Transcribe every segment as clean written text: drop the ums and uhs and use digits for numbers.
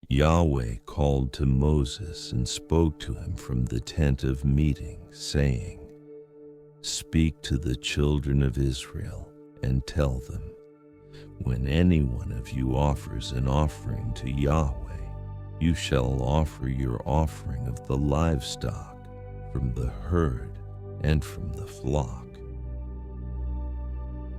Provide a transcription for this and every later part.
Yahweh called to Moses and spoke to him from the tent of meeting, saying, "Speak to the children of Israel and tell them, when any one of you offers an offering to Yahweh, you shall offer your offering of the livestock from the herd and from the flock.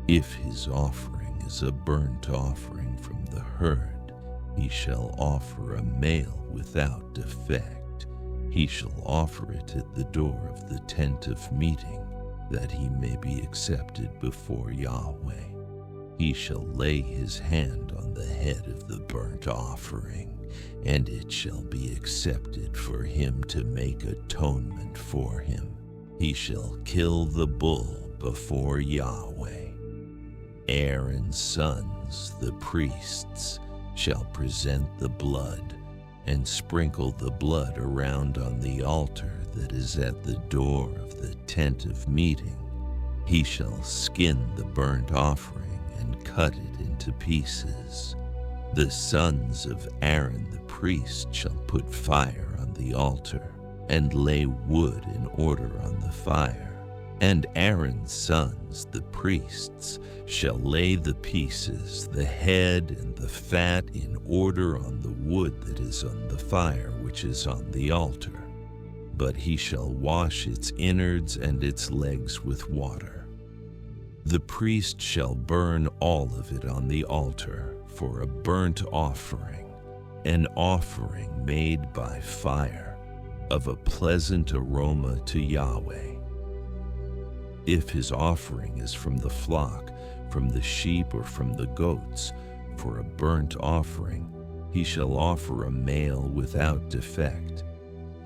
If his offering is a burnt offering from the herd, he shall offer a male without defect. He shall offer it at the door of the tent of meeting, that he may be accepted before Yahweh. He shall lay his hand on the head of the burnt offering, and it shall be accepted for him to make atonement for him. He shall kill the bull before Yahweh. Aaron's sons, the priests, shall present the blood and sprinkle the blood around on the altar that is at the door of the tent of meeting. He shall skin the burnt offering and cut it into pieces. The sons of Aaron the priest shall put fire on the altar and lay wood in order on the fire. And Aaron's sons, the priests, shall lay the pieces, the head and the fat in order on the wood that is on the fire which is on the altar. But he shall wash its innards and its legs with water. The priest shall burn all of it on the altar for a burnt offering, an offering made by fire, of a pleasant aroma to Yahweh. If his offering is from the flock, from the sheep or from the goats, for a burnt offering, he shall offer a male without defect.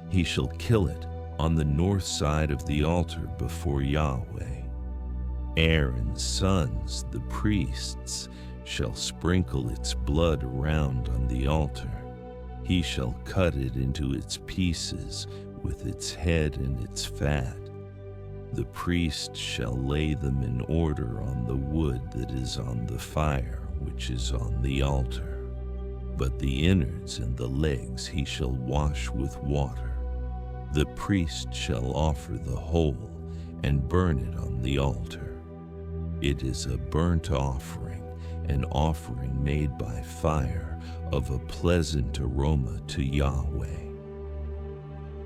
He shall kill it on the north side of the altar before Yahweh. Aaron's sons, the priests, shall sprinkle its blood around on the altar. He shall cut it into its pieces with its head and its fat. The priest shall lay them in order on the wood that is on the fire which is on the altar. But the innards and the legs he shall wash with water. The priest shall offer the whole and burn it on the altar. It is a burnt offering, an offering made by fire, of a pleasant aroma to Yahweh.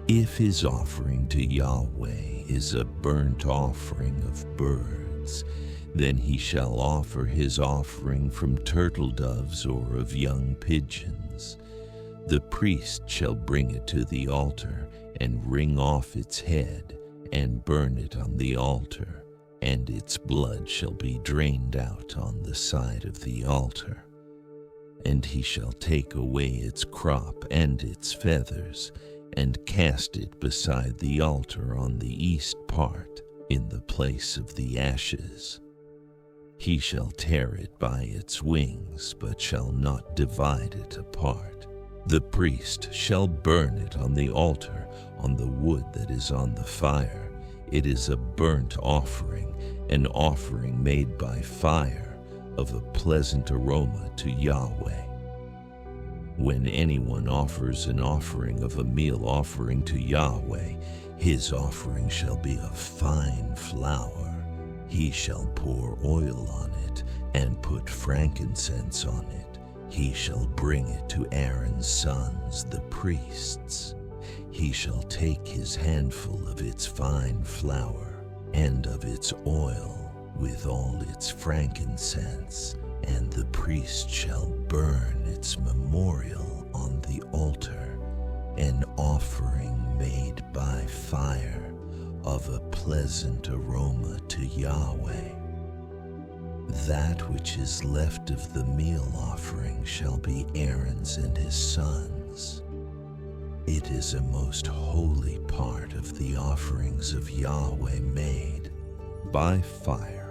If his offering to Yahweh is a burnt offering of birds, then he shall offer his offering from turtle doves or of young pigeons. The priest shall bring it to the altar and wring off its head and burn it on the altar, and its blood shall be drained out on the side of the altar. And he shall take away its crop and its feathers, and cast it beside the altar on the east part, in the place of the ashes. He shall tear it by its wings, but shall not divide it apart. The priest shall burn it on the altar, on the wood that is on the fire. It is a burnt offering, an offering made by fire, of a pleasant aroma to Yahweh. When anyone offers an offering of a meal offering to Yahweh, his offering shall be of fine flour. He shall pour oil on it and put frankincense on it. He shall bring it to Aaron's sons, the priests. He shall take his handful of its fine flour and of its oil with all its frankincense, and the priest shall burn its memorial on the altar, an offering made by fire, of a pleasant aroma to Yahweh. That which is left of the meal offering shall be Aaron's and his sons. It is a most holy part of the offerings of Yahweh made by fire.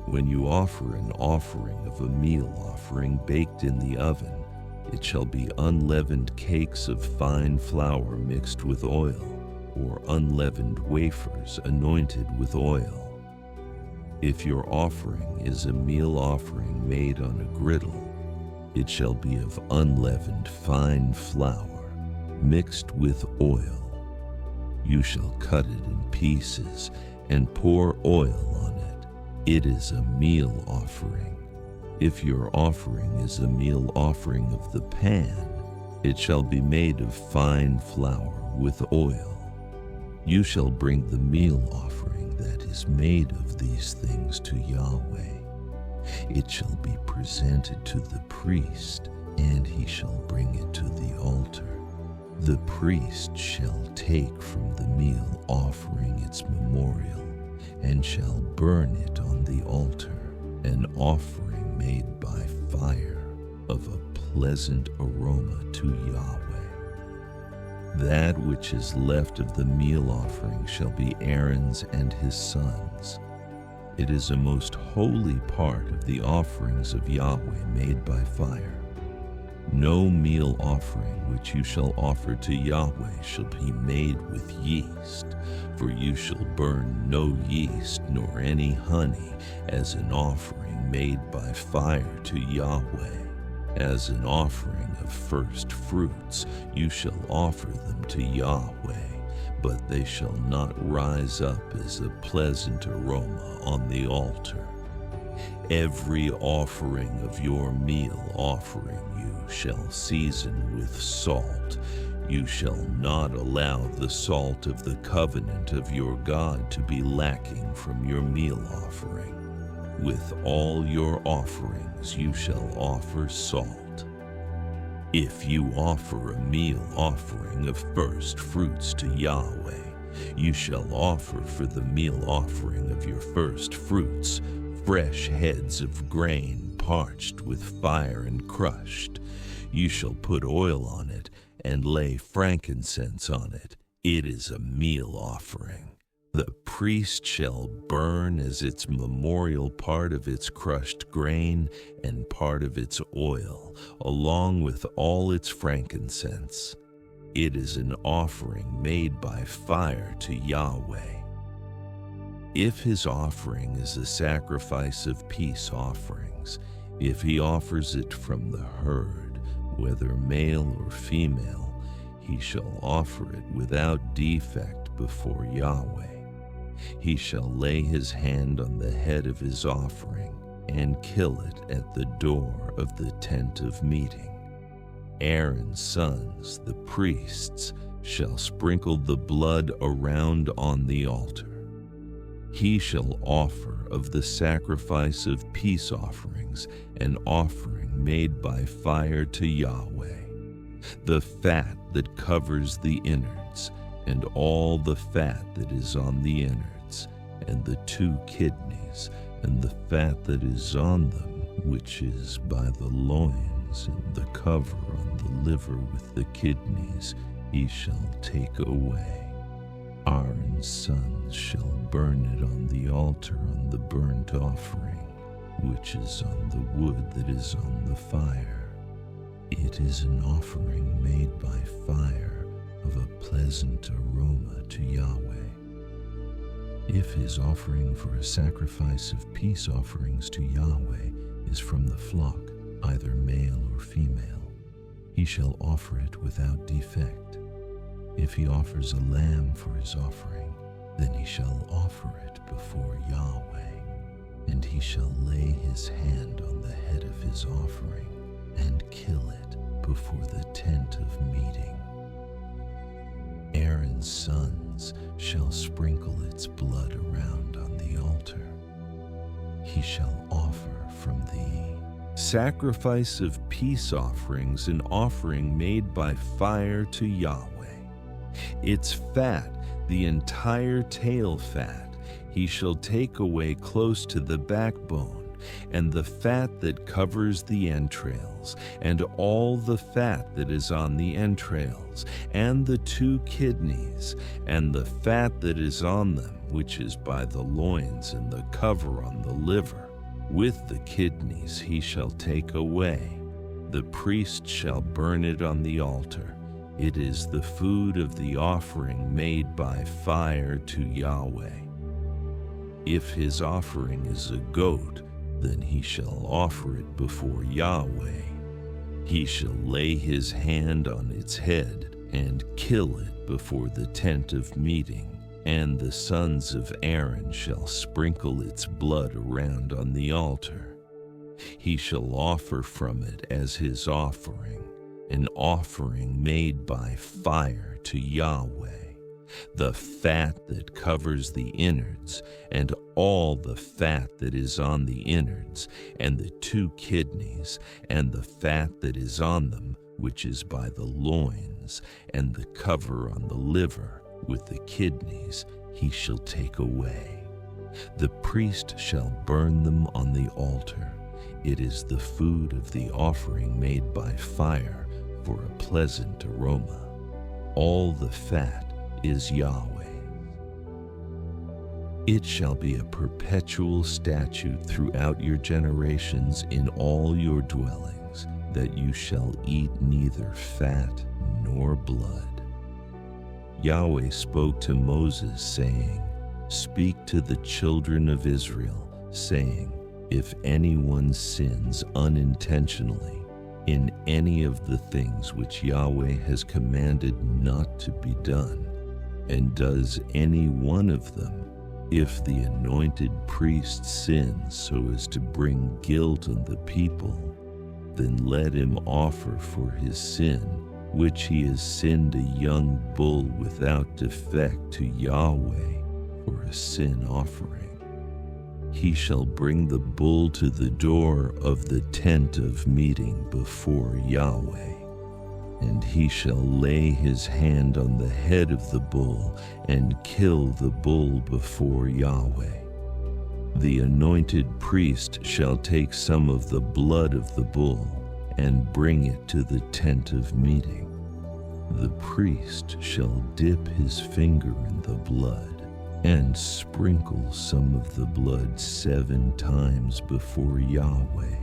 When you offer an offering of a meal offering baked in the oven, it shall be unleavened cakes of fine flour mixed with oil, or unleavened wafers anointed with oil. If your offering is a meal offering made on a griddle, It shall be of unleavened fine flour, mixed with oil. You shall cut it in pieces and pour oil on it. It is a meal offering. If your offering is a meal offering of the pan, it shall be made of fine flour with oil. You shall bring the meal offering that is made of these things to Yahweh. It shall be presented to the priest, and he shall bring it to the altar. The priest shall take from the meal offering its memorial, and shall burn it on the altar, an offering made by fire of a pleasant aroma to Yahweh. That which is left of the meal offering shall be Aaron's and his sons. It is a most holy part of the offerings of Yahweh made by fire. No meal offering which you shall offer to Yahweh shall be made with yeast, for you shall burn no yeast nor any honey as an offering made by fire to Yahweh. As an offering of first fruits you shall offer them to Yahweh, but they shall not rise up as a pleasant aroma on the altar. Every offering of your meal offering you shall season with salt. You shall not allow the salt of the covenant of your God to be lacking from your meal offering. With all your offerings you shall offer salt. If you offer a meal offering of first fruits to Yahweh, you shall offer for the meal offering of your first fruits fresh heads of grain parched with fire and crushed. You shall put oil on it and lay frankincense on it. It is a meal offering. The priest shall burn as its memorial part of its crushed grain and part of its oil, along with all its frankincense. It is an offering made by fire to Yahweh. If his offering is a sacrifice of peace offerings, if he offers it from the herd, whether male or female, he shall offer it without defect before Yahweh. He shall lay his hand on the head of his offering and kill it at the door of the tent of meeting. Aaron's sons, the priests, shall sprinkle the blood around on the altar. He shall offer of the sacrifice of peace offerings an offering made by fire to Yahweh, the fat that covers the innards, and all the fat that is on the innards, and the 2 kidneys, and the fat that is on them, which is by the loins, and the cover on the liver with the kidneys, he shall take away. Aaron's sons shall burn it on the altar on the burnt offering, which is on the wood that is on the fire. It is an offering made by fire of a pleasant aroma to Yahweh. If his offering for a sacrifice of peace offerings to Yahweh is from the flock, either male or female, he shall offer it without defect. If he offers a lamb for his offering, then he shall offer it before Yahweh, and he shall lay his hand on the head of his offering and kill it before the tent of meeting. Aaron's sons shall sprinkle its blood around on the altar. He shall offer from the sacrifice of peace offerings an offering made by fire to Yahweh. Its fat, the entire tail fat, he shall take away close to the backbone, and the fat that covers the entrails, and all the fat that is on the entrails, and the 2 kidneys, and the fat that is on them, which is by the loins, and the cover on the liver. With the kidneys he shall take away. The priest shall burn it on the altar. It is the food of the offering made by fire to Yahweh. If his offering is a goat, then he shall offer it before Yahweh. He shall lay his hand on its head and kill it before the tent of meeting, and the sons of Aaron shall sprinkle its blood around on the altar. He shall offer from it as his offering, an offering made by fire to Yahweh, the fat that covers the innards, and all the fat that is on the innards, and the 2 kidneys, and the fat that is on them, which is by the loins, and the cover on the liver, with the kidneys, he shall take away. The priest shall burn them on the altar. It is the food of the offering made by fire for a pleasant aroma. All the fat is Yahweh. It shall be a perpetual statute throughout your generations in all your dwellings, that you shall eat neither fat nor blood. Yahweh spoke to Moses, saying, "Speak to the children of Israel, saying, if anyone sins unintentionally in any of the things which Yahweh has commanded not to be done, and does any one of them, if the anointed priest sins so as to bring guilt on the people, then let him offer for his sin, which he has sinned, a young bull without defect to Yahweh for a sin offering. He shall bring the bull to the door of the tent of meeting before Yahweh, and he shall lay his hand on the head of the bull and kill the bull before Yahweh. The anointed priest shall take some of the blood of the bull and bring it to the tent of meeting. The priest shall dip his finger in the blood and sprinkle some of the blood 7 times before Yahweh,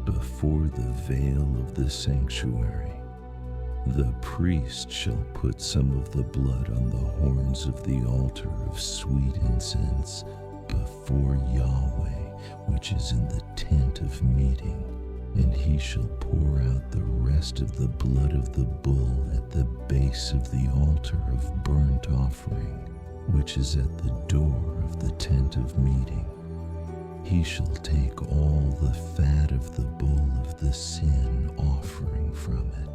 before the veil of the sanctuary. The priest shall put some of the blood on the horns of the altar of sweet incense before Yahweh, which is in the tent of meeting, and he shall pour out the rest of the blood of the bull at the base of the altar of burnt offering, which is at the door of the tent of meeting. He shall take all the fat of the bull of the sin offering from it,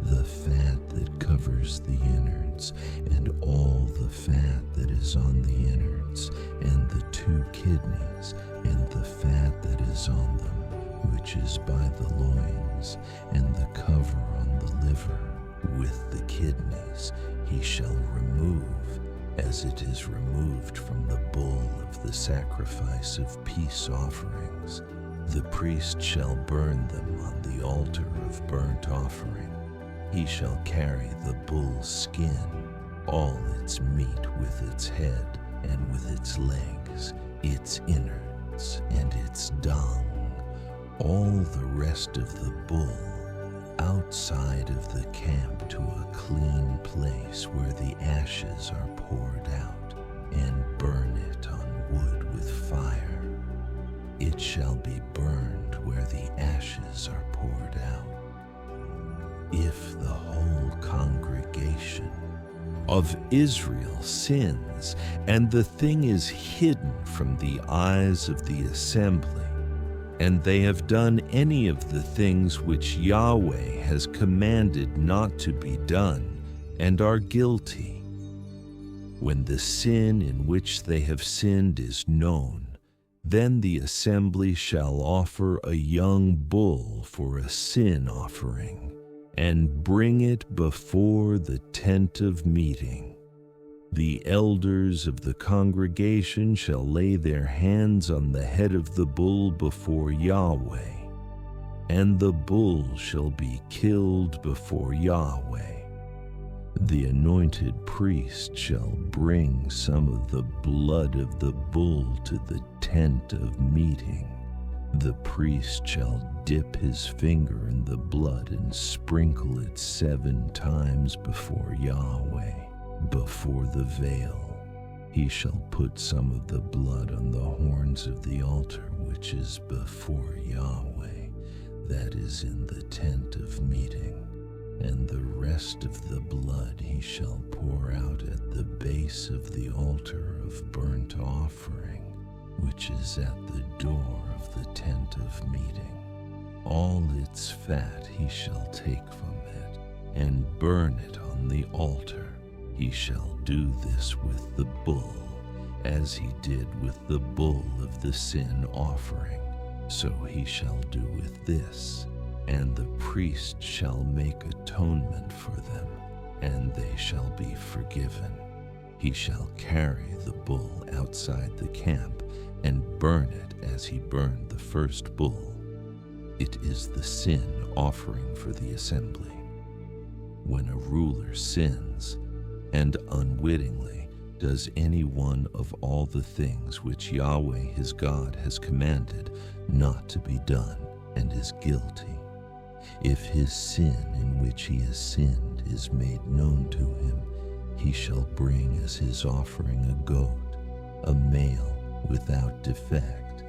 the fat that covers the innards, and all the fat that is on the innards, and the 2 kidneys, and the fat that is on them, which is by the loins, and the cover on the liver, with the kidneys, he shall remove, as it is removed from the bull of the sacrifice of peace offerings. The priest shall burn them on the altar of burnt offering. He shall carry the bull's skin, all its meat with its head and with its legs, its innards and its dung, all the rest of the bull, outside of the camp to a clean place where the ashes are poured out, and burn it on wood with fire. It shall be burned where the ashes are poured out. If the whole congregation of Israel sins, and the thing is hidden from the eyes of the assembly, and they have done any of the things which Yahweh has commanded not to be done, and are guilty, when the sin in which they have sinned is known, then the assembly shall offer a young bull for a sin offering, and bring it before the tent of meeting. The elders of the congregation shall lay their hands on the head of the bull before Yahweh, and the bull shall be killed before Yahweh. The anointed priest shall bring some of the blood of the bull to the tent of meeting. The priest shall dip his finger in the blood and sprinkle it 7 times before Yahweh, before the veil. He shall put some of the blood on the horns of the altar which is before Yahweh, that is in the tent of meeting, and the rest of the blood he shall pour out at the base of the altar of burnt offering, which is at the door of the tent of meeting. All its fat he shall take from it, and burn it on the altar. He shall do this with the bull, as he did with the bull of the sin offering. So he shall do with this, and the priest shall make atonement for them, and they shall be forgiven. He shall carry the bull outside the camp, and burn it as he burned the first bull. It is the sin offering for the assembly. When a ruler sins, and unwittingly does any one of all the things which Yahweh his God has commanded not to be done, and is guilty, if his sin in which he has sinned is made known to him, he shall bring as his offering a goat, a male without defect.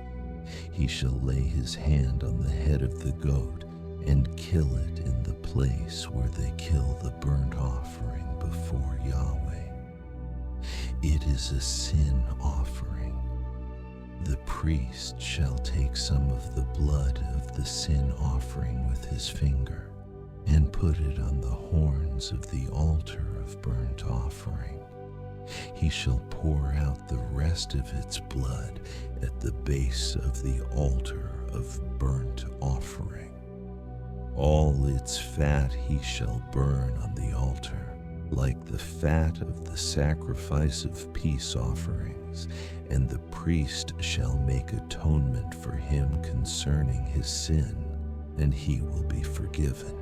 He shall lay his hand on the head of the goat and kill it in the place where they kill the burnt offering before Yahweh. It is a sin offering. The priest shall take some of the blood of the sin offering with his finger, and put it on the horns of the altar of burnt offering. He shall pour out the rest of its blood at the base of the altar of burnt offering. All its fat he shall burn on the altar, like the fat of the sacrifice of peace offerings, and the priest shall make atonement for him concerning his sin, and he will be forgiven.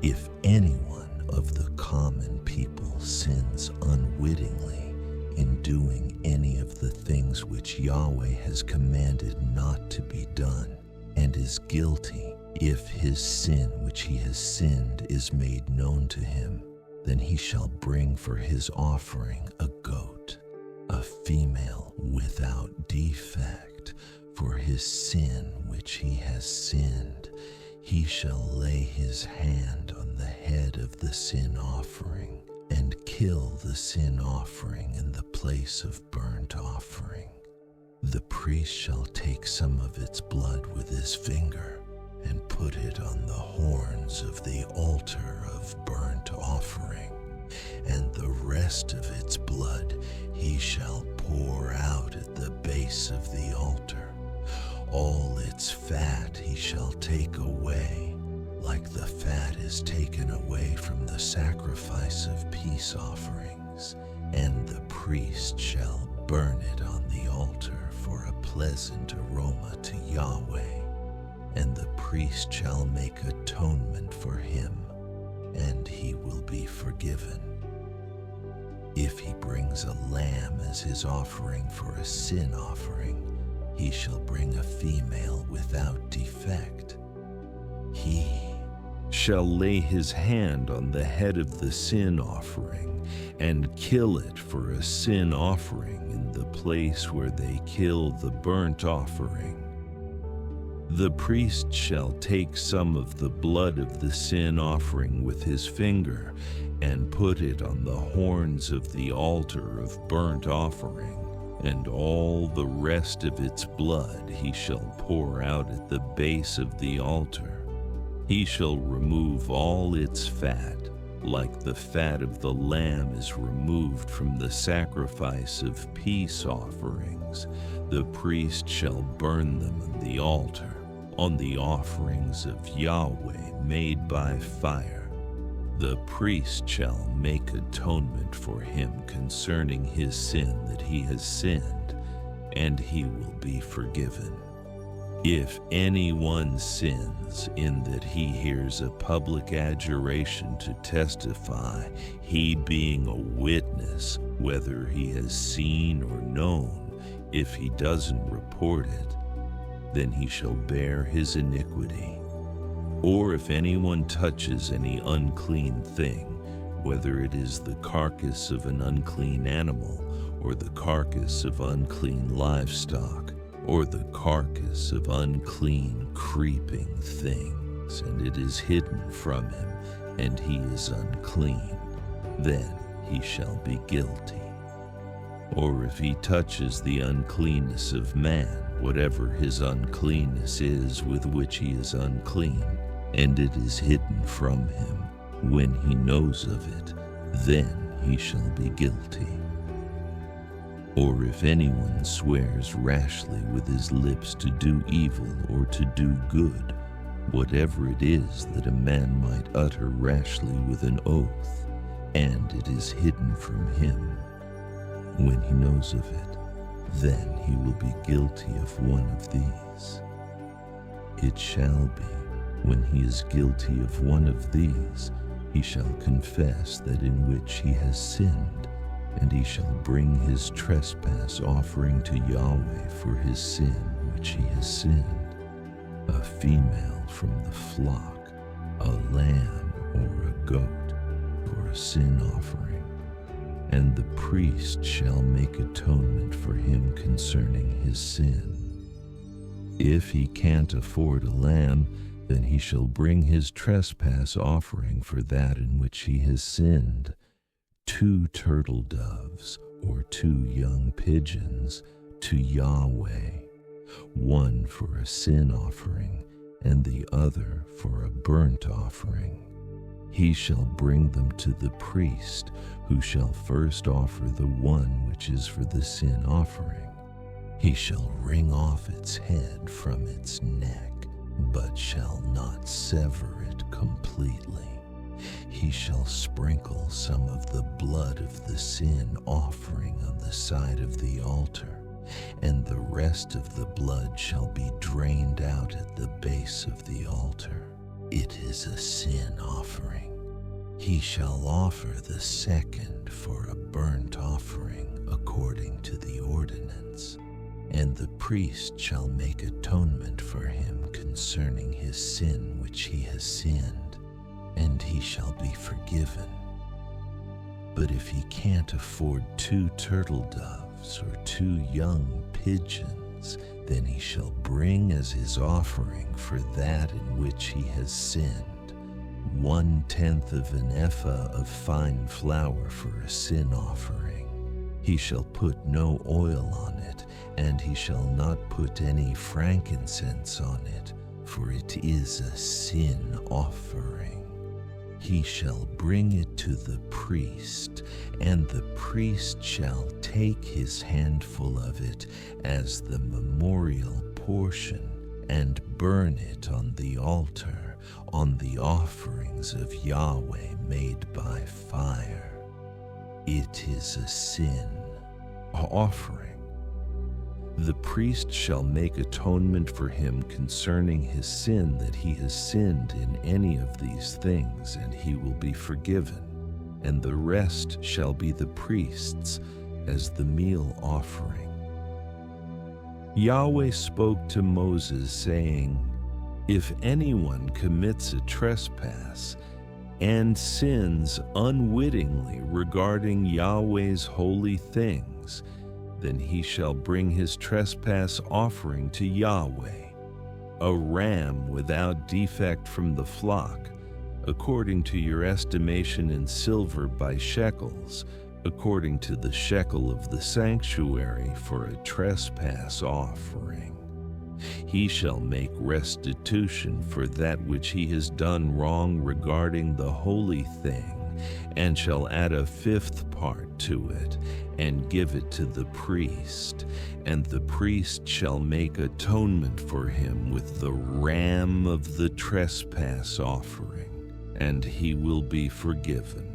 If anyone of the common people sins unwittingly in doing any of the things which Yahweh has commanded not to be done, and is guilty, if his sin which he has sinned is made known to him, then he shall bring for his offering a goat, a female without defect, for his sin which he has sinned. He shall lay his hand on the head of the sin offering, and kill the sin offering in the place of burnt offering. The priest shall take some of its blood with his finger, and put it on the horns of the altar of burnt offering, and the rest of its blood he shall pour out at the base of the altar. All its fat he shall take away, like the fat is taken away from the sacrifice of peace offerings, and the priest shall burn it on the altar for a pleasant aroma to Yahweh. And the priest shall make atonement for him, and he will be forgiven. If he brings a lamb as his offering for a sin offering, he shall bring a female without defect. He shall lay his hand on the head of the sin offering, and kill it for a sin offering in the place where they kill the burnt offering. The priest shall take some of the blood of the sin offering with his finger, and put it on the horns of the altar of burnt offering, and all the rest of its blood he shall pour out at the base of the altar. He shall remove all its fat, like the fat of the lamb is removed from the sacrifice of peace offerings. The priest shall burn them on the altar, on the offerings of Yahweh made by fire. The priest shall make atonement for him concerning his sin that he has sinned, and he will be forgiven. If anyone sins in that he hears a public adjuration to testify, he being a witness, whether he has seen or known, if he doesn't report it, then he shall bear his iniquity. Or if anyone touches any unclean thing, whether it is the carcass of an unclean animal or the carcass of unclean livestock, or the carcass of unclean creeping things, and it is hidden from him, and he is unclean, then he shall be guilty. Or if he touches the uncleanness of man, whatever his uncleanness is with which he is unclean, and it is hidden from him, when he knows of it, then he shall be guilty. Or if anyone swears rashly with his lips to do evil or to do good, whatever it is that a man might utter rashly with an oath, and it is hidden from him, when he knows of it, then he will be guilty of one of these. It shall be, when he is guilty of one of these, he shall confess that in which he has sinned, and he shall bring his trespass offering to Yahweh for his sin which he has sinned, a female from the flock, a lamb or a goat, for a sin offering. And the priest shall make atonement for him concerning his sin. If he can't afford a lamb, then he shall bring his trespass offering for that in which he has sinned, 2 turtle doves or 2 young pigeons to Yahweh, one for a sin offering and the other for a burnt offering. He shall bring them to the priest, who shall first offer the one which is for the sin offering. He shall wring off its head from its neck, but shall not sever it completely. He shall sprinkle some of the blood of the sin offering on the side of the altar, and the rest of the blood shall be drained out at the base of the altar. It is a sin offering. He shall offer the second for a burnt offering according to the ordinance, and the priest shall make atonement for him concerning his sin which he has sinned, and he shall be forgiven. But if he can't afford 2 turtle doves or 2 young pigeons, then he shall bring as his offering for that in which he has sinned 1/10 of an ephah of fine flour for a sin offering. He shall put no oil on it, and he shall not put any frankincense on it, for it is a sin offering. He shall bring it to the priest, and the priest shall take his handful of it as the memorial portion, and burn it on the altar, on the offerings of Yahweh made by fire. It is a sin offering. The priest shall make atonement for him concerning his sin that he has sinned in any of these things, and he will be forgiven, and the rest shall be the priest's as the meal offering. Yahweh spoke to Moses, saying, "If anyone commits a trespass and sins unwittingly regarding Yahweh's holy things, then he shall bring his trespass offering to Yahweh, a ram without defect from the flock, according to your estimation in silver by shekels, according to the shekel of the sanctuary for a trespass offering. He shall make restitution for that which he has done wrong regarding the holy thing, and shall add a 5th part to it, and give it to the priest, and the priest shall make atonement for him with the ram of the trespass offering, and he will be forgiven.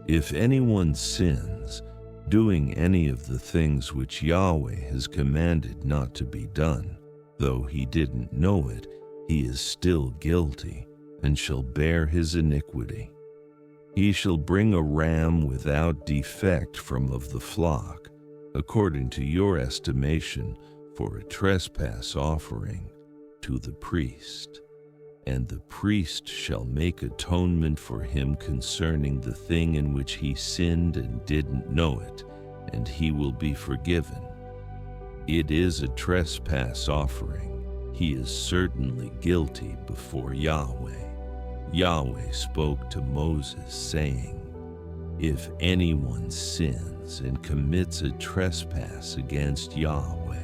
If anyone sins, doing any of the things which Yahweh has commanded not to be done, though he didn't know it, he is still guilty, and shall bear his iniquity. He shall bring a ram without defect from of the flock, according to your estimation, for a trespass offering to the priest. And the priest shall make atonement for him concerning the thing in which he sinned and didn't know it, and he will be forgiven. It is a trespass offering. He is certainly guilty before Yahweh. Yahweh spoke to Moses, saying, "If anyone sins and commits a trespass against Yahweh,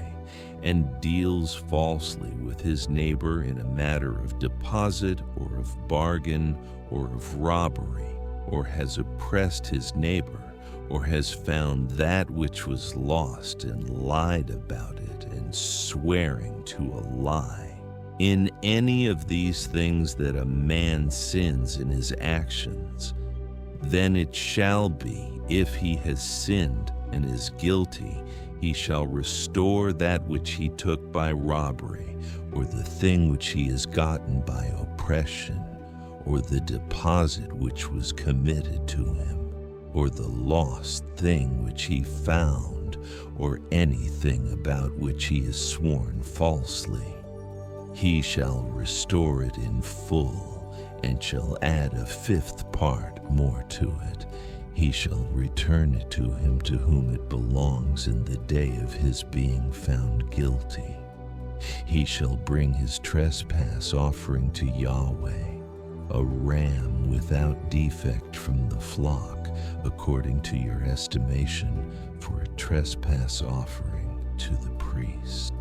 and deals falsely with his neighbor in a matter of deposit or of bargain or of robbery, or has oppressed his neighbor, or has found that which was lost and lied about it, and swearing to a lie, in any of these things that a man sins in his actions, then it shall be, if he has sinned and is guilty, he shall restore that which he took by robbery, or the thing which he has gotten by oppression, or the deposit which was committed to him, or the lost thing which he found, or anything about which he has sworn falsely. He shall restore it in full, and shall add a fifth part more to it. He shall return it to him to whom it belongs in the day of his being found guilty. He shall bring his trespass offering to Yahweh, a ram without defect from the flock, according to your estimation, for a trespass offering to the priest.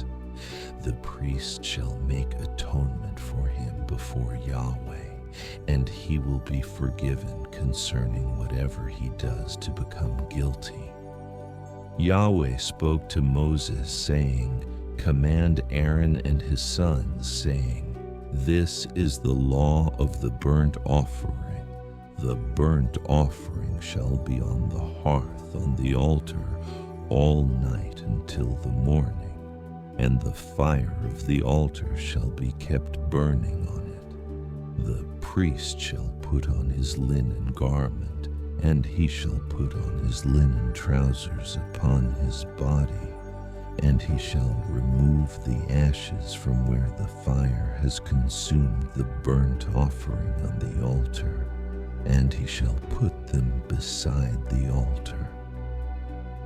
The priest shall make atonement for him before Yahweh, and he will be forgiven concerning whatever he does to become guilty. Yahweh spoke to Moses, saying, "Command Aaron and his sons, saying, This is the law of the burnt offering. The burnt offering shall be on the hearth on the altar all night until the morning, and the fire of the altar shall be kept burning on it. The priest shall put on his linen garment, and he shall put on his linen trousers upon his body, and he shall remove the ashes from where the fire has consumed the burnt offering on the altar, and he shall put them beside the altar.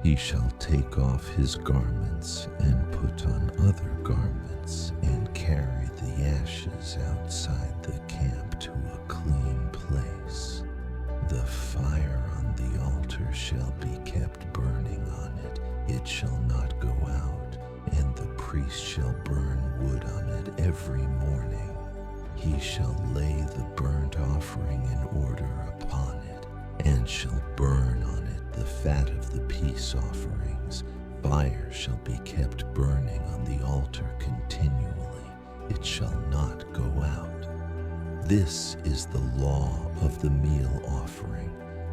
He shall take off his garments and put on other garments, and carry the ashes outside the camp to a clean place. The fire on the altar shall be kept burning on it. It shall not go out, and the priest shall burn wood on it every morning. He shall lay the burnt offering in order upon it, and shall burn on it the fat of the peace offerings. Fire shall be kept burning on the altar continually. It shall not go out. This is the law of the meal offering.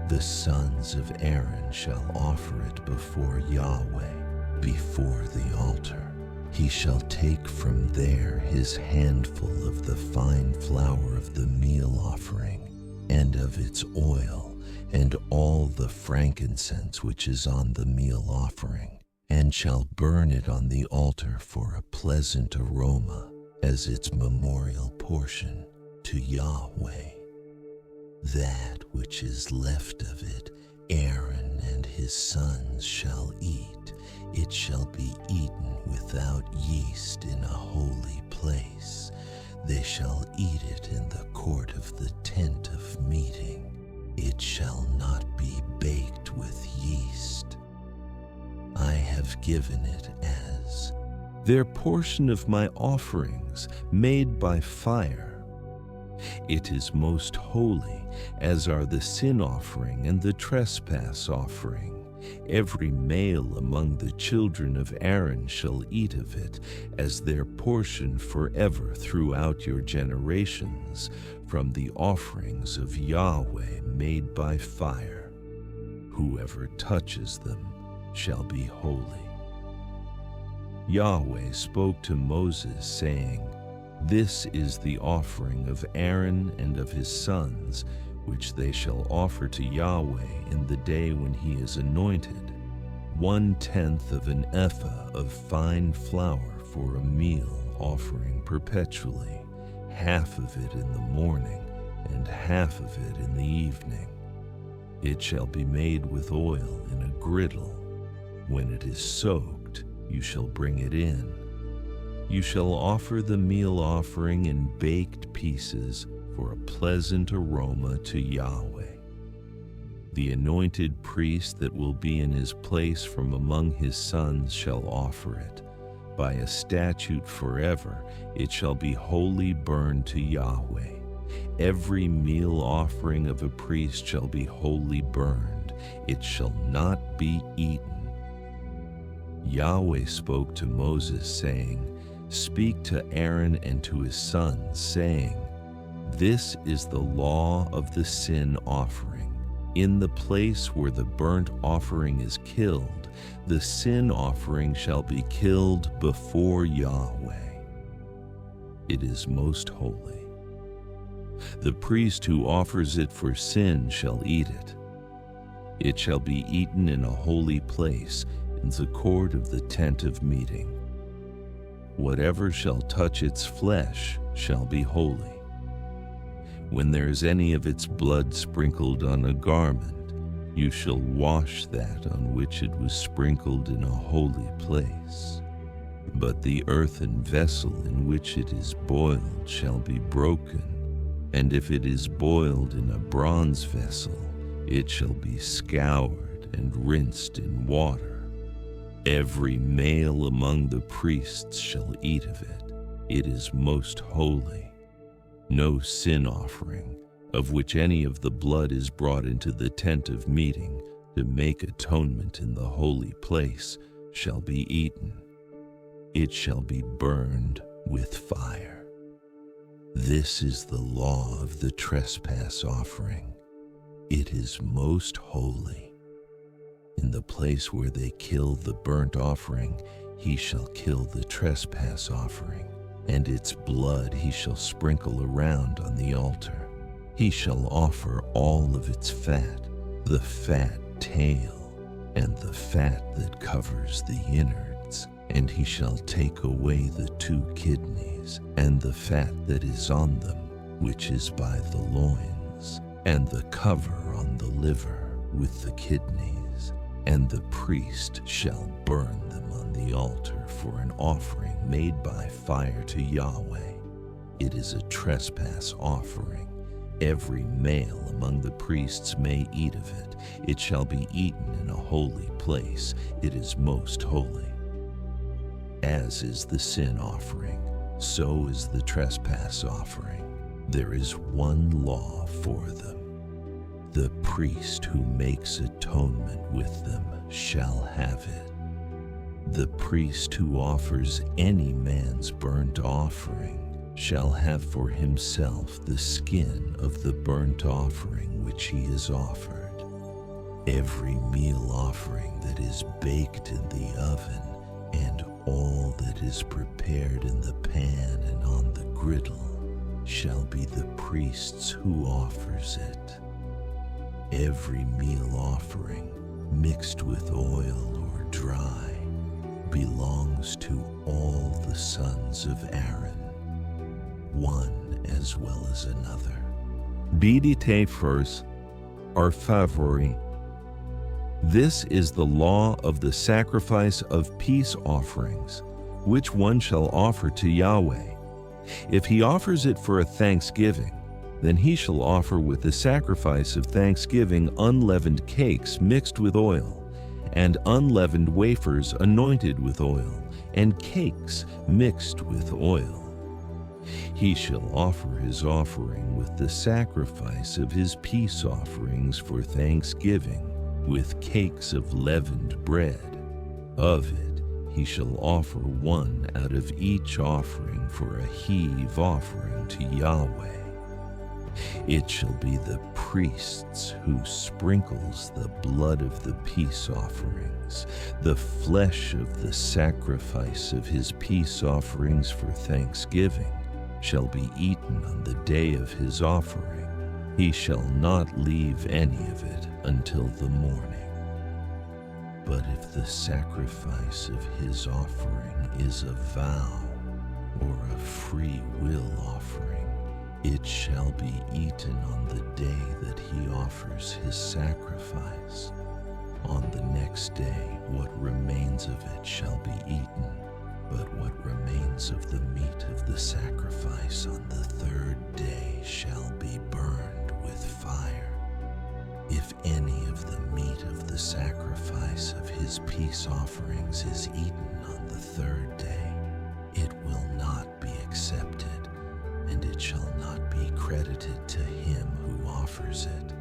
The sons of Aaron shall offer it before Yahweh, before the altar. He shall take from there his handful of the fine flour of the meal offering, and of its oil, and all the frankincense which is on the meal offering, and shall burn it on the altar for a pleasant aroma, as its memorial portion to Yahweh. That which is left of it, Aaron and his sons shall eat. It shall be eaten without yeast in a holy place. They shall eat it in the court of the tent of meeting. It shall not be baked with yeast. I have given it as their portion of my offerings made by fire. It is most holy, as are the sin offering and the trespass offering. Every male among the children of Aaron shall eat of it as their portion forever throughout your generations, from the offerings of Yahweh made by fire. Whoever touches them shall be holy. Yahweh spoke to Moses, saying, This is the offering of Aaron and of his sons, which they shall offer to Yahweh in the day when he is anointed, 1/10 of an ephah of fine flour for a meal offering perpetually, half of it in the morning, and half of it in the evening. It shall be made with oil in a griddle. When it is soaked, you shall bring it in. You shall offer the meal offering in baked pieces for a pleasant aroma to Yahweh. The anointed priest that will be in his place from among his sons shall offer it. By a statute forever it shall be wholly burned to Yahweh. Every meal offering of a priest shall be wholly burned. It shall not be eaten. Yahweh spoke to Moses, saying, "Speak to Aaron and to his sons, saying, This is the law of the sin offering. In the place where the burnt offering is killed, the sin offering shall be killed before Yahweh. It is most holy. The priest who offers it for sin shall eat it. It shall be eaten in a holy place, in the court of the tent of meeting. Whatever shall touch its flesh shall be holy. When there is any of its blood sprinkled on a garment, you shall wash that on which it was sprinkled in a holy place. But the earthen vessel in which it is boiled shall be broken, and if it is boiled in a bronze vessel, it shall be scoured and rinsed in water. Every male among the priests shall eat of it. It is most holy. No sin offering, of which any of the blood is brought into the tent of meeting to make atonement in the holy place, shall be eaten. It shall be burned with fire. This is the law of the trespass offering. It is most holy. In the place where they kill the burnt offering, he shall kill the trespass offering, and its blood he shall sprinkle around on the altar. He shall offer all of its fat, the fat tail, and the fat that covers the innards, and he shall take away the 2 kidneys, and the fat that is on them, which is by the loins, and the cover on the liver with the kidneys, and the priest shall burn them on the altar for an offering made by fire to Yahweh. It is a trespass offering. Every male among the priests may eat of it. It shall be eaten in a holy place. It is most holy. As is the sin offering, so is the trespass offering. There is one law for them. The priest who makes atonement with them shall have it. The priest who offers any man's burnt offering shall have for himself the skin of the burnt offering which he has offered. Every meal offering that is baked in the oven, and all that is prepared in the pan and on the griddle, shall be the priest's who offers it. Every meal offering, mixed with oil or dry, belongs to all the sons of Aaron, one as well as another. BDT first, our favori. This is the law of the sacrifice of peace offerings, which one shall offer to Yahweh. If he offers it for a thanksgiving, then he shall offer with the sacrifice of thanksgiving unleavened cakes mixed with oil, and unleavened wafers anointed with oil, and cakes mixed with oil. He shall offer his offering with the sacrifice of his peace offerings for thanksgiving, with cakes of leavened bread. Of it he shall offer one out of each offering for a heave offering to Yahweh. It shall be the priest's who sprinkles the blood of the peace offerings. The flesh of the sacrifice of his peace offerings for thanksgiving shall be eaten on the day of his offering. He shall not leave any of it until the morning. But if the sacrifice of his offering is a vow or a free will offering, it shall be eaten on the day that he offers his sacrifice. On the next day, what remains of it shall be eaten, but what remains of the meat of the sacrifice on the third day shall be burned with fire. If any of the meat of the sacrifice of his peace offerings is eaten on the third day, it will not be accepted, and it shall not be credited to him who offers it.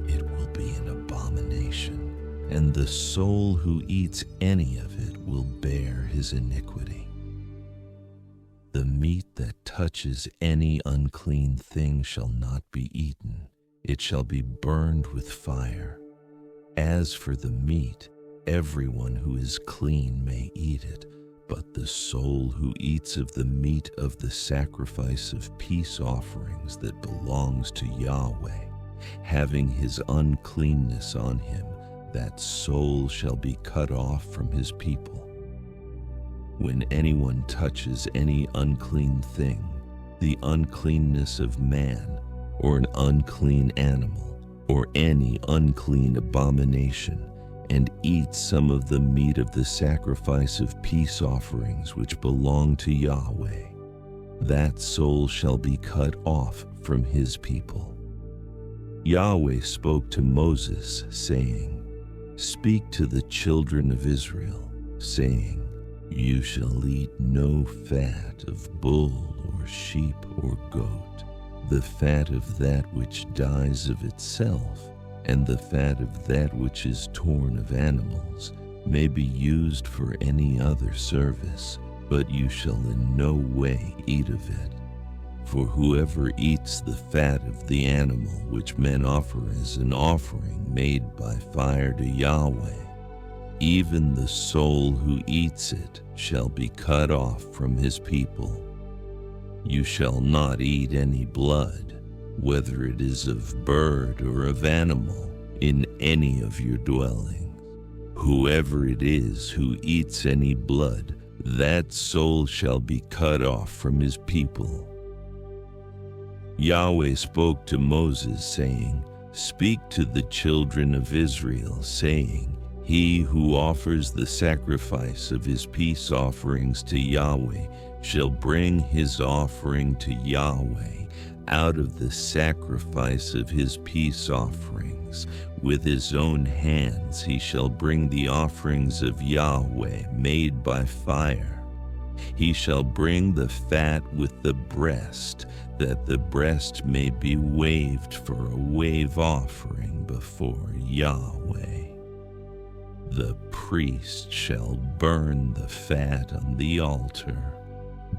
It will be an abomination, and the soul who eats any of it will bear his iniquity. The meat that touches any unclean thing shall not be eaten. It shall be burned with fire. As for the meat, everyone who is clean may eat it, but the soul who eats of the meat of the sacrifice of peace offerings that belongs to Yahweh, having his uncleanness on him, that soul shall be cut off from his people. When anyone touches any unclean thing, the uncleanness of man, or an unclean animal, or any unclean abomination, and eats some of the meat of the sacrifice of peace offerings which belong to Yahweh, that soul shall be cut off from his people. Yahweh spoke to Moses, saying, "Speak to the children of Israel, saying, You shall eat no fat of bull or sheep or goat, the fat of that which dies of itself, and the fat of that which is torn of animals may be used for any other service, but you shall in no way eat of it. For whoever eats the fat of the animal which men offer as an offering made by fire to Yahweh, even the soul who eats it shall be cut off from his people. You shall not eat any blood, whether it is of bird or of animal, in any of your dwellings. Whoever it is who eats any blood, that soul shall be cut off from his people." Yahweh spoke to Moses, saying, "Speak to the children of Israel, saying, He who offers the sacrifice of his peace offerings to Yahweh shall bring his offering to Yahweh out of the sacrifice of his peace offerings. With his own hands he shall bring the offerings of Yahweh made by fire. He shall bring the fat with the breast, that the breast may be waved for a wave offering before Yahweh. The priest shall burn the fat on the altar,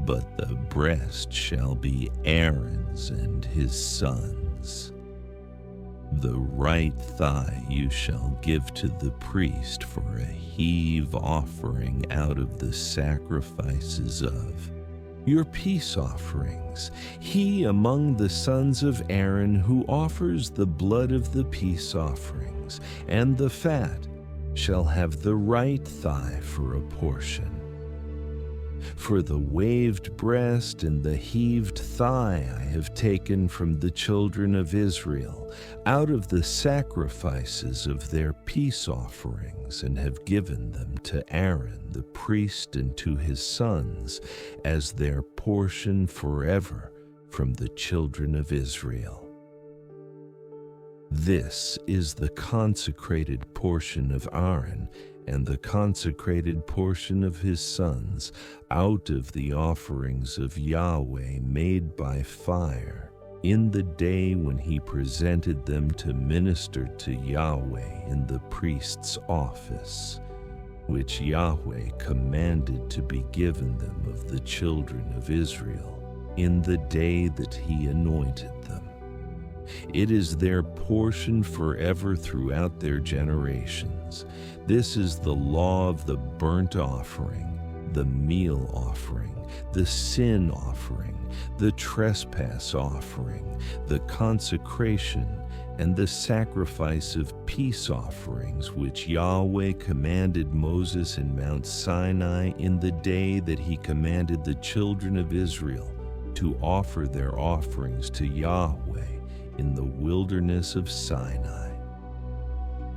but the breast shall be Aaron's and his sons. The right thigh you shall give to the priest for a heave offering out of the sacrifices of your peace offerings. He among the sons of Aaron who offers the blood of the peace offerings and the fat shall have the right thigh for a portion. For the waved breast and the heaved thigh I have taken from the children of Israel out of the sacrifices of their peace offerings, and have given them to Aaron the priest and to his sons as their portion forever from the children of Israel. This is the consecrated portion of Aaron and the consecrated portion of his sons out of the offerings of Yahweh made by fire, in the day when he presented them to minister to Yahweh in the priest's office, which Yahweh commanded to be given them of the children of Israel, in the day that he anointed them. It is their portion forever throughout their generations. This is the law of the burnt offering, the meal offering, the sin offering, the trespass offering, the consecration, and the sacrifice of peace offerings, which Yahweh commanded Moses in Mount Sinai in the day that he commanded the children of Israel to offer their offerings to Yahweh in the wilderness of Sinai.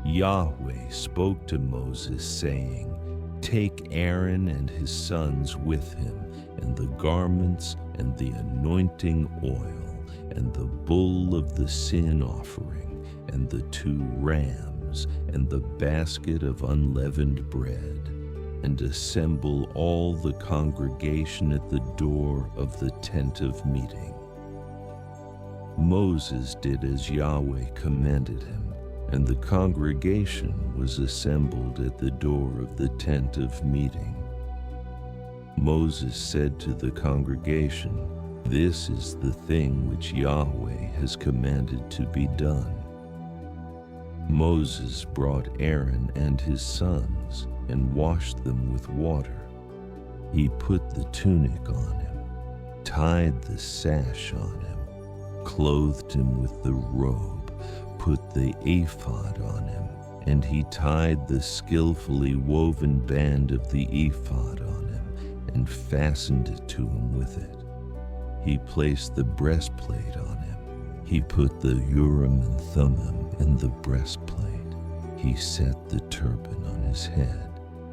Yahweh spoke to Moses, saying, "Take Aaron and his sons with him, and the garments, and the anointing oil, and the bull of the sin offering, and the 2 rams, and the basket of unleavened bread, and assemble all the congregation at the door of the tent of meeting." Moses did as Yahweh commanded him, and the congregation was assembled at the door of the tent of meeting. Moses said to the congregation, "This is the thing which Yahweh has commanded to be done." Moses brought Aaron and his sons and washed them with water. He put the tunic on him, tied the sash on him, clothed him with the robe, put the ephod on him, and he tied the skillfully woven band of the ephod on him and fastened it to him with it. He placed the breastplate on him. He put the Urim and Thummim in the breastplate. He set the turban on his head.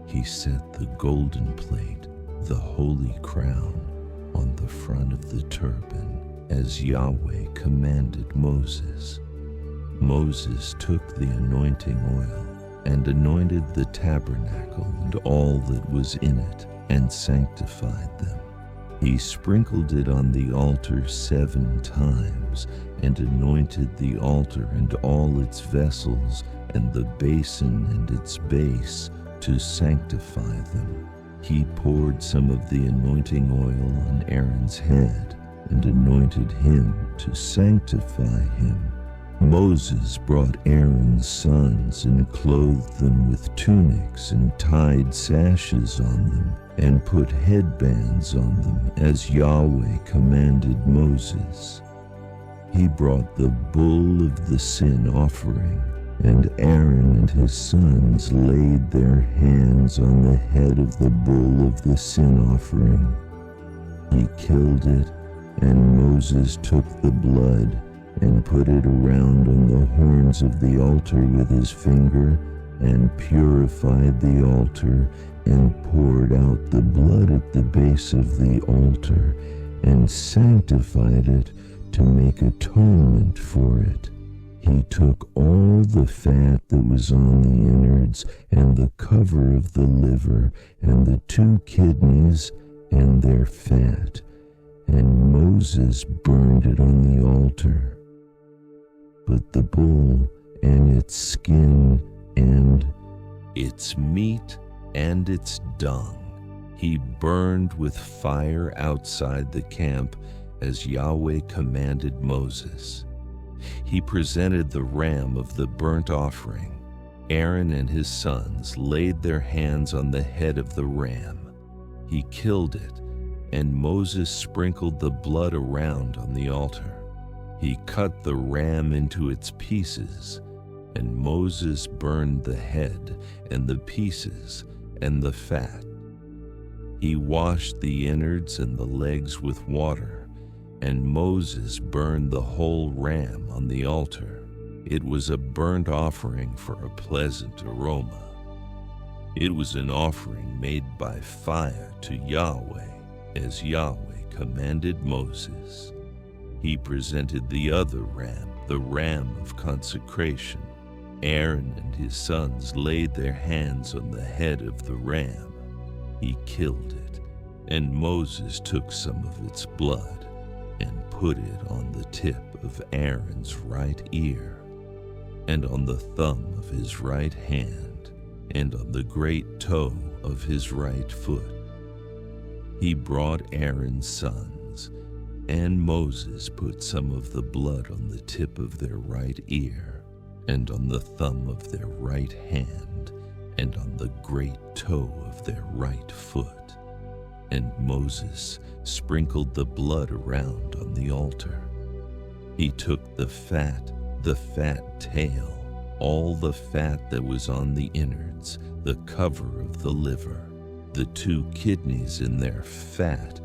He set the golden plate, the holy crown, on the front of the turban, as Yahweh commanded Moses. Moses took the anointing oil and anointed the tabernacle and all that was in it, and sanctified them. He sprinkled it on the altar 7 times, and anointed the altar and all its vessels, and the basin and its base, to sanctify them. He poured some of the anointing oil on Aaron's head, and anointed him to sanctify him. Moses brought Aaron's sons and clothed them with tunics and tied sashes on them, and put headbands on them, as Yahweh commanded Moses. He brought the bull of the sin offering, and Aaron and his sons laid their hands on the head of the bull of the sin offering. He killed it, and Moses took the blood and put it around on the horns of the altar with his finger, and purified the altar, and poured out the blood at the base of the altar, and sanctified it to make atonement for it. He took all the fat that was on the innards, and the cover of the liver, and the 2 kidneys, and their fat, and Moses burned it on the altar. But the bull and its skin and its meat and its dung he burned with fire outside the camp, as Yahweh commanded Moses. He presented the ram of the burnt offering. Aaron and his sons laid their hands on the head of the ram. He killed it, and Moses sprinkled the blood around on the altar. He cut the ram into its pieces, and Moses burned the head and the pieces and the fat. He washed the innards and the legs with water, and Moses burned the whole ram on the altar. It was a burnt offering for a pleasant aroma. It was an offering made by fire to Yahweh, as Yahweh commanded Moses. He presented the other ram, the ram of consecration. Aaron and his sons laid their hands on the head of the ram. He killed it, and Moses took some of its blood and put it on the tip of Aaron's right ear, and on the thumb of his right hand, and on the great toe of his right foot. He brought Aaron's sons, and Moses put some of the blood on the tip of their right ear, and on the thumb of their right hand, and on the great toe of their right foot. And Moses sprinkled the blood around on the altar. He took the fat tail, all the fat that was on the innards, the cover of the liver, the 2 kidneys in their fat,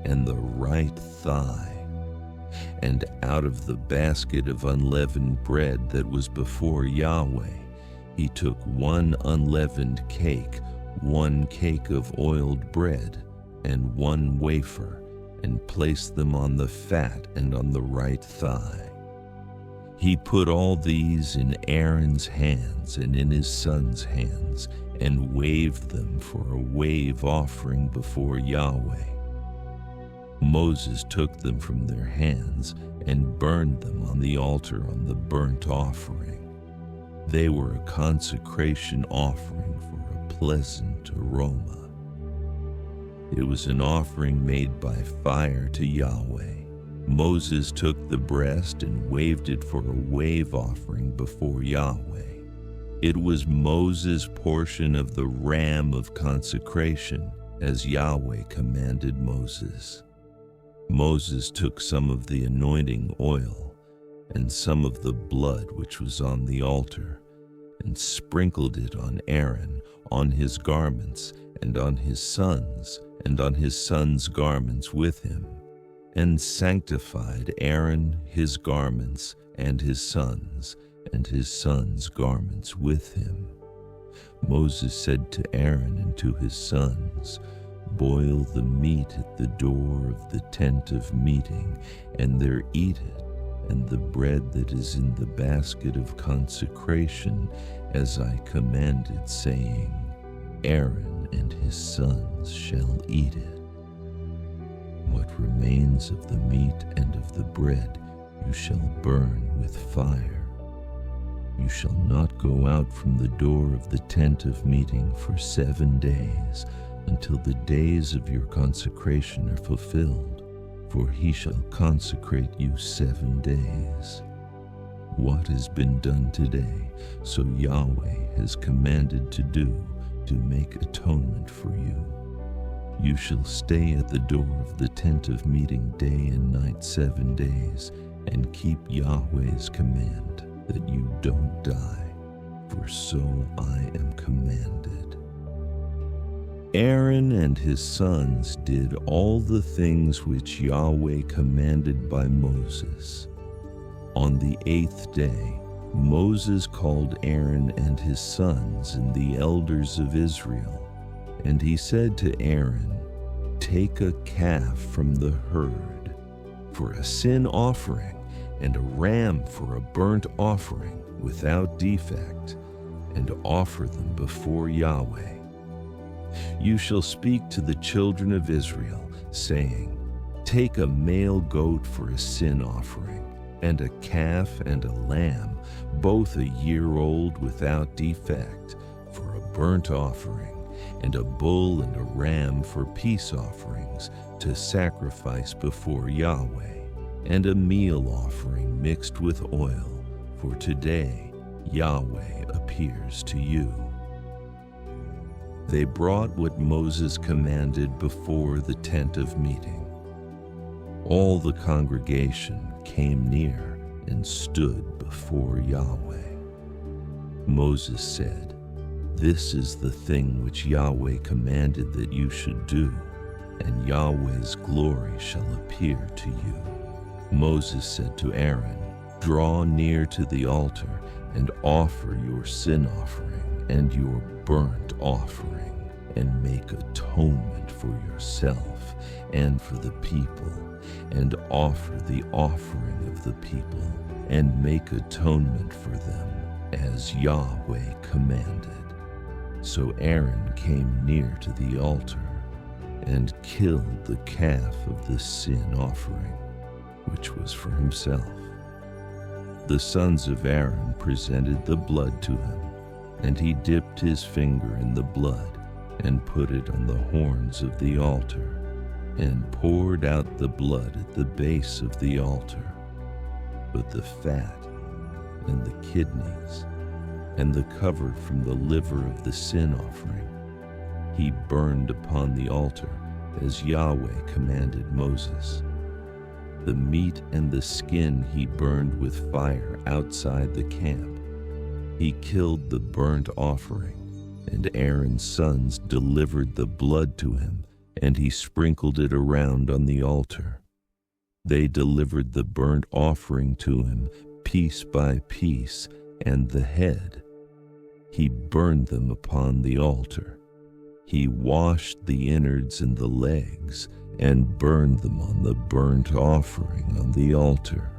and the right thigh. And out of the basket of unleavened bread that was before Yahweh, He took 1 unleavened cake, 1 cake of oiled bread, and 1 wafer, and placed them on the fat and on the right thigh. He put all these in Aaron's hands and in his son's hands, and waved them for a wave offering before Yahweh. Moses took them from their hands and burned them on the altar on the burnt offering. They were a consecration offering for a pleasant aroma. It was an offering made by fire to Yahweh. Moses took the breast and waved it for a wave offering before Yahweh. It was Moses' portion of the ram of consecration, as Yahweh commanded Moses. Moses took some of the anointing oil and some of the blood which was on the altar, and sprinkled it on Aaron, on his garments, and on his sons garments with him, and sanctified Aaron, his garments, and his sons garments with him. Moses said to Aaron and to his sons, "Boil the meat at the door of the tent of meeting, and there eat it, and the bread that is in the basket of consecration, as I commanded, saying, Aaron and his sons shall eat it. What remains of the meat and of the bread you shall burn with fire. You shall not go out from the door of the tent of meeting for 7 days, until the days of your consecration are fulfilled, for he shall consecrate you 7 days. What has been done today, so Yahweh has commanded to do, to make atonement for you. You shall stay at the door of the tent of meeting day and night 7 days, and keep Yahweh's command, that you don't die, for so I am commanded." Aaron and his sons did all the things which Yahweh commanded by Moses. On the 8th day, Moses called Aaron and his sons and the elders of Israel, and he said to Aaron, "Take a calf from the herd for a sin offering, and a ram for a burnt offering without defect, and offer them before Yahweh. You shall speak to the children of Israel, saying, Take a male goat for a sin offering, and a calf and a lamb, both a year old without defect, for a burnt offering, and a bull and a ram for peace offerings, to sacrifice before Yahweh, and a meal offering mixed with oil, for today Yahweh appears to you." They brought what Moses commanded before the tent of meeting. All the congregation came near and stood before Yahweh. Moses said, "This is the thing which Yahweh commanded that you should do, and Yahweh's glory shall appear to you." Moses said to Aaron, "Draw near to the altar and offer your sin offering and your burnt offering, and make atonement for yourself and for the people, and offer the offering of the people, and make atonement for them, as Yahweh commanded." So Aaron came near to the altar and killed the calf of the sin offering, which was for himself. The sons of Aaron presented the blood to him, and he dipped his finger in the blood and put it on the horns of the altar, and poured out the blood at the base of the altar. But the fat and the kidneys and the cover from the liver of the sin offering he burned upon the altar, as Yahweh commanded Moses. The meat and the skin he burned with fire outside the camp. He killed the burnt offering, and Aaron's sons delivered the blood to him, and he sprinkled it around on the altar. They delivered the burnt offering to him, piece by piece, and the head. he burned them upon the altar. He washed the innards and the legs and burned them on the burnt offering on the altar.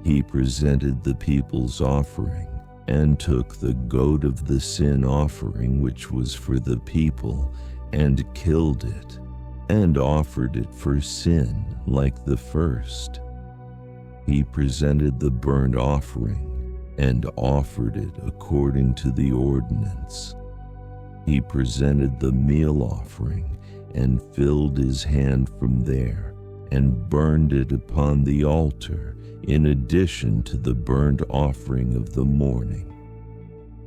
He presented the people's offering and took the goat of the sin offering which was for the people and killed it and offered it for sin like the first. He presented the burnt offering and offered it according to the ordinance. He presented the meal offering and filled his hand from there and burned it upon the altar in addition to the burnt offering of the morning.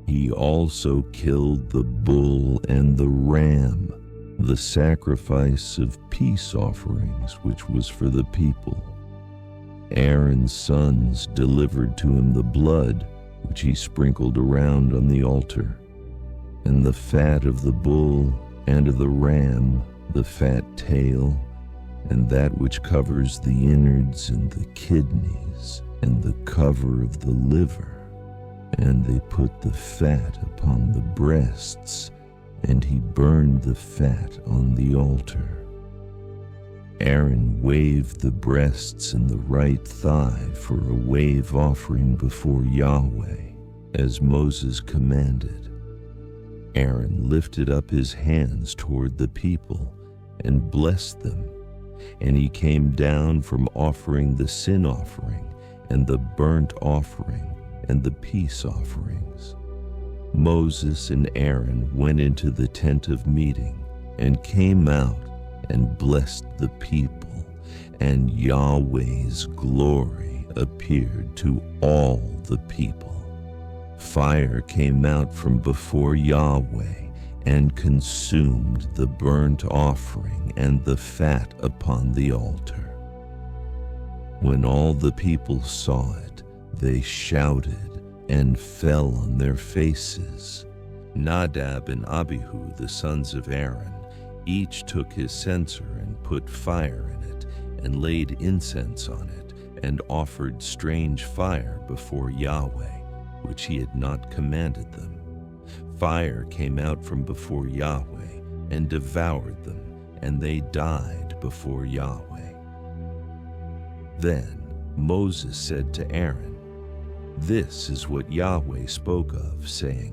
He also killed the bull and the ram, the sacrifice of peace offerings which was for the people. Aaron's sons delivered to him the blood which he sprinkled around on the altar, and the fat of the bull and of the ram, the fat tail, and that which covers the innards and the kidneys, and the cover of the liver. And they put the fat upon the breasts, and he burned the fat on the altar. Aaron waved the breasts and the right thigh for a wave offering before Yahweh, as Moses commanded. Aaron lifted up his hands toward the people and blessed them, and he came down from offering the sin offering and the burnt offering and the peace offerings. Moses and Aaron went into the tent of meeting and came out and blessed the people, and Yahweh's glory appeared to all the people. Fire came out from before Yahweh and consumed the burnt offering and the fat upon the altar. When all the people saw it, they shouted and fell on their faces. Nadab and Abihu, the sons of Aaron, each took his censer and put fire in it, and laid incense on it, and offered strange fire before Yahweh, which he had not commanded them. Fire came out from before Yahweh, and devoured them, and they died before Yahweh. Then Moses said to Aaron, "This is what Yahweh spoke of, saying,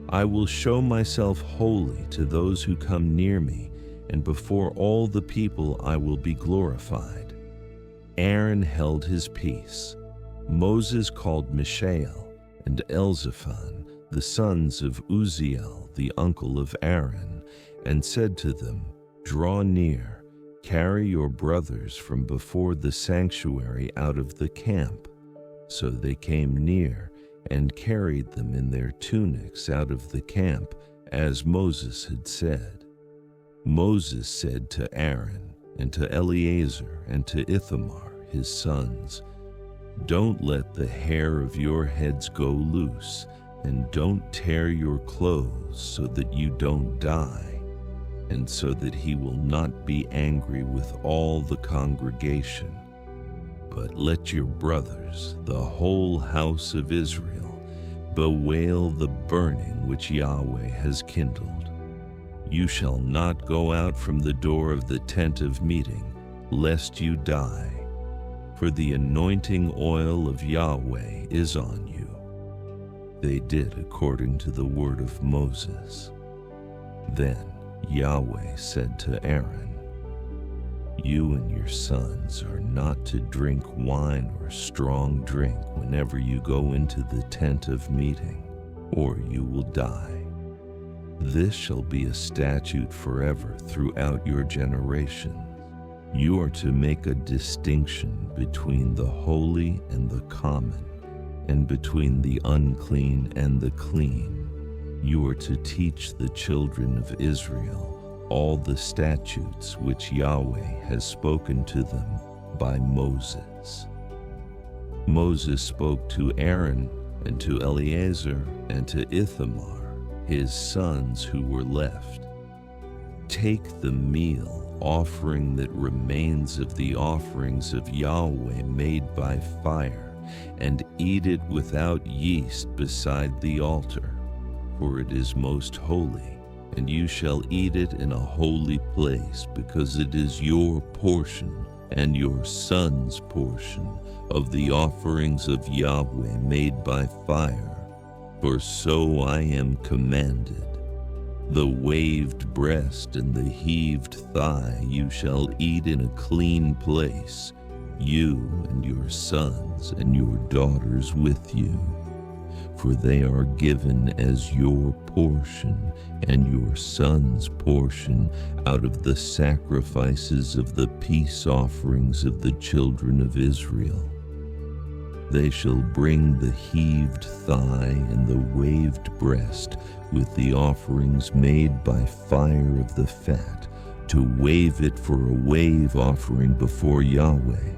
I will show myself holy to those who come near me, and before all the people I will be glorified." Aaron held his peace. Moses called Mishael and Elzaphan, the sons of Uzziel, the uncle of Aaron, and said to them, "Draw near, carry your brothers from before the sanctuary out of the camp." So they came near and carried them in their tunics out of the camp, as Moses had said. Moses said to Aaron and to Eleazar and to Ithamar, his sons, "Don't let the hair of your heads go loose, and don't tear your clothes so that you don't die, and so that he will not be angry with all the congregation. But let your brothers, the whole house of Israel, bewail the burning which Yahweh has kindled. You shall not go out from the door of the tent of meeting, lest you die, for the anointing oil of Yahweh is on you." They did according to the word of Moses. Then Yahweh said to Aaron, "You and your sons are not to drink wine or strong drink whenever you go into the tent of meeting, or you will die. This shall be a statute forever throughout your generations. You are to make a distinction between the holy and the common, and between the unclean and the clean. You are to teach the children of Israel all the statutes which Yahweh has spoken to them by Moses." Moses spoke to Aaron and to Eleazar and to Ithamar, his sons who were left, "Take the meal offering that remains of the offerings of Yahweh made by fire, and eat it without yeast beside the altar. for it is most holy, and you shall eat it in a holy place, because it is your portion and your son's portion of the offerings of Yahweh made by fire, for so I am commanded. The waved breast and the heaved thigh you shall eat in a clean place, you and your sons and your daughters with you, for they are given as your portion and your son's portion out of the sacrifices of the peace offerings of the children of Israel. They shall bring the heaved thigh and the waved breast with the offerings made by fire of the fat, to wave it for a wave offering before Yahweh.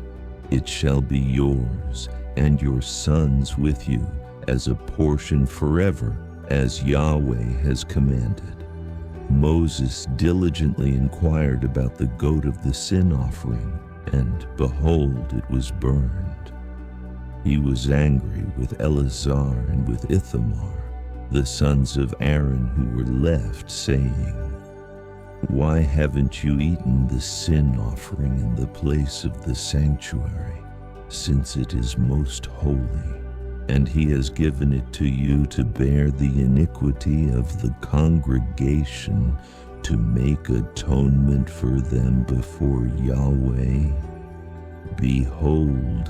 It shall be yours and your sons with you as a portion forever, as Yahweh has commanded. Moses diligently inquired about the goat of the sin offering, and behold, it was burned. He was angry with Eleazar and with Ithamar, the sons of Aaron who were left, saying, Why haven't you eaten the sin offering in the place of the sanctuary, since it is most holy? And he has given it to you to bear the iniquity of the congregation, to make atonement for them before Yahweh. Behold,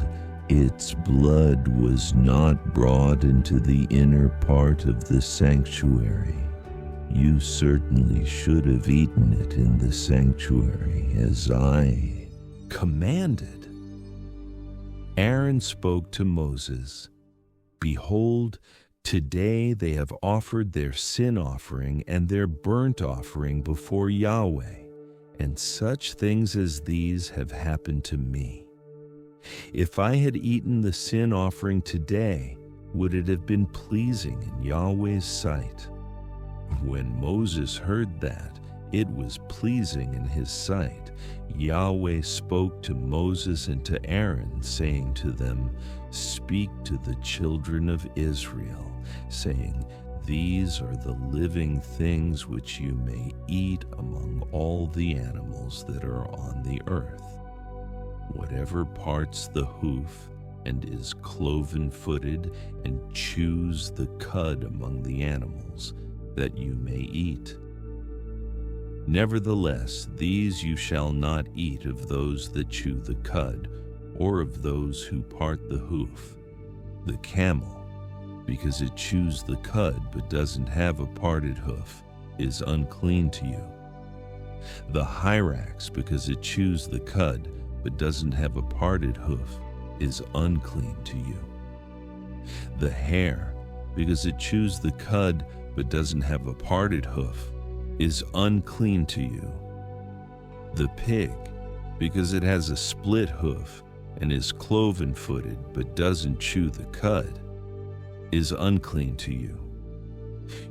its blood was not brought into the inner part of the sanctuary. You certainly should have eaten it in the sanctuary, as I commanded. Aaron spoke to Moses, Behold, today they have offered their sin offering and their burnt offering before Yahweh, and such things as these have happened to me. If I had eaten the sin offering today, would it have been pleasing in Yahweh's sight? When Moses heard that it was pleasing in his sight, Yahweh spoke to Moses and to Aaron, saying to them, Speak to the children of Israel, saying, These are the living things which you may eat among all the animals that are on the earth. Whatever parts the hoof and is cloven-footed and chews the cud among the animals, that you may eat. Nevertheless, these you shall not eat of those that chew the cud, or of those who part the hoof. The camel, because it chews the cud but doesn't have a parted hoof, is unclean to you. The hyrax, because it chews the cud but doesn't have a parted hoof, is unclean to you. The hare, because it chews the cud but doesn't have a parted hoof, is unclean to you. The pig, because it has a split hoof and is cloven-footed but doesn't chew the cud, is unclean to you.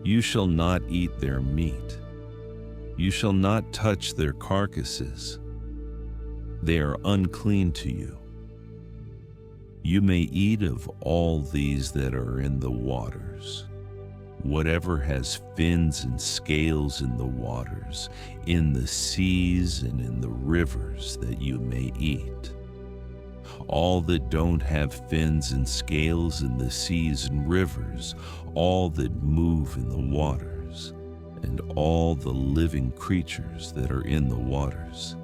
You shall not eat their meat. You shall not touch their carcasses. They are unclean to you. You may eat of all these that are in the waters. Whatever has fins and scales in the waters, in the seas and in the rivers, that you may eat. All that don't have fins and scales in the seas and rivers, all that move in the waters, and all the living creatures that are in the waters,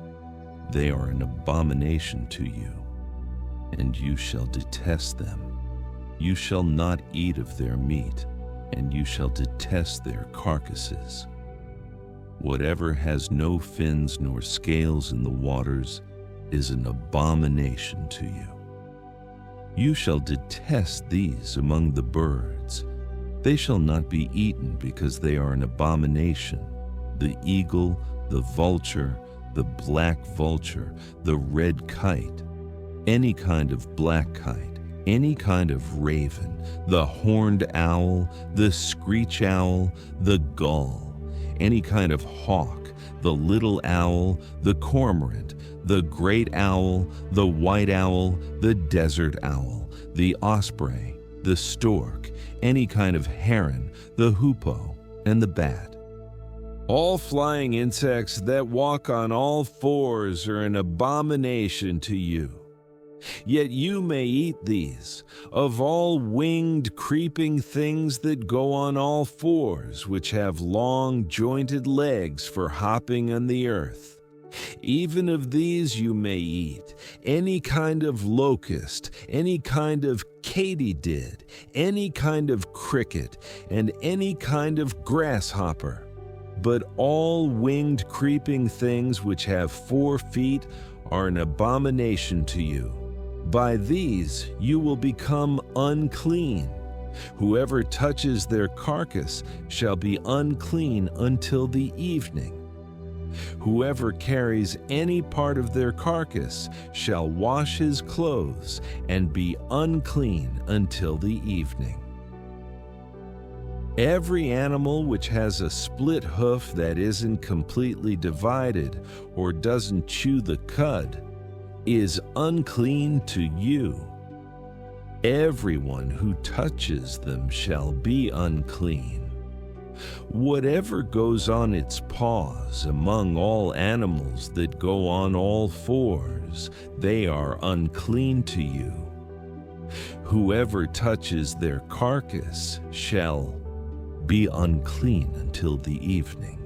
they are an abomination to you, and you shall detest them. You shall not eat of their meat, and you shall detest their carcasses. Whatever has no fins nor scales in the waters is an abomination to you. You shall detest these among the birds. They shall not be eaten because they are an abomination: the eagle, the vulture, the black vulture, the red kite, any kind of black kite, any kind of raven, the horned owl, the screech owl, the gull, any kind of hawk, the little owl, the cormorant, the great owl, the white owl, the desert owl, the osprey, the stork, any kind of heron, the hoopoe, and the bat. All flying insects that walk on all fours are an abomination to you. Yet you may eat these, of all winged creeping things that go on all fours, which have long jointed legs for hopping on the earth. Even of these you may eat, any kind of locust, any kind of katydid, any kind of cricket, and any kind of grasshopper. But all winged creeping things which have 4 feet are an abomination to you. By these you will become unclean. Whoever touches their carcass shall be unclean until the evening. Whoever carries any part of their carcass shall wash his clothes and be unclean until the evening. Every animal which has a split hoof that isn't completely divided or doesn't chew the cud is unclean to you. Everyone who touches them shall be unclean. Whatever goes on its paws among all animals that go on all fours, they are unclean to you. Whoever touches their carcass shall be unclean until the evening.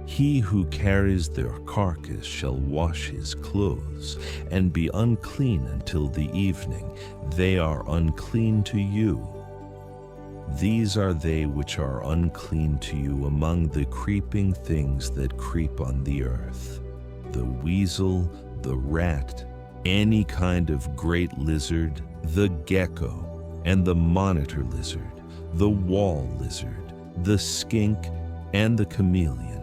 He who carries their carcass shall wash his clothes and be unclean until the evening. They are unclean to you. These are they which are unclean to you among the creeping things that creep on the earth: the weasel, the rat, any kind of great lizard, the gecko, and the monitor lizard, the wall lizard, the skink, and the chameleon.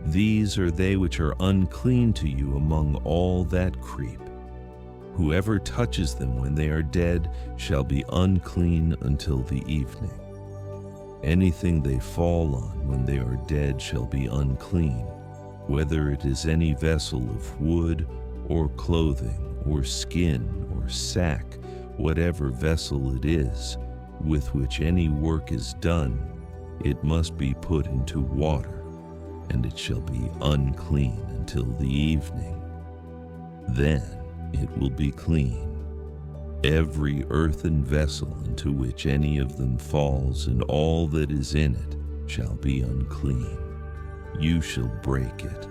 These are they which are unclean to you among all that creep. Whoever touches them when they are dead shall be unclean until the evening. Anything they fall on when they are dead shall be unclean, whether it is any vessel of wood or clothing or skin or sack, whatever vessel it is, with which any work is done, it must be put into water, and it shall be unclean until the evening. Then it will be clean. Every earthen vessel into which any of them falls and all that is in it shall be unclean. You shall break it.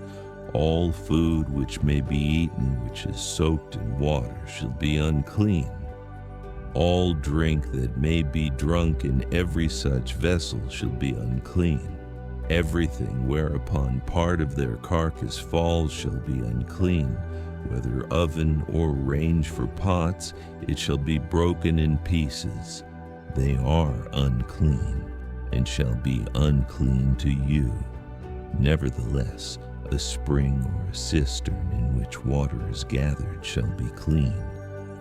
All food which may be eaten which is soaked in water shall be unclean. All drink that may be drunk in every such vessel shall be unclean. Everything whereupon part of their carcass falls shall be unclean. Whether oven or range for pots, it shall be broken in pieces. They are unclean, and shall be unclean to you. Nevertheless, a spring or a cistern in which water is gathered shall be clean,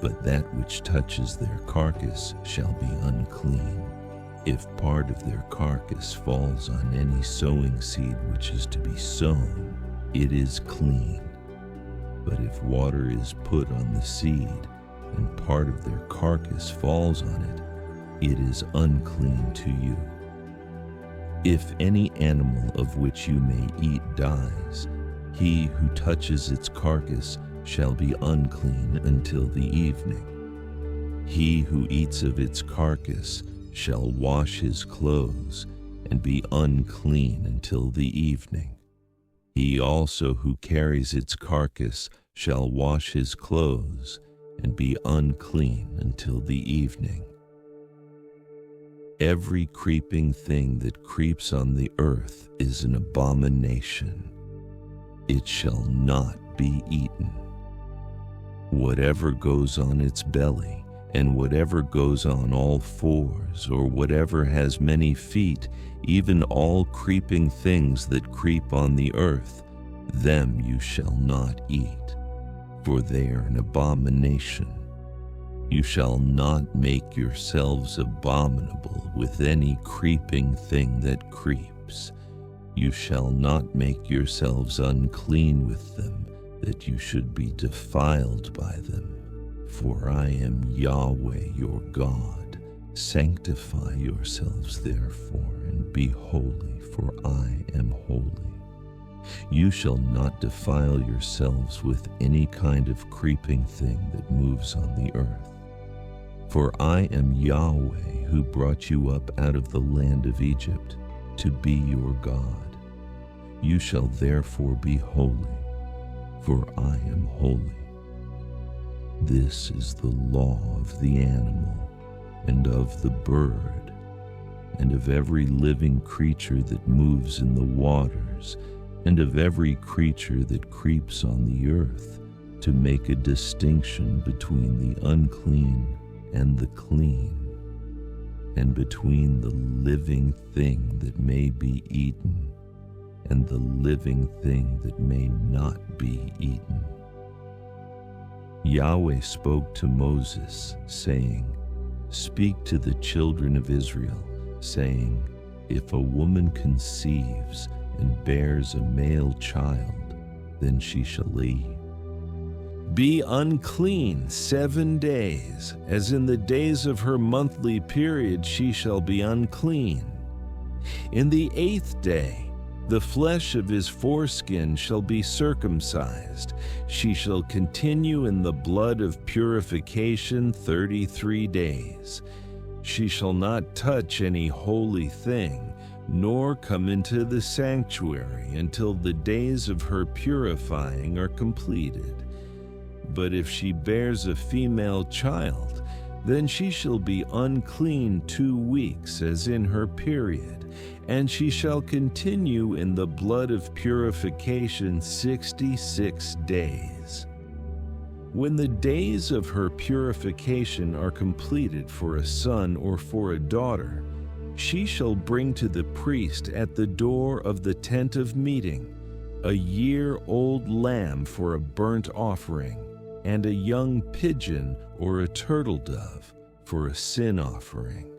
but that which touches their carcass shall be unclean. If part of their carcass falls on any sowing seed which is to be sown, it is clean. But if water is put on the seed, and part of their carcass falls on it, it is unclean to you. If any animal of which you may eat dies, he who touches its carcass shall be unclean until the evening. He who eats of its carcass shall wash his clothes and be unclean until the evening. He also who carries its carcass shall wash his clothes and be unclean until the evening. Every creeping thing that creeps on the earth is an abomination. It shall not be eaten. Whatever goes on its belly, and whatever goes on all fours, or whatever has many feet, even all creeping things that creep on the earth, them you shall not eat, for they are an abomination. You shall not make yourselves abominable with any creeping thing that creeps. You shall not make yourselves unclean with them, that you should be defiled by them. For I am Yahweh your God, Sanctify yourselves therefore, and be holy, for I am holy. You shall not defile yourselves with any kind of creeping thing that moves on the earth. For I am Yahweh, who brought you up out of the land of Egypt, to be your God. You shall therefore be holy, for I am holy. This is the law of the animal, and of the bird, and of every living creature that moves in the waters, and of every creature that creeps on the earth, to make a distinction between the unclean and the clean, and between the living thing that may be eaten and the living thing that may not be eaten. Yahweh spoke to Moses, saying, Speak to the children of Israel, saying, If a woman conceives and bears a male child, then she shall be unclean 7 days, as in the days of her monthly period she shall be unclean. In the 8th day, the flesh of his foreskin shall be circumcised. She shall continue in the blood of purification 33 days. She shall not touch any holy thing, nor come into the sanctuary until the days of her purifying are completed. But if she bears a female child, then she shall be unclean 2 weeks, as in her period, and she shall continue in the blood of purification 66 days. When the days of her purification are completed for a son or for a daughter, she shall bring to the priest at the door of the tent of meeting a year-old lamb for a burnt offering, and a young pigeon or a turtle dove for a sin offering.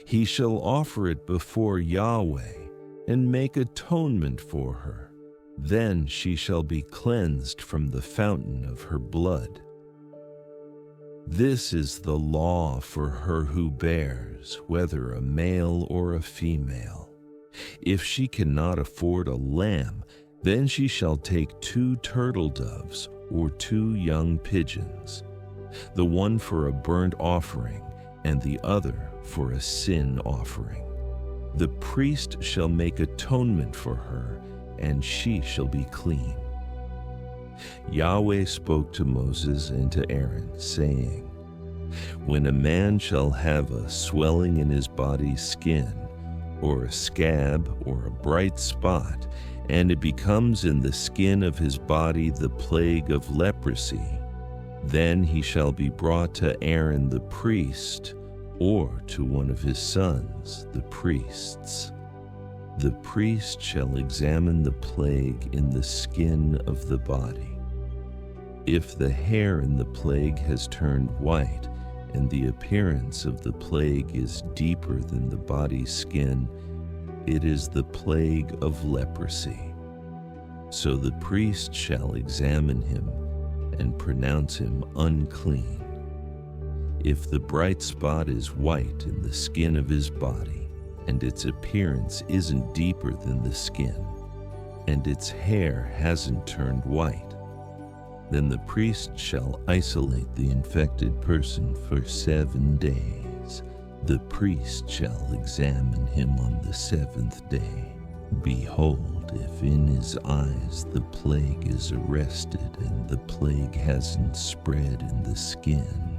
He shall offer it before Yahweh and make atonement for her. Then she shall be cleansed from the fountain of her blood. This is the law for her who bears, whether a male or a female. If she cannot afford a lamb, then she shall take 2 turtle doves or 2 young pigeons, the one for a burnt offering and the other for a sin offering. The priest shall make atonement for her, and she shall be clean. Yahweh spoke to Moses and to Aaron, saying, When a man shall have a swelling in his body's skin, or a scab, or a bright spot, and it becomes in the skin of his body the plague of leprosy, then he shall be brought to Aaron the priest, or to one of his sons, the priests. The priest shall examine the plague in the skin of the body. If the hair in the plague has turned white, and the appearance of the plague is deeper than the body's skin, it is the plague of leprosy. So the priest shall examine him and pronounce him unclean. If the bright spot is white in the skin of his body, and its appearance isn't deeper than the skin, and its hair hasn't turned white, then the priest shall isolate the infected person for 7 days. The priest shall examine him on the 7th day. Behold, if in his eyes the plague is arrested and the plague hasn't spread in the skin,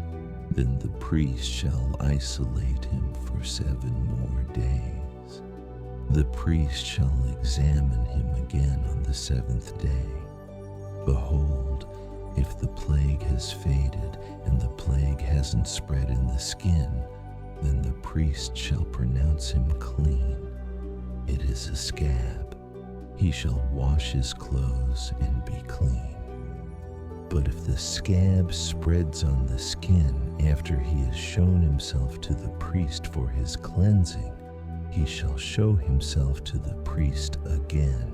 then the priest shall isolate him for 7 more days. The priest shall examine him again on the 7th day. Behold, if the plague has faded and the plague hasn't spread in the skin, then the priest shall pronounce him clean. It is a scab. He shall wash his clothes and be clean. But if the scab spreads on the skin after he has shown himself to the priest for his cleansing, he shall show himself to the priest again.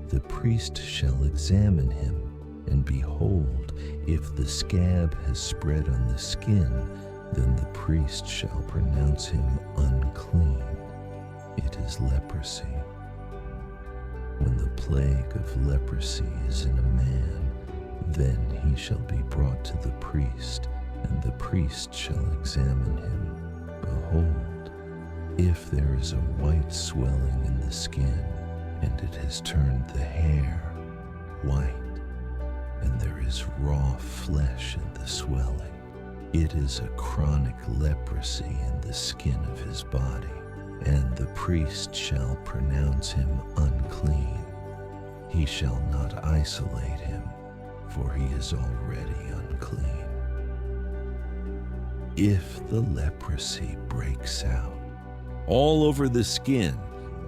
The priest shall examine him, and behold, if the scab has spread on the skin, then the priest shall pronounce him unclean. It is leprosy. When the plague of leprosy is in a man, then he shall be brought to the priest, and the priest shall examine him. Behold, if there is a white swelling in the skin, and it has turned the hair white, and there is raw flesh in the swelling, it is a chronic leprosy in the skin of his body, and the priest shall pronounce him unclean. He shall not isolate him, for he is already unclean. If the leprosy breaks out all over the skin,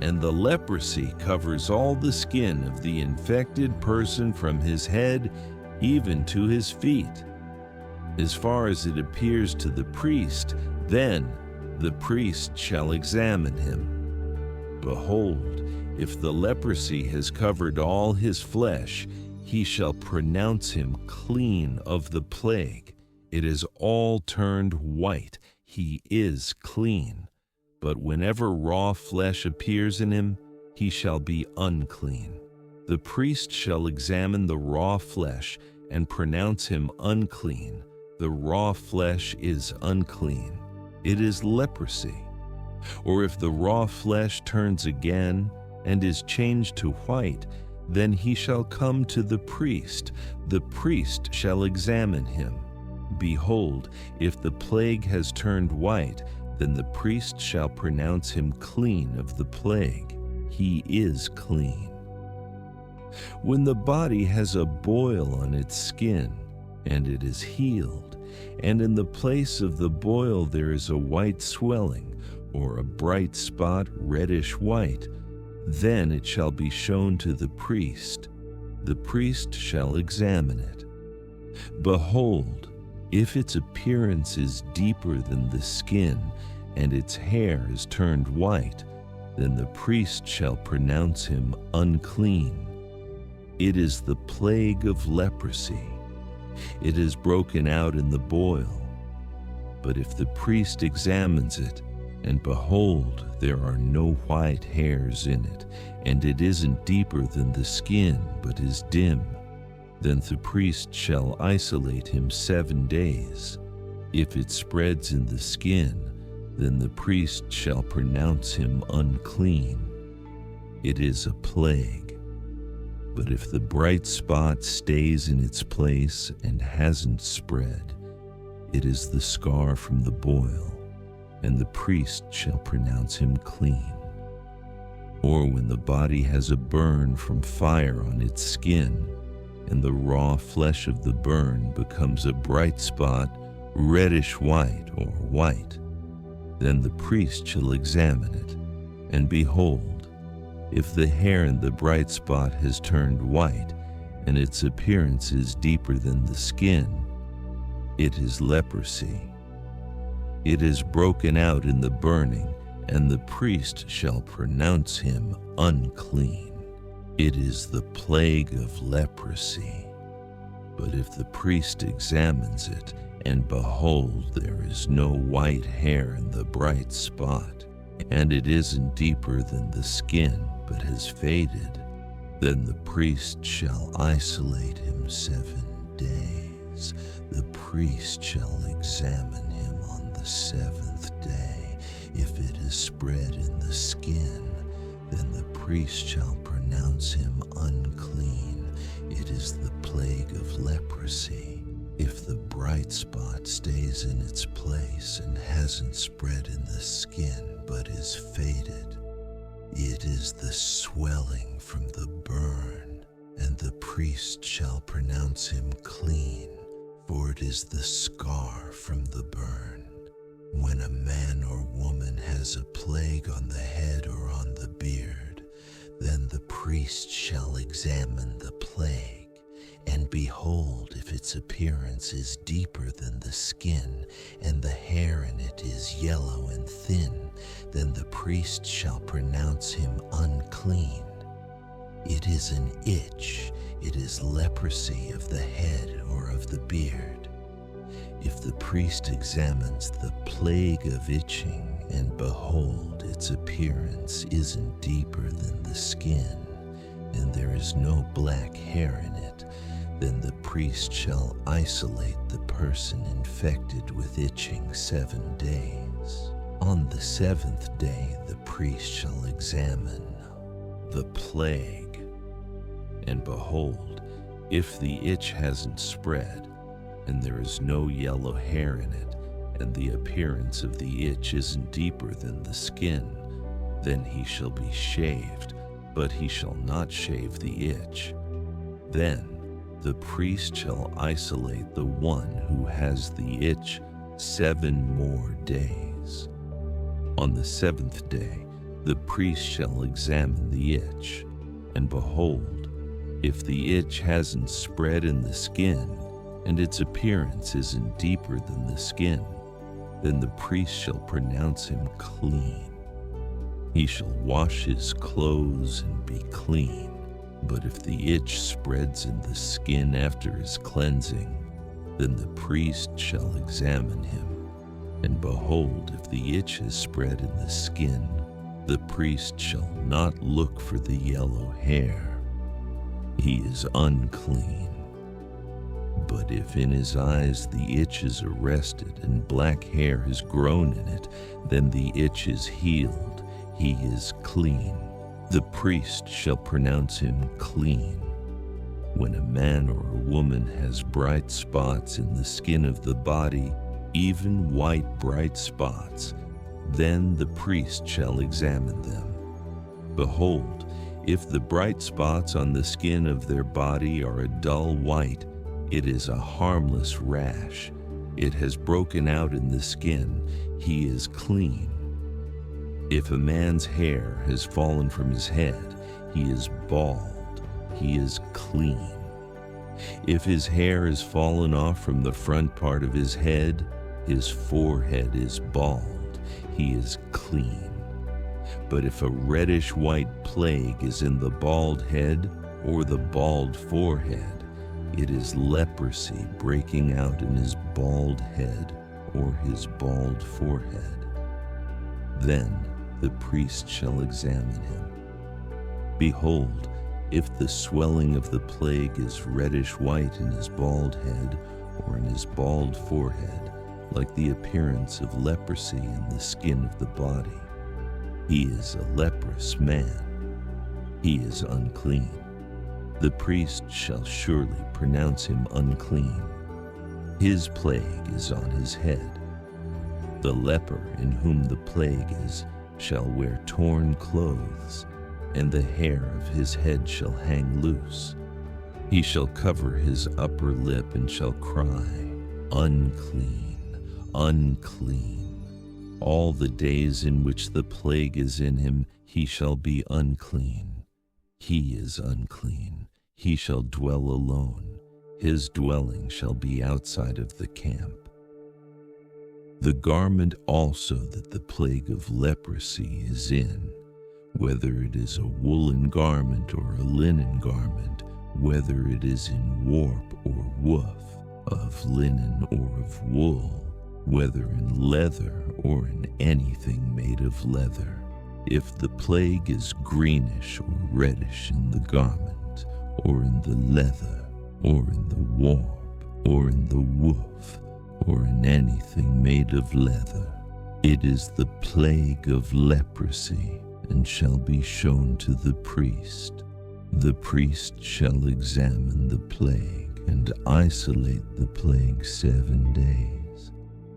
and the leprosy covers all the skin of the infected person from his head even to his feet, as far as it appears to the priest, then the priest shall examine him. Behold, if the leprosy has covered all his flesh, he shall pronounce him clean of the plague. It is all turned white. He is clean. But whenever raw flesh appears in him, he shall be unclean. The priest shall examine the raw flesh and pronounce him unclean. The raw flesh is unclean. It is leprosy. Or if the raw flesh turns again and is changed to white, then he shall come to the priest. The priest shall examine him. Behold, if the plague has turned white, then the priest shall pronounce him clean of the plague. He is clean. When the body has a boil on its skin, and it is healed, and in the place of the boil there is a white swelling, or a bright spot reddish white, then it shall be shown to the priest. The priest shall examine it. Behold, if its appearance is deeper than the skin, and its hair is turned white, then the priest shall pronounce him unclean. It is the plague of leprosy. It is broken out in the boil. But if the priest examines it, and behold, there are no white hairs in it, and it isn't deeper than the skin, but is dim, then the priest shall isolate him 7 days. If it spreads in the skin, then the priest shall pronounce him unclean. It is a plague. But if the bright spot stays in its place and hasn't spread, it is the scar from the boil, and the priest shall pronounce him clean. Or when the body has a burn from fire on its skin, and the raw flesh of the burn becomes a bright spot, reddish white or white, then the priest shall examine it, and behold, if the hair in the bright spot has turned white, and its appearance is deeper than the skin, it is leprosy. It is broken out in the burning, and the priest shall pronounce him unclean. It is the plague of leprosy. But if the priest examines it, and behold, there is no white hair in the bright spot, and it isn't deeper than the skin, but has faded, then the priest shall isolate him 7 days. The priest shall examine him on the 7th day. If it is spread in the skin, then the priest shall pronounce him unclean. It is the plague of leprosy. If the bright spot stays in its place and hasn't spread in the skin but is faded, it is the swelling from the burn, and the priest shall pronounce him clean, for it is the scar from the burn. When a man or woman has a plague on the head or on the beard, then the priest shall examine the plague. And behold, if its appearance is deeper than the skin, and the hair in it is yellow and thin, then the priest shall pronounce him unclean. It is an itch. It is leprosy of the head or of the beard. If the priest examines the plague of itching, and behold, its appearance isn't deeper than the skin, and there is no black hair in it, then the priest shall isolate the person infected with itching 7 days. On the 7th day the priest shall examine the plague, and behold, if the itch hasn't spread, and there is no yellow hair in it, and the appearance of the itch isn't deeper than the skin, then he shall be shaved, but he shall not shave the itch. Then the priest shall isolate the one who has the itch 7 more days. On the 7th day the priest shall examine the itch, and behold, if the itch hasn't spread in the skin, and its appearance isn't deeper than the skin, then the priest shall pronounce him clean. He shall wash his clothes and be clean. But if the itch spreads in the skin after his cleansing, then the priest shall examine him. And behold, if the itch has spread in the skin, the priest shall not look for the yellow hair. He is unclean. But if in his eyes the itch is arrested and black hair has grown in it, then the itch is healed. He is clean. The priest shall pronounce him clean. When a man or a woman has bright spots in the skin of the body, even white bright spots, then the priest shall examine them. Behold, if the bright spots on the skin of their body are a dull white, it is a harmless rash. It has broken out in the skin. He is clean. If a man's hair has fallen from his head, he is bald. He is clean. If his hair has fallen off from the front part of his head, his forehead is bald. He is clean. But if a reddish-white plague is in the bald head or the bald forehead, it is leprosy breaking out in his bald head or his bald forehead. Then the priest shall examine him. Behold, if the swelling of the plague is reddish-white in his bald head or in his bald forehead, like the appearance of leprosy in the skin of the body, he is a leprous man. He is unclean. The priest shall surely pronounce him unclean. His plague is on his head. The leper in whom the plague is shall wear torn clothes, and the hair of his head shall hang loose. He shall cover his upper lip and shall cry, unclean, unclean. All the days in which the plague is in him, he shall be unclean. He is unclean. He shall dwell alone. His dwelling shall be outside of the camp. The garment also that the plague of leprosy is in, whether it is a woolen garment or a linen garment, whether it is in warp or woof, of linen or of wool, whether in leather or in anything made of leather, if the plague is greenish or reddish in the garment, or in the leather, or in the warp, or in the woof, or in anything made of leather, it is the plague of leprosy, and shall be shown to the priest. The priest shall examine the plague, and isolate the plague 7 days.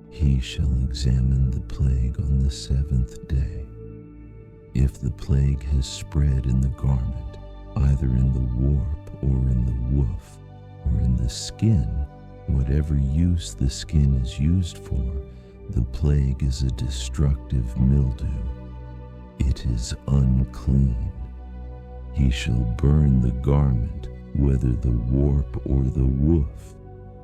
He shall examine the plague on the 7th day. If the plague has spread in the garment, either in the warp or in the woof, or in the skin, whatever use the skin is used for, the plague is a destructive mildew. It is unclean. He shall burn the garment, whether the warp or the woof,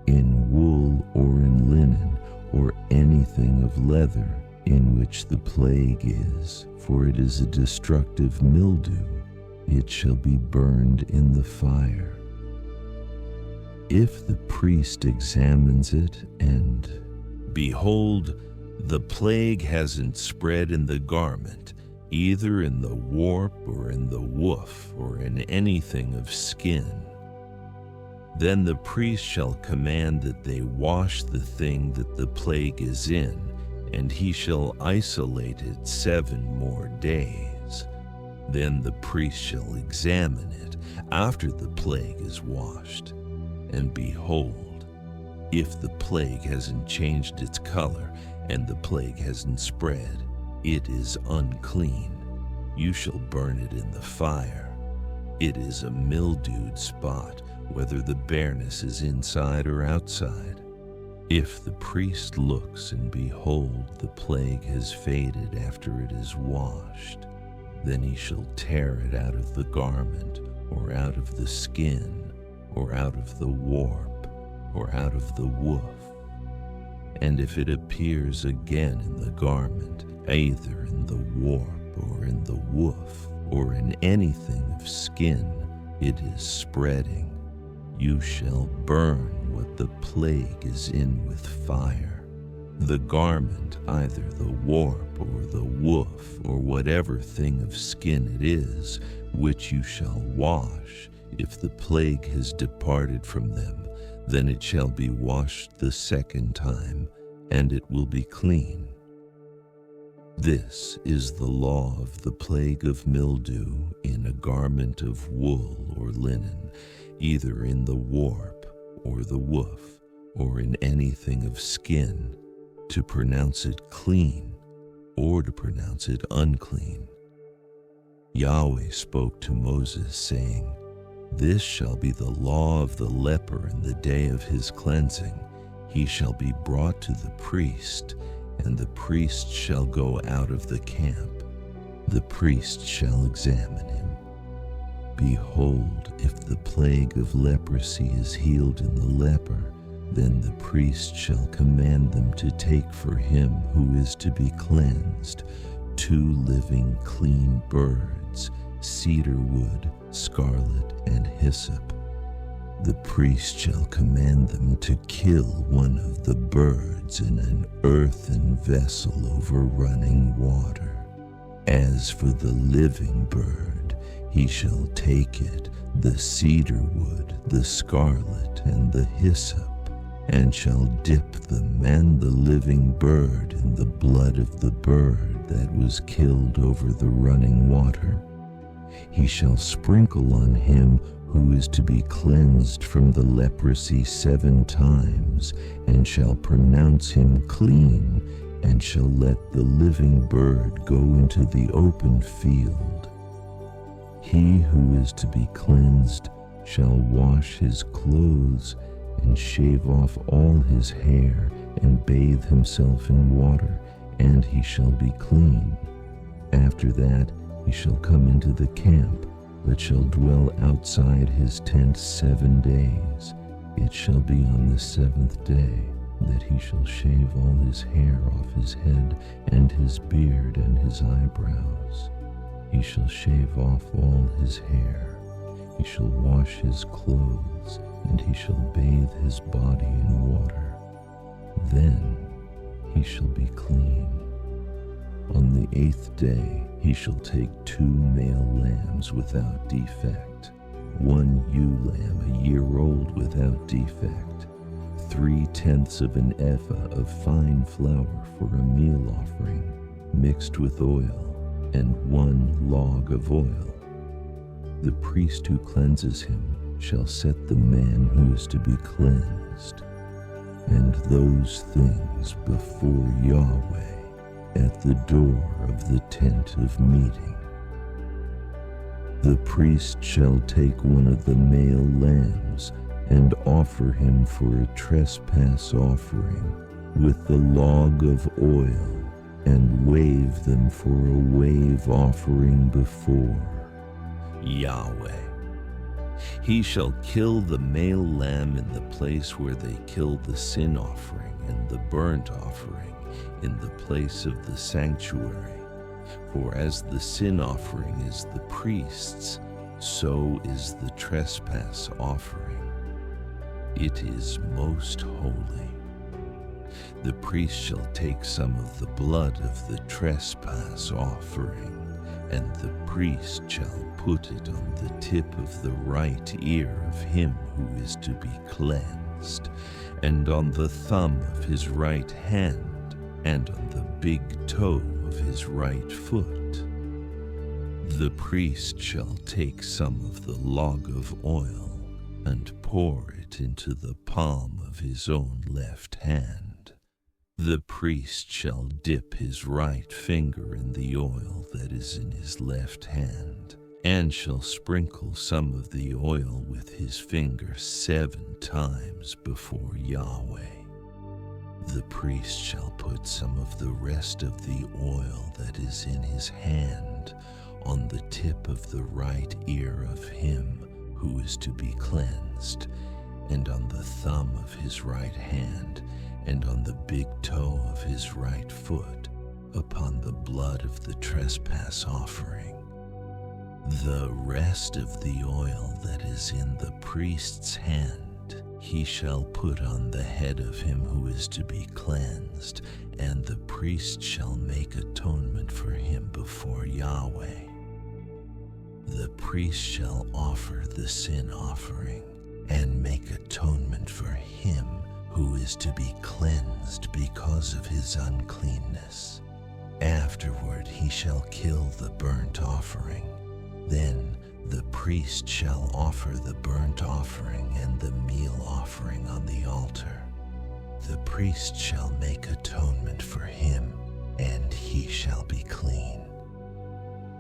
in wool or in linen, or anything of leather in which the plague is, for it is a destructive mildew. It shall be burned in the fire. If the priest examines it and, behold, the plague hasn't spread in the garment, either in the warp or in the woof or in anything of skin, then the priest shall command that they wash the thing that the plague is in, and he shall isolate it 7 more days. Then the priest shall examine it after the plague is washed, and behold, if the plague hasn't changed its color and the plague hasn't spread, it is unclean. You shall burn it in the fire. It is a mildewed spot, whether the bareness is inside or outside. If the priest looks and behold, the plague has faded after it is washed, then he shall tear it out of the garment, or out of the skin, or out of the warp, or out of the woof. And if it appears again in the garment, either in the warp, or in the woof, or in anything of skin, it is spreading. You shall burn what the plague is in with fire. The garment, either the warp or the woof, or whatever thing of skin it is, which you shall wash, if the plague has departed from them, then it shall be washed the 2nd time, and it will be clean. This is the law of the plague of mildew in a garment of wool or linen, either in the warp or the woof, or in anything of skin, to pronounce it clean or to pronounce it unclean. Yahweh spoke to Moses, saying, This shall be the law of the leper in the day of his cleansing. He shall be brought to the priest, and the priest shall go out of the camp. The priest shall examine him. Behold, if the plague of leprosy is healed in the leper, then the priest shall command them to take for him who is to be cleansed 2 living clean birds, cedar wood, scarlet, and hyssop. The priest shall command them to kill one of the birds in an earthen vessel over running water. As for the living bird, he shall take it, the cedar wood, the scarlet, and the hyssop, and shall dip them and the living bird in the blood of the bird that was killed over the running water. He shall sprinkle on him who is to be cleansed from the leprosy 7 times, and shall pronounce him clean, and shall let the living bird go into the open field. He who is to be cleansed shall wash his clothes, and shave off all his hair, and bathe himself in water, and he shall be clean. After that he shall come into the camp, but shall dwell outside his tent 7 days. It shall be on the 7th day that he shall shave all his hair off his head, and his beard, and his eyebrows. He shall shave off all his hair. He shall wash his clothes, and he shall bathe his body in water. Then he shall be clean. On the 8th day he shall take 2 male lambs without defect, 1 ewe lamb a year old without defect, 3/10 of an ephah of fine flour for a meal offering, mixed with oil, and 1 log of oil. The priest who cleanses him shall set the man who is to be cleansed, and those things before Yahweh at the door of the tent of meeting. The priest shall take one of the male lambs and offer him for a trespass offering with the log of oil, and wave them for a wave offering before Yahweh. He shall kill the male lamb in the place where they kill the sin offering and the burnt offering, in the place of the sanctuary. For as the sin offering is the priest's, so is the trespass offering. It is most holy. The priest shall take some of the blood of the trespass offering, and the priest shall put it on the tip of the right ear of him who is to be cleansed, and on the thumb of his right hand, and on the big toe of his right foot. The priest shall take some of the log of oil and pour it into the palm of his own left hand. The priest shall dip his right finger in the oil that is in his left hand, and shall sprinkle some of the oil with his finger 7 times before Yahweh. The priest shall put some of the rest of the oil that is in his hand on the tip of the right ear of him who is to be cleansed, and on the thumb of his right hand, and on the big toe of his right foot, upon the blood of the trespass offering. The rest of the oil that is in the priest's hand he shall put on the head of him who is to be cleansed, and the priest shall make atonement for him before Yahweh. The priest shall offer the sin offering, and make atonement for him who is to be cleansed because of his uncleanness. Afterward he shall kill the burnt offering. Then the priest shall offer the burnt offering and the meal offering on the altar. The priest shall make atonement for him, and he shall be clean.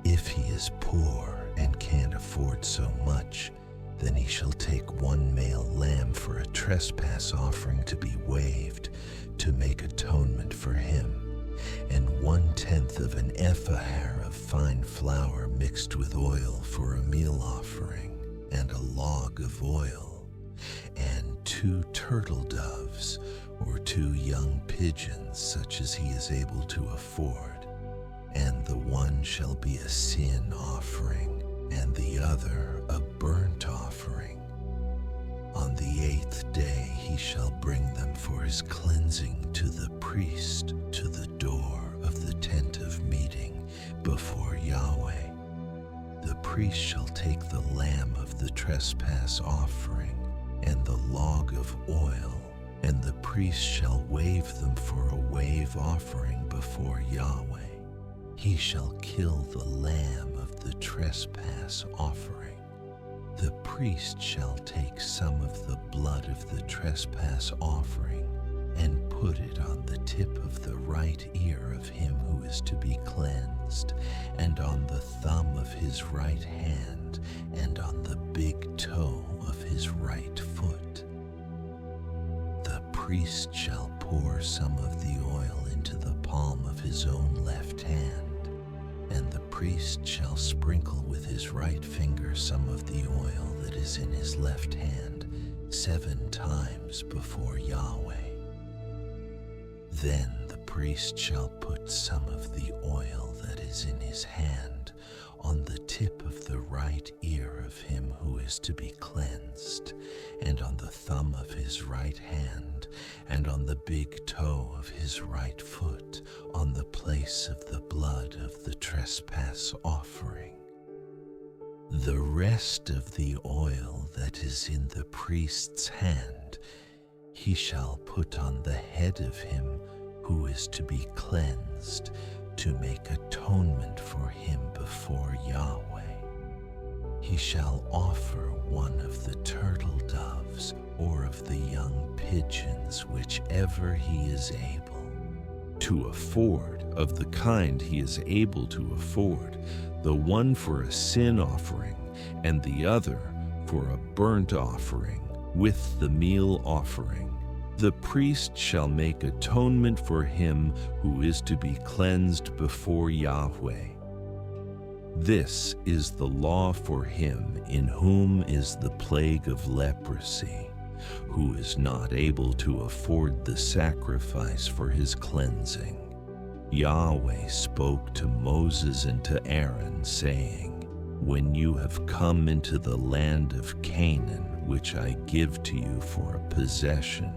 If he is poor and can't afford so much, then he shall take 1 male lamb for a trespass offering to be waived, to make atonement for him, and 1/10 of an ephah of fine flour mixed with oil for a meal offering, and a log of oil, and 2 turtle doves, or 2 young pigeons, such as he is able to afford, and the one shall be a sin offering, and the other a burnt offering. On the 8th day he shall bring them for his cleansing to the priest to the door of the tent of meeting before Yahweh. The priest shall take the lamb of the trespass offering and the log of oil, and the priest shall wave them for a wave offering before Yahweh. He shall kill the lamb of the trespass offering. The priest shall take some of the blood of the trespass offering and put it on the tip of the right ear of him who is to be cleansed, and on the thumb of his right hand, and on the big toe of his right foot. The priest shall pour some of the oil into the palm of his own left hand, and the priest shall sprinkle with his right finger some of the oil that is in his left hand 7 times before Yahweh. Then the priest shall put some of the oil that is in his hand on the tip of the right ear of him who is to be cleansed, and on the thumb of his right hand, and on the big toe of his right foot, on the place of the blood of the trespass offering. The rest of the oil that is in the priest's hand he shall put on the head of him who is to be cleansed, to make atonement for him before Yahweh. He shall offer 1 of the turtle doves or of the young pigeons, whichever he is able to afford, of the kind he is able to afford, the one for a sin offering and the other for a burnt offering with the meal offering. The priest shall make atonement for him who is to be cleansed before Yahweh. This is the law for him in whom is the plague of leprosy, who is not able to afford the sacrifice for his cleansing. Yahweh spoke to Moses and to Aaron, saying, "When you have come into the land of Canaan, which I give to you for a possession,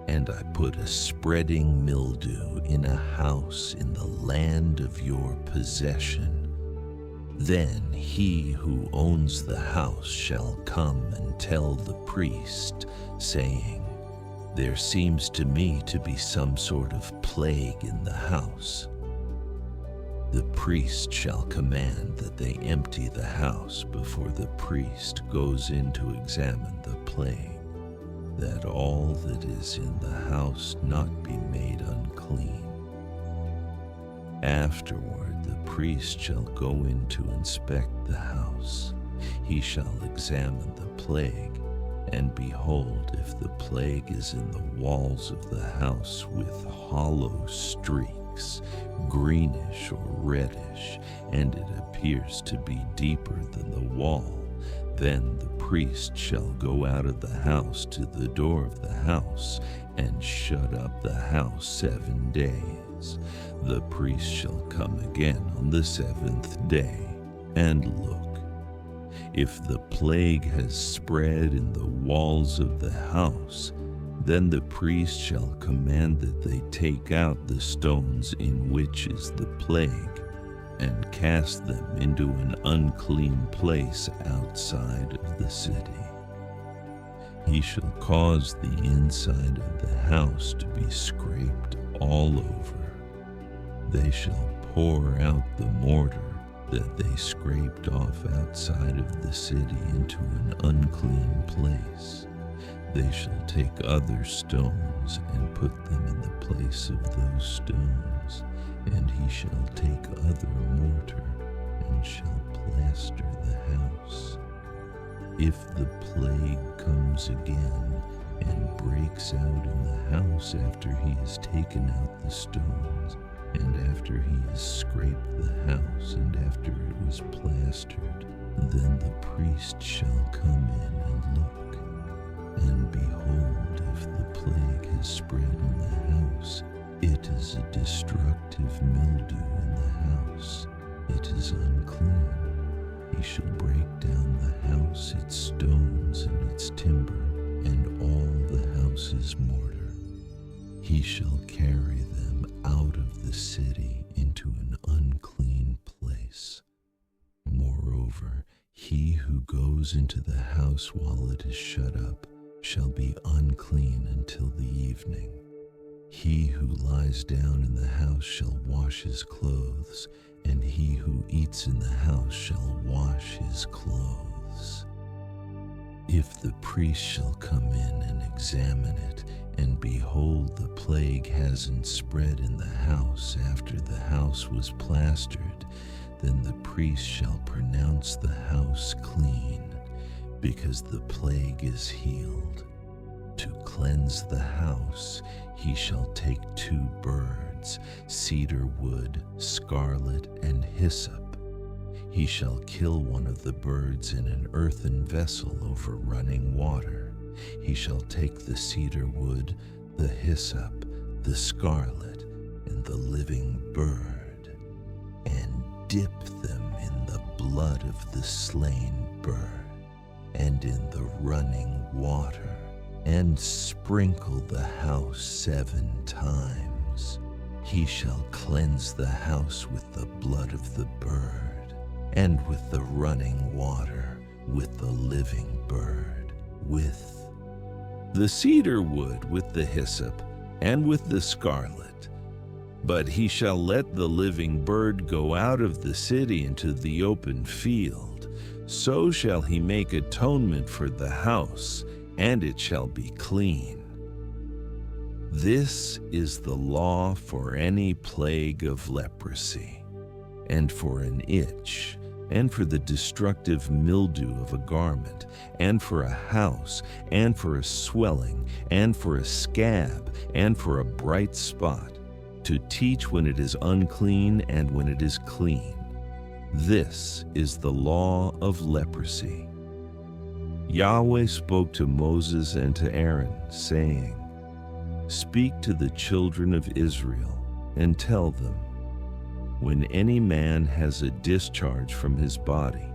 and I put a spreading mildew in a house in the land of your possession, then he who owns the house shall come and tell the priest, saying, there seems to me to be some sort of plague in the house. The priest shall command that they empty the house before the priest goes in to examine the plague, that all that is in the house not be made unclean. Afterward, the priest shall go in to inspect the house. He shall examine the plague, and behold, if the plague is in the walls of the house with hollow streaks, greenish or reddish, and it appears to be deeper than the wall, then the priest shall go out of the house to the door of the house and shut up the house 7 days. The priest shall come again on the 7th day and look. If the plague has spread in the walls of the house, then the priest shall command that they take out the stones in which is the plague, and cast them into an unclean place outside of the city. He shall cause the inside of the house to be scraped all over. They shall pour out the mortar that they scraped off outside of the city into an unclean place. They shall take other stones and put them in the place of those stones, and he shall take other mortar and shall plaster the house. If the plague comes again and breaks out in the house after he has taken out the stones, and after he has scraped the house, and after it was plastered, then the priest shall come in and look. And behold, if the plague has spread in the house, it is a destructive mildew in the house. It is unclean. He shall break down the house, its stones and its timber, and all the house's mortar. He shall carry them out of the city into an unclean place. Moreover, he who goes into the house while it is shut up shall be unclean until the evening. He who lies down in the house shall wash his clothes, and he who eats in the house shall wash his clothes. If the priest shall come in and examine it, and behold, the plague hasn't spread in the house after the house was plastered, then the priest shall pronounce the house clean, because the plague is healed. To cleanse the house, he shall take 2 birds, cedar wood, scarlet, and hyssop. He shall kill one of the birds in an earthen vessel over running water. He shall take the cedar wood, the hyssop, the scarlet, and the living bird, and dip them in the blood of the slain bird, and in the running water, and sprinkle the house 7 times. He shall cleanse the house with the blood of the bird, and with the running water, with the living bird, with the cedar wood, with the hyssop, and with the scarlet. But he shall let the living bird go out of the city into the open field. So shall he make atonement for the house, and it shall be clean. This is the law for any plague of leprosy, and for an itch, and for the destructive mildew of a garment, and for a house, and for a swelling, and for a scab, and for a bright spot, to teach when it is unclean and when it is clean. This is the law of leprosy. Yahweh spoke to Moses and to Aaron, saying, "Speak to the children of Israel, and tell them, when any man has a discharge from his body,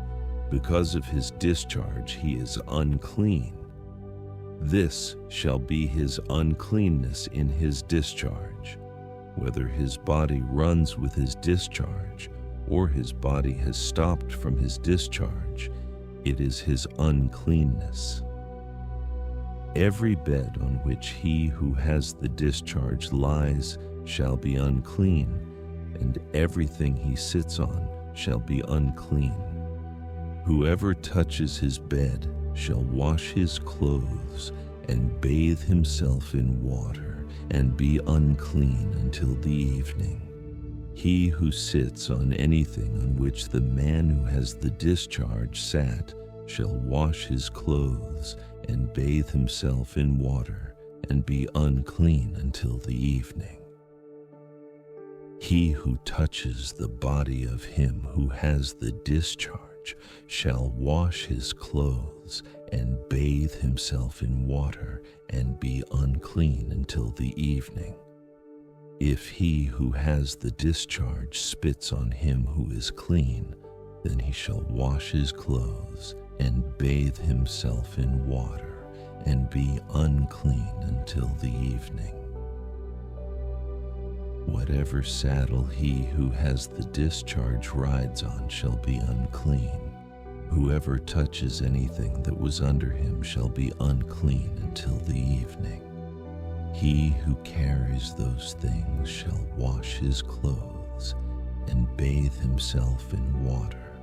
because of his discharge he is unclean, This shall be his uncleanness in his discharge. Whether his body runs with his discharge, or his body has stopped from his discharge, it is his uncleanness. Every bed on which he who has the discharge lies shall be unclean, and everything he sits on shall be unclean. Whoever touches his bed shall wash his clothes and bathe himself in water, and be unclean until the evening. He who sits on anything on which the man who has the discharge sat shall wash his clothes and bathe himself in water, and be unclean until the evening. He who touches the body of him who has the discharge shall wash his clothes and bathe himself in water, and be unclean until the evening. If he who has the discharge spits on him who is clean, then he shall wash his clothes and bathe himself in water, and be unclean until the evening. Whatever saddle he who has the discharge rides on shall be unclean. Whoever touches anything that was under him shall be unclean until the evening. He who carries those things shall wash his clothes and bathe himself in water,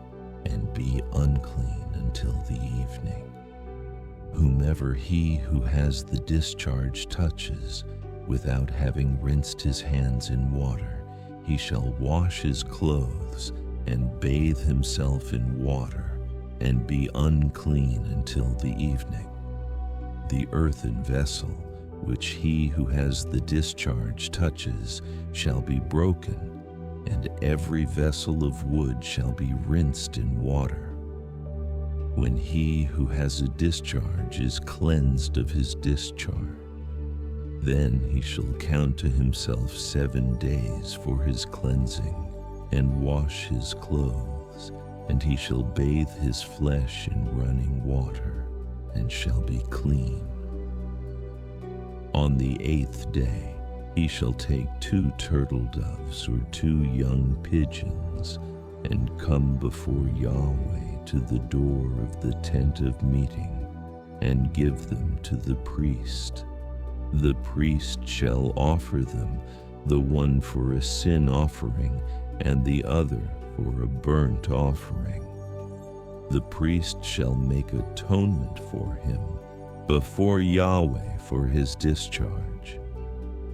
and be unclean until the evening. Whomever he who has the discharge touches, without having rinsed his hands in water, he shall wash his clothes and bathe himself in water, and be unclean until the evening. The earthen vessel, which he who has the discharge touches, shall be broken, and every vessel of wood shall be rinsed in water. When he who has a discharge is cleansed of his discharge, then he shall count to himself 7 days for his cleansing, and wash his clothes, and he shall bathe his flesh in running water, and shall be clean. On the 8th day he shall take 2 turtle doves or 2 young pigeons, and come before Yahweh to the door of the tent of meeting, and give them to the priest. The priest shall offer them, the one for a sin offering, and the other for a burnt offering. The priest shall make atonement for him before Yahweh for his discharge.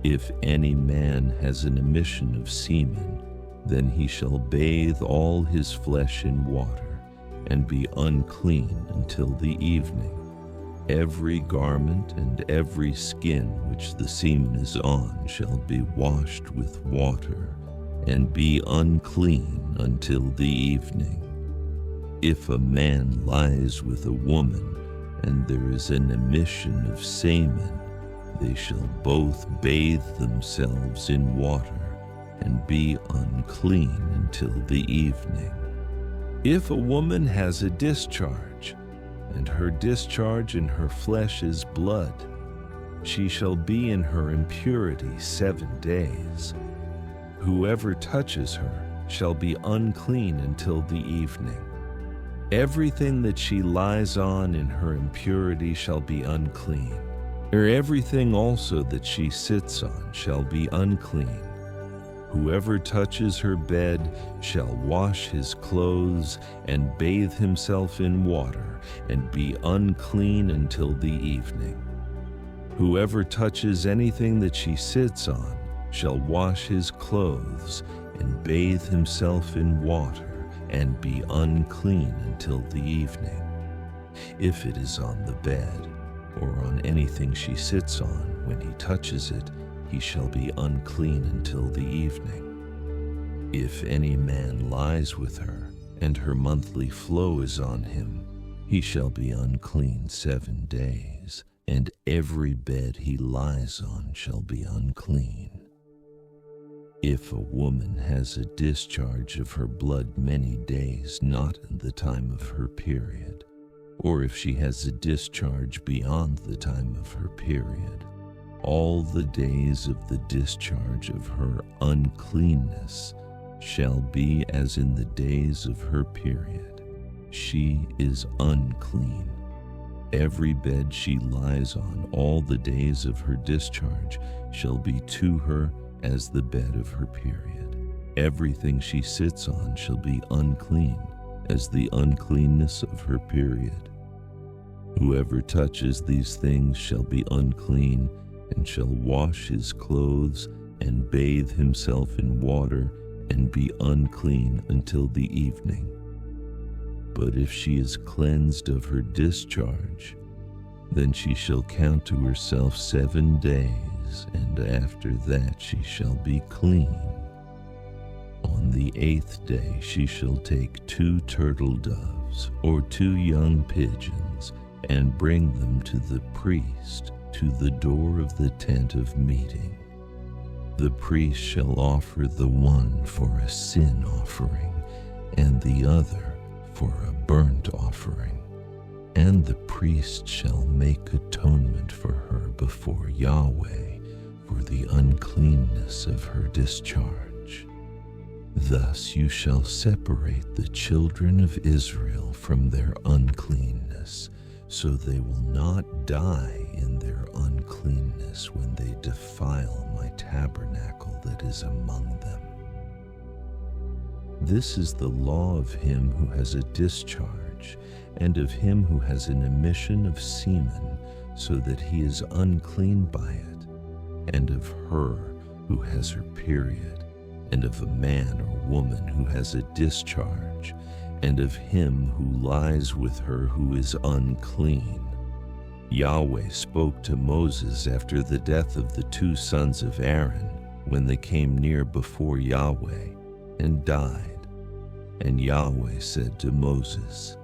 If any man has an emission of semen, then he shall bathe all his flesh in water, and be unclean until the evening. Every garment and every skin which the semen is on shall be washed with water, and be unclean until the evening. If a man lies with a woman, and there is an emission of semen, they shall both bathe themselves in water, and be unclean until the evening. If a woman has a discharge, and her discharge in her flesh is blood, she shall be in her impurity 7 days. Whoever touches her shall be unclean until the evening. Everything that she lies on in her impurity shall be unclean, or everything also that she sits on shall be unclean. Whoever touches her bed shall wash his clothes and bathe himself in water, and be unclean until the evening. Whoever touches anything that she sits on shall wash his clothes and bathe himself in water, and be unclean until the evening. If it is on the bed, or on anything she sits on, when he touches it, he shall be unclean until the evening. If any man lies with her, and her monthly flow is on him, he shall be unclean 7 days, and every bed he lies on shall be unclean. If a woman has a discharge of her blood many days, not in the time of her period, or if she has a discharge beyond the time of her period, all the days of the discharge of her uncleanness shall be as in the days of her period. She is unclean. Every bed she lies on all the days of her discharge shall be to her as the bed of her period. Everything she sits on shall be unclean as the uncleanness of her period. Whoever touches these things shall be unclean, and shall wash his clothes and bathe himself in water and be unclean until the evening. But if she is cleansed of her discharge, then she shall count to herself 7 days, and after that she shall be clean. On the 8th day she shall take 2 turtle doves or 2 young pigeons, and bring them to the priest to the door of the tent of meeting. The priest shall offer the one for a sin offering, and the other for a burnt offering, and the priest shall make atonement for her before Yahweh for the uncleanness of her discharge. Thus you shall separate the children of Israel from their uncleanness, so they will not die in their uncleanness when they defile my tabernacle that is among them. This is the law of him who has a discharge, and of him who has an emission of semen, so that he is unclean by it, and of her who has her period, and of a man or woman who has a discharge, and of him who lies with her who is unclean. Yahweh spoke to Moses after the death of the 2 sons of Aaron, when they came near before Yahweh, and died. And Yahweh said to Moses,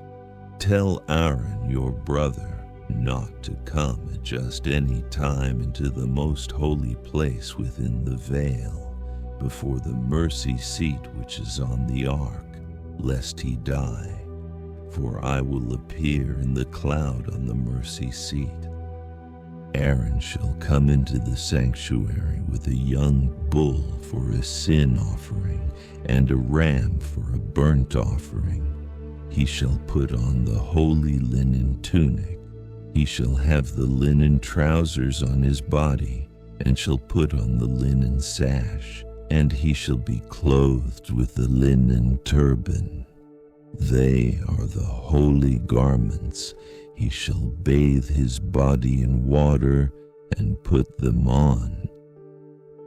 "Tell Aaron your brother not to come at just any time into the most holy place within the veil, before the mercy seat which is on the ark, lest he die, for I will appear in the cloud on the mercy seat. Aaron shall come into the sanctuary with a young bull for a sin offering, and a ram for a burnt offering. He shall put on the holy linen tunic. He shall have the linen trousers on his body, and shall put on the linen sash, and he shall be clothed with the linen turban. They are the holy garments. He shall bathe his body in water and put them on.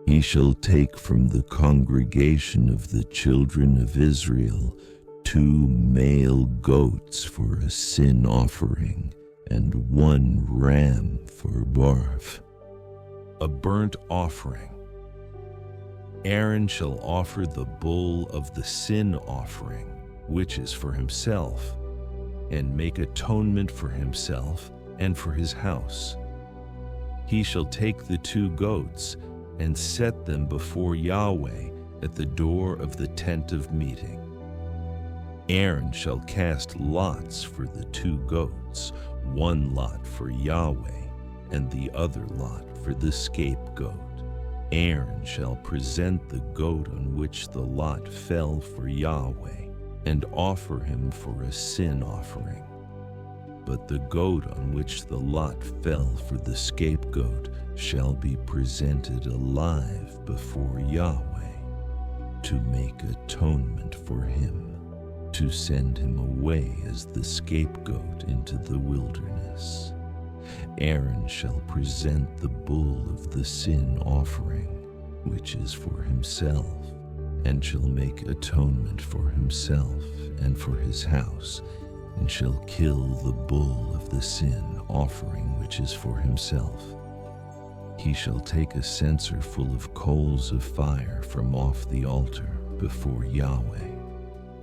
He shall take from the congregation of the children of Israel 2 male goats for a sin offering, and 1 ram for barf." A burnt offering. Aaron shall offer the bull of the sin offering, which is for himself, and make atonement for himself and for his house. He shall take the 2 goats and set them before Yahweh at the door of the tent of meeting. Aaron shall cast lots for the 2 goats, 1 lot for Yahweh, and the other lot for the scapegoat. Aaron shall present the goat on which the lot fell for Yahweh, and offer him for a sin offering. But the goat on which the lot fell for the scapegoat shall be presented alive before Yahweh, to make atonement for him, to send him away as the scapegoat into the wilderness. Aaron shall present the bull of the sin offering, which is for himself, and shall make atonement for himself and for his house, and shall kill the bull of the sin offering which is for himself. He shall take a censer full of coals of fire from off the altar before Yahweh,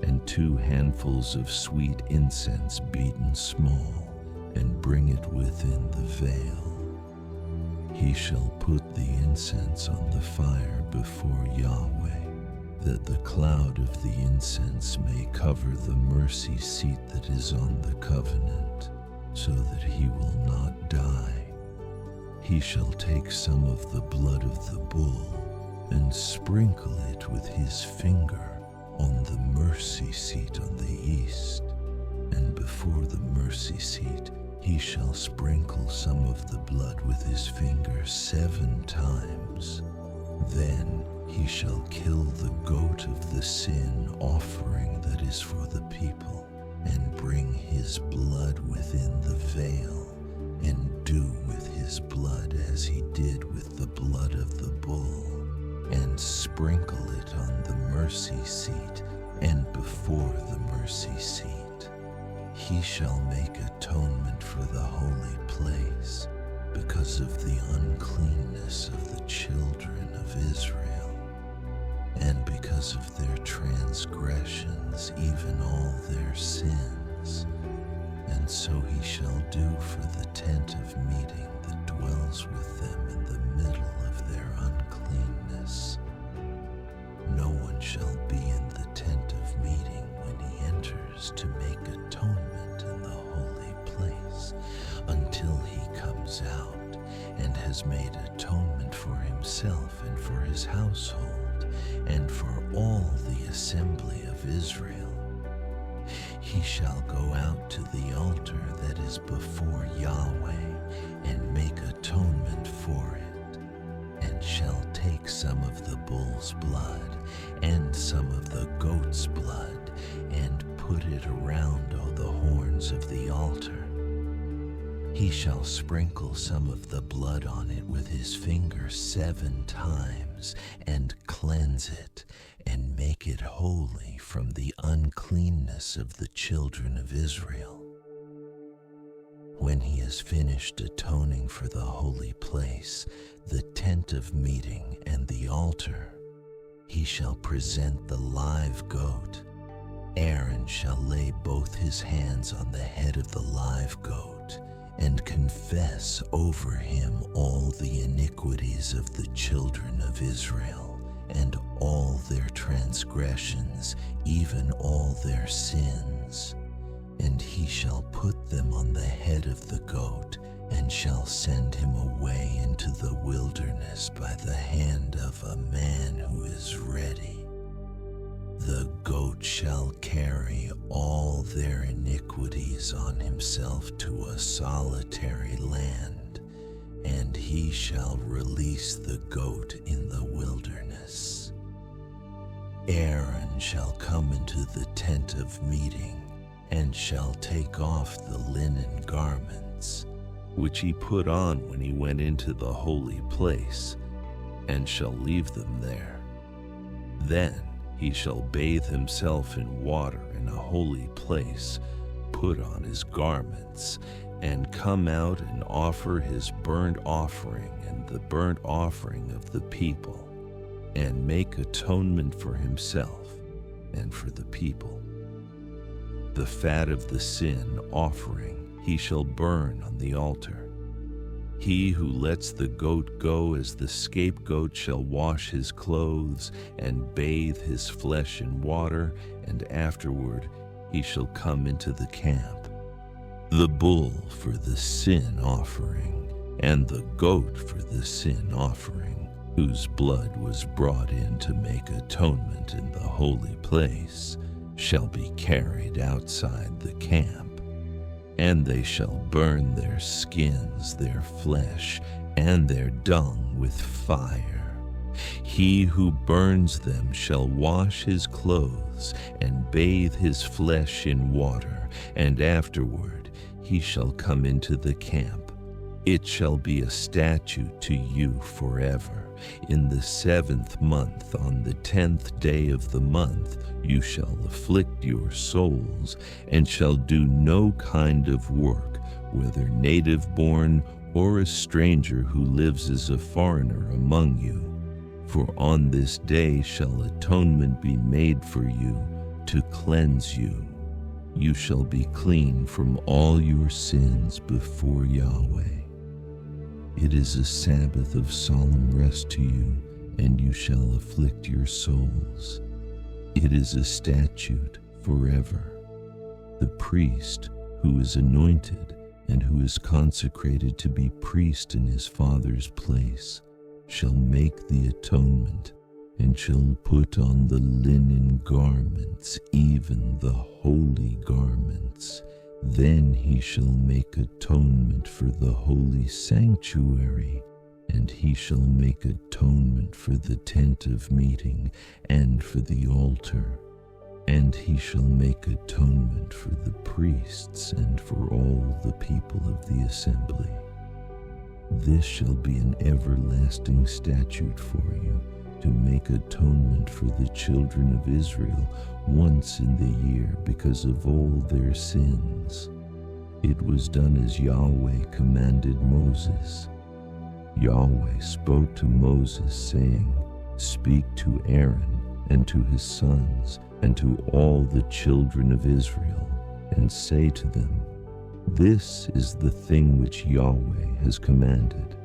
and 2 handfuls of sweet incense beaten small, and bring it within the veil. He shall put the incense on the fire before Yahweh, that the cloud of the incense may cover the mercy seat that is on the covenant. so that he will not die. He shall take some of the blood of the bull and sprinkle it with his finger on the mercy seat on the east, and before the mercy seat he shall sprinkle some of the blood with his finger 7 times. Then he shall kill the goat of the sin offering that is for the people, and bring his blood within the veil, and do with his blood as he did with the blood of the bull, and sprinkle it on the mercy seat and before the mercy seat. He shall make atonement for the holy place because of the uncleanness of the children of Israel, and because of their transgressions, even all their sins. And so he shall do for the tent of meeting that dwells with them in the middle of their uncleanness. No one shall be in the tent of meeting when he enters to make atonement in the holy place until he comes out and has made atonement for himself and for his household and for all the assembly of Israel. He shall go out to the altar that is before Yahweh and make atonement for it, and shall take some of the bull's blood and some of the goat's blood and put it around all the horns of the altar. He shall sprinkle some of the blood on it with his finger 7 times and cleanse it and make it holy from the uncleanness of the children of Israel. When he has finished atoning for the holy place, the tent of meeting and the altar, he shall present the live goat. Aaron shall lay both his hands on the head of the live goat and confess over him all the iniquities of the children of Israel and all their transgressions, even all their sins. And he shall put them on the head of the goat, and shall send him away into the wilderness by the hand of a man who is ready. The goat shall carry all their iniquities on himself to a solitary land, and he shall release the goat in the wilderness. Aaron shall come into the tent of meeting, and shall take off the linen garments, which he put on when he went into the holy place, and shall leave them there. Then he shall bathe himself in water in a holy place, put on his garments, and come out and offer his burnt offering and the burnt offering of the people, and make atonement for himself and for the people. The fat of the sin offering he shall burn on the altar. He who lets the goat go as the scapegoat shall wash his clothes and bathe his flesh in water, and afterward he shall come into the camp. The bull for the sin offering, and the goat for the sin offering, whose blood was brought in to make atonement in the holy place, shall be carried outside the camp. And they shall burn their skins, their flesh, and their dung with fire. He who burns them shall wash his clothes and bathe his flesh in water, and afterward he shall come into the camp. It shall be a statute to you forever. In the 7th month, on the 10th day of the month, you shall afflict your souls, and shall do no kind of work, whether native-born or a stranger who lives as a foreigner among you. For on this day shall atonement be made for you, to cleanse you. You shall be clean from all your sins before Yahweh. It is a Sabbath of solemn rest to you, and you shall afflict your souls. It is a statute forever. The priest who is anointed and who is consecrated to be priest in his father's place shall make the atonement, and shall put on the linen garments, even the holy garments. Then he shall make atonement for the holy sanctuary, and he shall make atonement for the tent of meeting, and for the altar. And he shall make atonement for the priests, and for all the people of the assembly. This shall be an everlasting statute for you, to make atonement for the children of Israel once in the year because of all their sins. It was done as Yahweh commanded Moses. Yahweh spoke to Moses, saying, "Speak to Aaron and to his sons and to all the children of Israel, and say to them, This is the thing which Yahweh has commanded.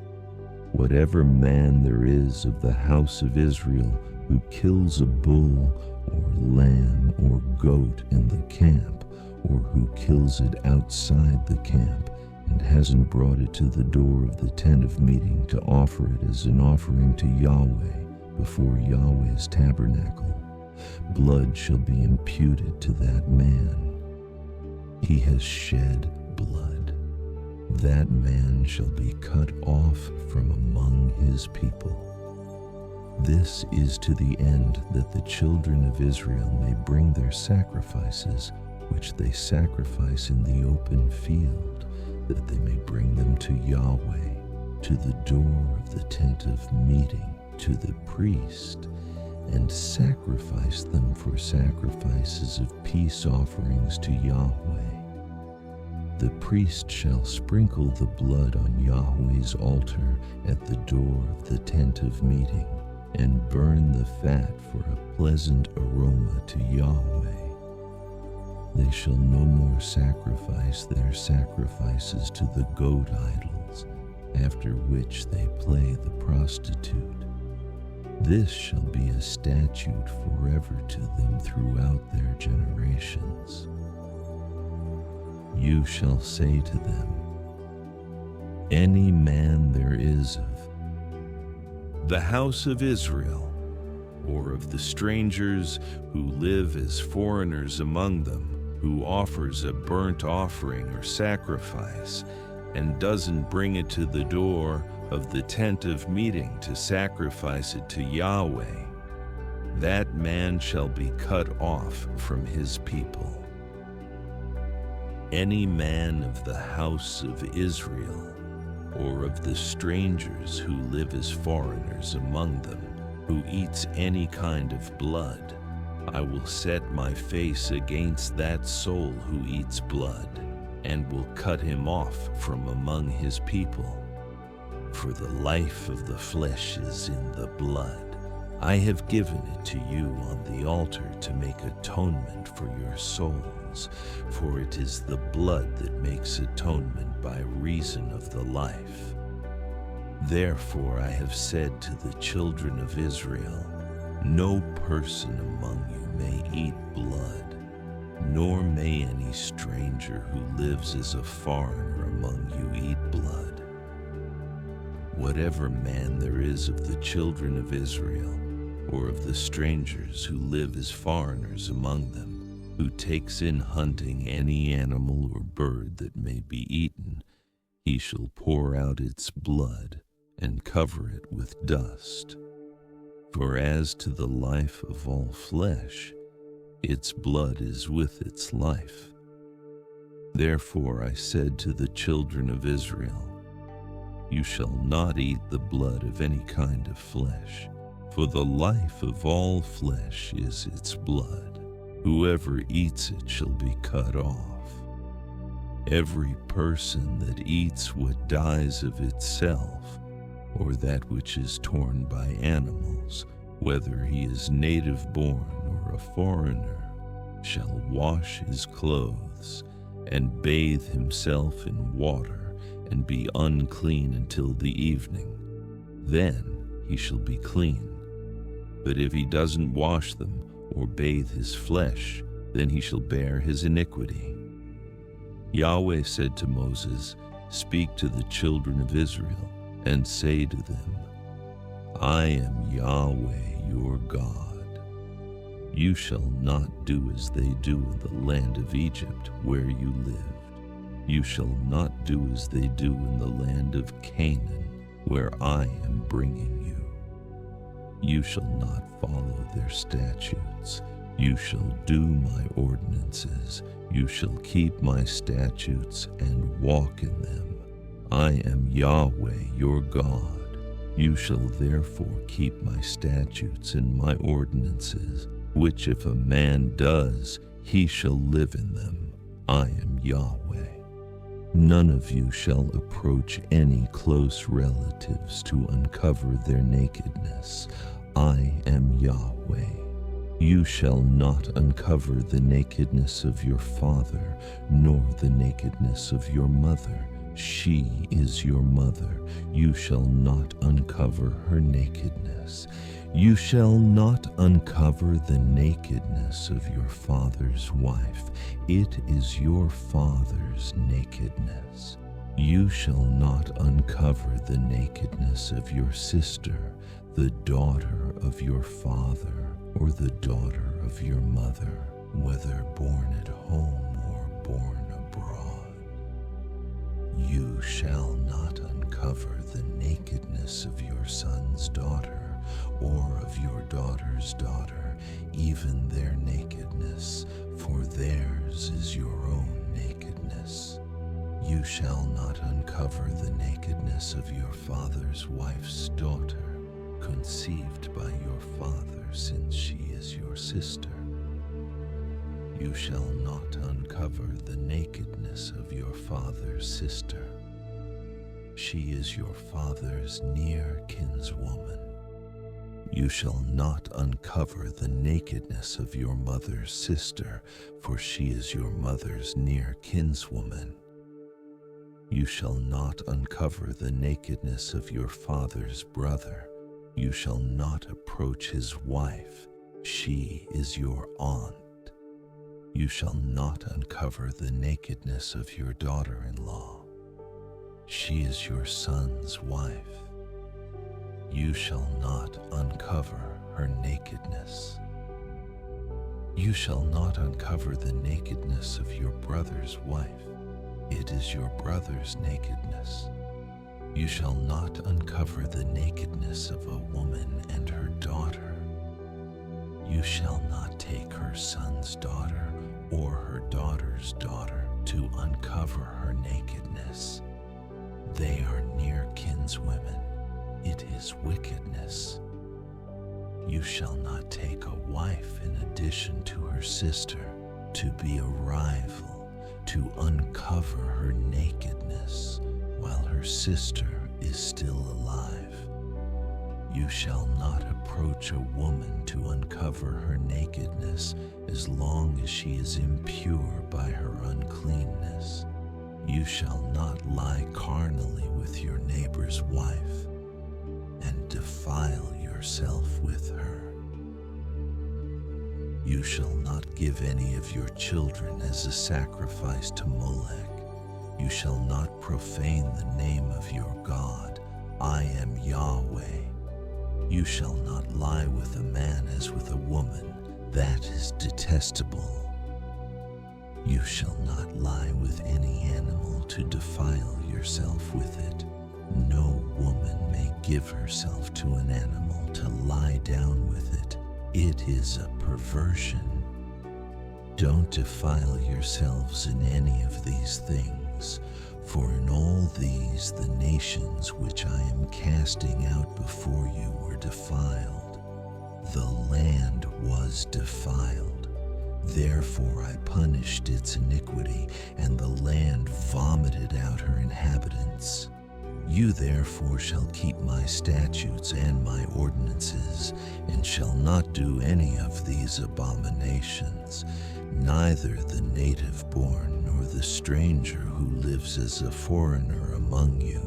Whatever man there is of the house of Israel who kills a bull or lamb or goat in the camp, or who kills it outside the camp, and hasn't brought it to the door of the tent of meeting to offer it as an offering to Yahweh before Yahweh's tabernacle, blood shall be imputed to that man. He has shed blood. That man shall be cut off from among his people. This is to the end that the children of Israel may bring their sacrifices, which they sacrifice in the open field, that they may bring them to Yahweh, to the door of the tent of meeting, to the priest, and sacrifice them for sacrifices of peace offerings to Yahweh. The priest shall sprinkle the blood on Yahweh's altar at the door of the tent of meeting, and burn the fat for a pleasant aroma to Yahweh. They shall no more sacrifice their sacrifices to the goat idols, after which they play the prostitute. This shall be a statute forever to them throughout their generations. You shall say to them, Any man there is of the house of Israel, or of the strangers who live as foreigners among them, who offers a burnt offering or sacrifice, and doesn't bring it to the door of the tent of meeting to sacrifice it to Yahweh, that man shall be cut off from his people. Any man of the house of Israel, or of the strangers who live as foreigners among them, who eats any kind of blood, I will set my face against that soul who eats blood, and will cut him off from among his people. For the life of the flesh is in the blood. I have given it to you on the altar to make atonement for your souls, for it is the blood that makes atonement by reason of the life. Therefore I have said to the children of Israel, No person among you may eat blood, nor may any stranger who lives as a foreigner among you eat blood. Whatever man there is of the children of Israel, or of the strangers who live as foreigners among them, who takes in hunting any animal or bird that may be eaten, he shall pour out its blood and cover it with dust. For as to the life of all flesh, its blood is with its life. Therefore I said to the children of Israel, You shall not eat the blood of any kind of flesh, for the life of all flesh is its blood. Whoever eats it shall be cut off. Every person that eats what dies of itself, or that which is torn by animals, whether he is native born or a foreigner, shall wash his clothes, and bathe himself in water, and be unclean until the evening. Then he shall be clean. But if he doesn't wash them or bathe his flesh, then he shall bear his iniquity. Yahweh said to Moses, "Speak to the children of Israel, and say to them, I am Yahweh your God. You shall not do as they do in the land of Egypt where you lived. You shall not do as they do in the land of Canaan where I am bringing you. You shall not follow their statutes. You shall do my ordinances. You shall keep my statutes and walk in them. I am Yahweh your God. You shall therefore keep my statutes and my ordinances, which if a man does, he shall live in them. I am Yahweh. None of you shall approach any close relatives to uncover their nakedness. I am Yahweh. You shall not uncover the nakedness of your father, nor the nakedness of your mother. She is your mother. You shall not uncover her nakedness. You shall not uncover the nakedness of your father's wife. It is your father's nakedness. You shall not uncover the nakedness of your sister, the daughter of your father, or the daughter of your mother, whether born at home or born abroad. You shall not uncover the nakedness of your son's daughter, or of your daughter's daughter, even their nakedness, for theirs is your own nakedness. You shall not uncover the nakedness of your father's wife's daughter, conceived by your father, since she is your sister. You shall not uncover the nakedness of your father's sister. She is your father's near kinswoman. You shall not uncover the nakedness of your mother's sister, for she is your mother's near kinswoman. You shall not uncover the nakedness of your father's brother. You shall not approach his wife. She is your aunt. You shall not uncover the nakedness of your daughter-in-law. She is your son's wife. You shall not uncover her nakedness. You shall not uncover the nakedness of your brother's wife. It is your brother's nakedness. You shall not uncover the nakedness of a woman and her daughter. You shall not take her son's daughter or her daughter's daughter to uncover her nakedness. They are near kinswomen. It is wickedness. You shall not take a wife in addition to her sister, to be a rival, to uncover her nakedness while her sister is still alive. You shall not approach a woman to uncover her nakedness as long as she is impure by her uncleanness. You shall not lie carnally with your neighbor's wife and defile yourself with her. You shall not give any of your children as a sacrifice to Molech. You shall not profane the name of your God. I am Yahweh. You shall not lie with a man as with a woman. That is detestable. You shall not lie with any animal to defile yourself with it. No woman may give herself to an animal to lie down with it. It is a perversion. Don't defile yourselves in any of these things, for in all these the nations which I am casting out before you were defiled. The land was defiled. Therefore I punished its iniquity, and the land vomited out her inhabitants. You therefore shall keep my statutes and my ordinances, and shall not do any of these abominations, neither the native born nor the stranger who lives as a foreigner among you.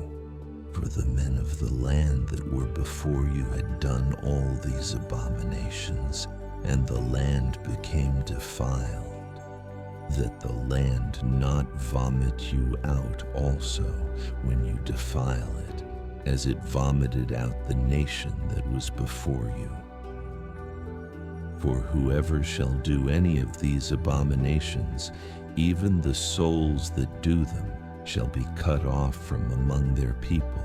For the men of the land that were before you had done all these abominations, and the land became defiled. that the land not vomit you out also when you defile it, as it vomited out the nation that was before you. For whoever shall do any of these abominations, even the souls that do them shall be cut off from among their people.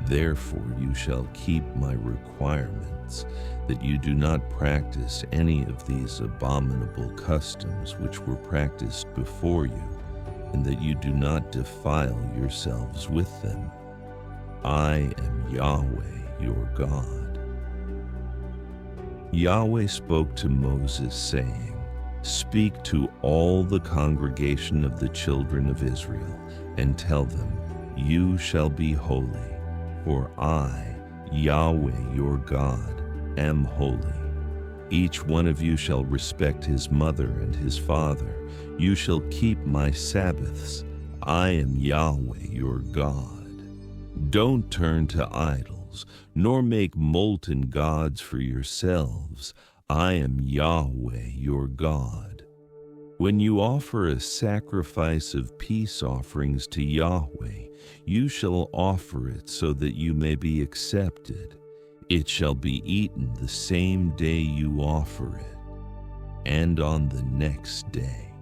Therefore you shall keep my requirements, that you do not practice any of these abominable customs which were practiced before you, and that you do not defile yourselves with them. I am Yahweh your God. Yahweh spoke to Moses, saying, Speak to all the congregation of the children of Israel, and tell them, You shall be holy, for I, Yahweh your God, am holy. Each one of you shall respect his mother and his father. You shall keep my Sabbaths. I am Yahweh your God. Don't turn to idols, nor make molten gods for yourselves. I am Yahweh your God. When you offer a sacrifice of peace offerings to Yahweh, you shall offer it so that you may be accepted. It shall be eaten the same day you offer it, and on the next day.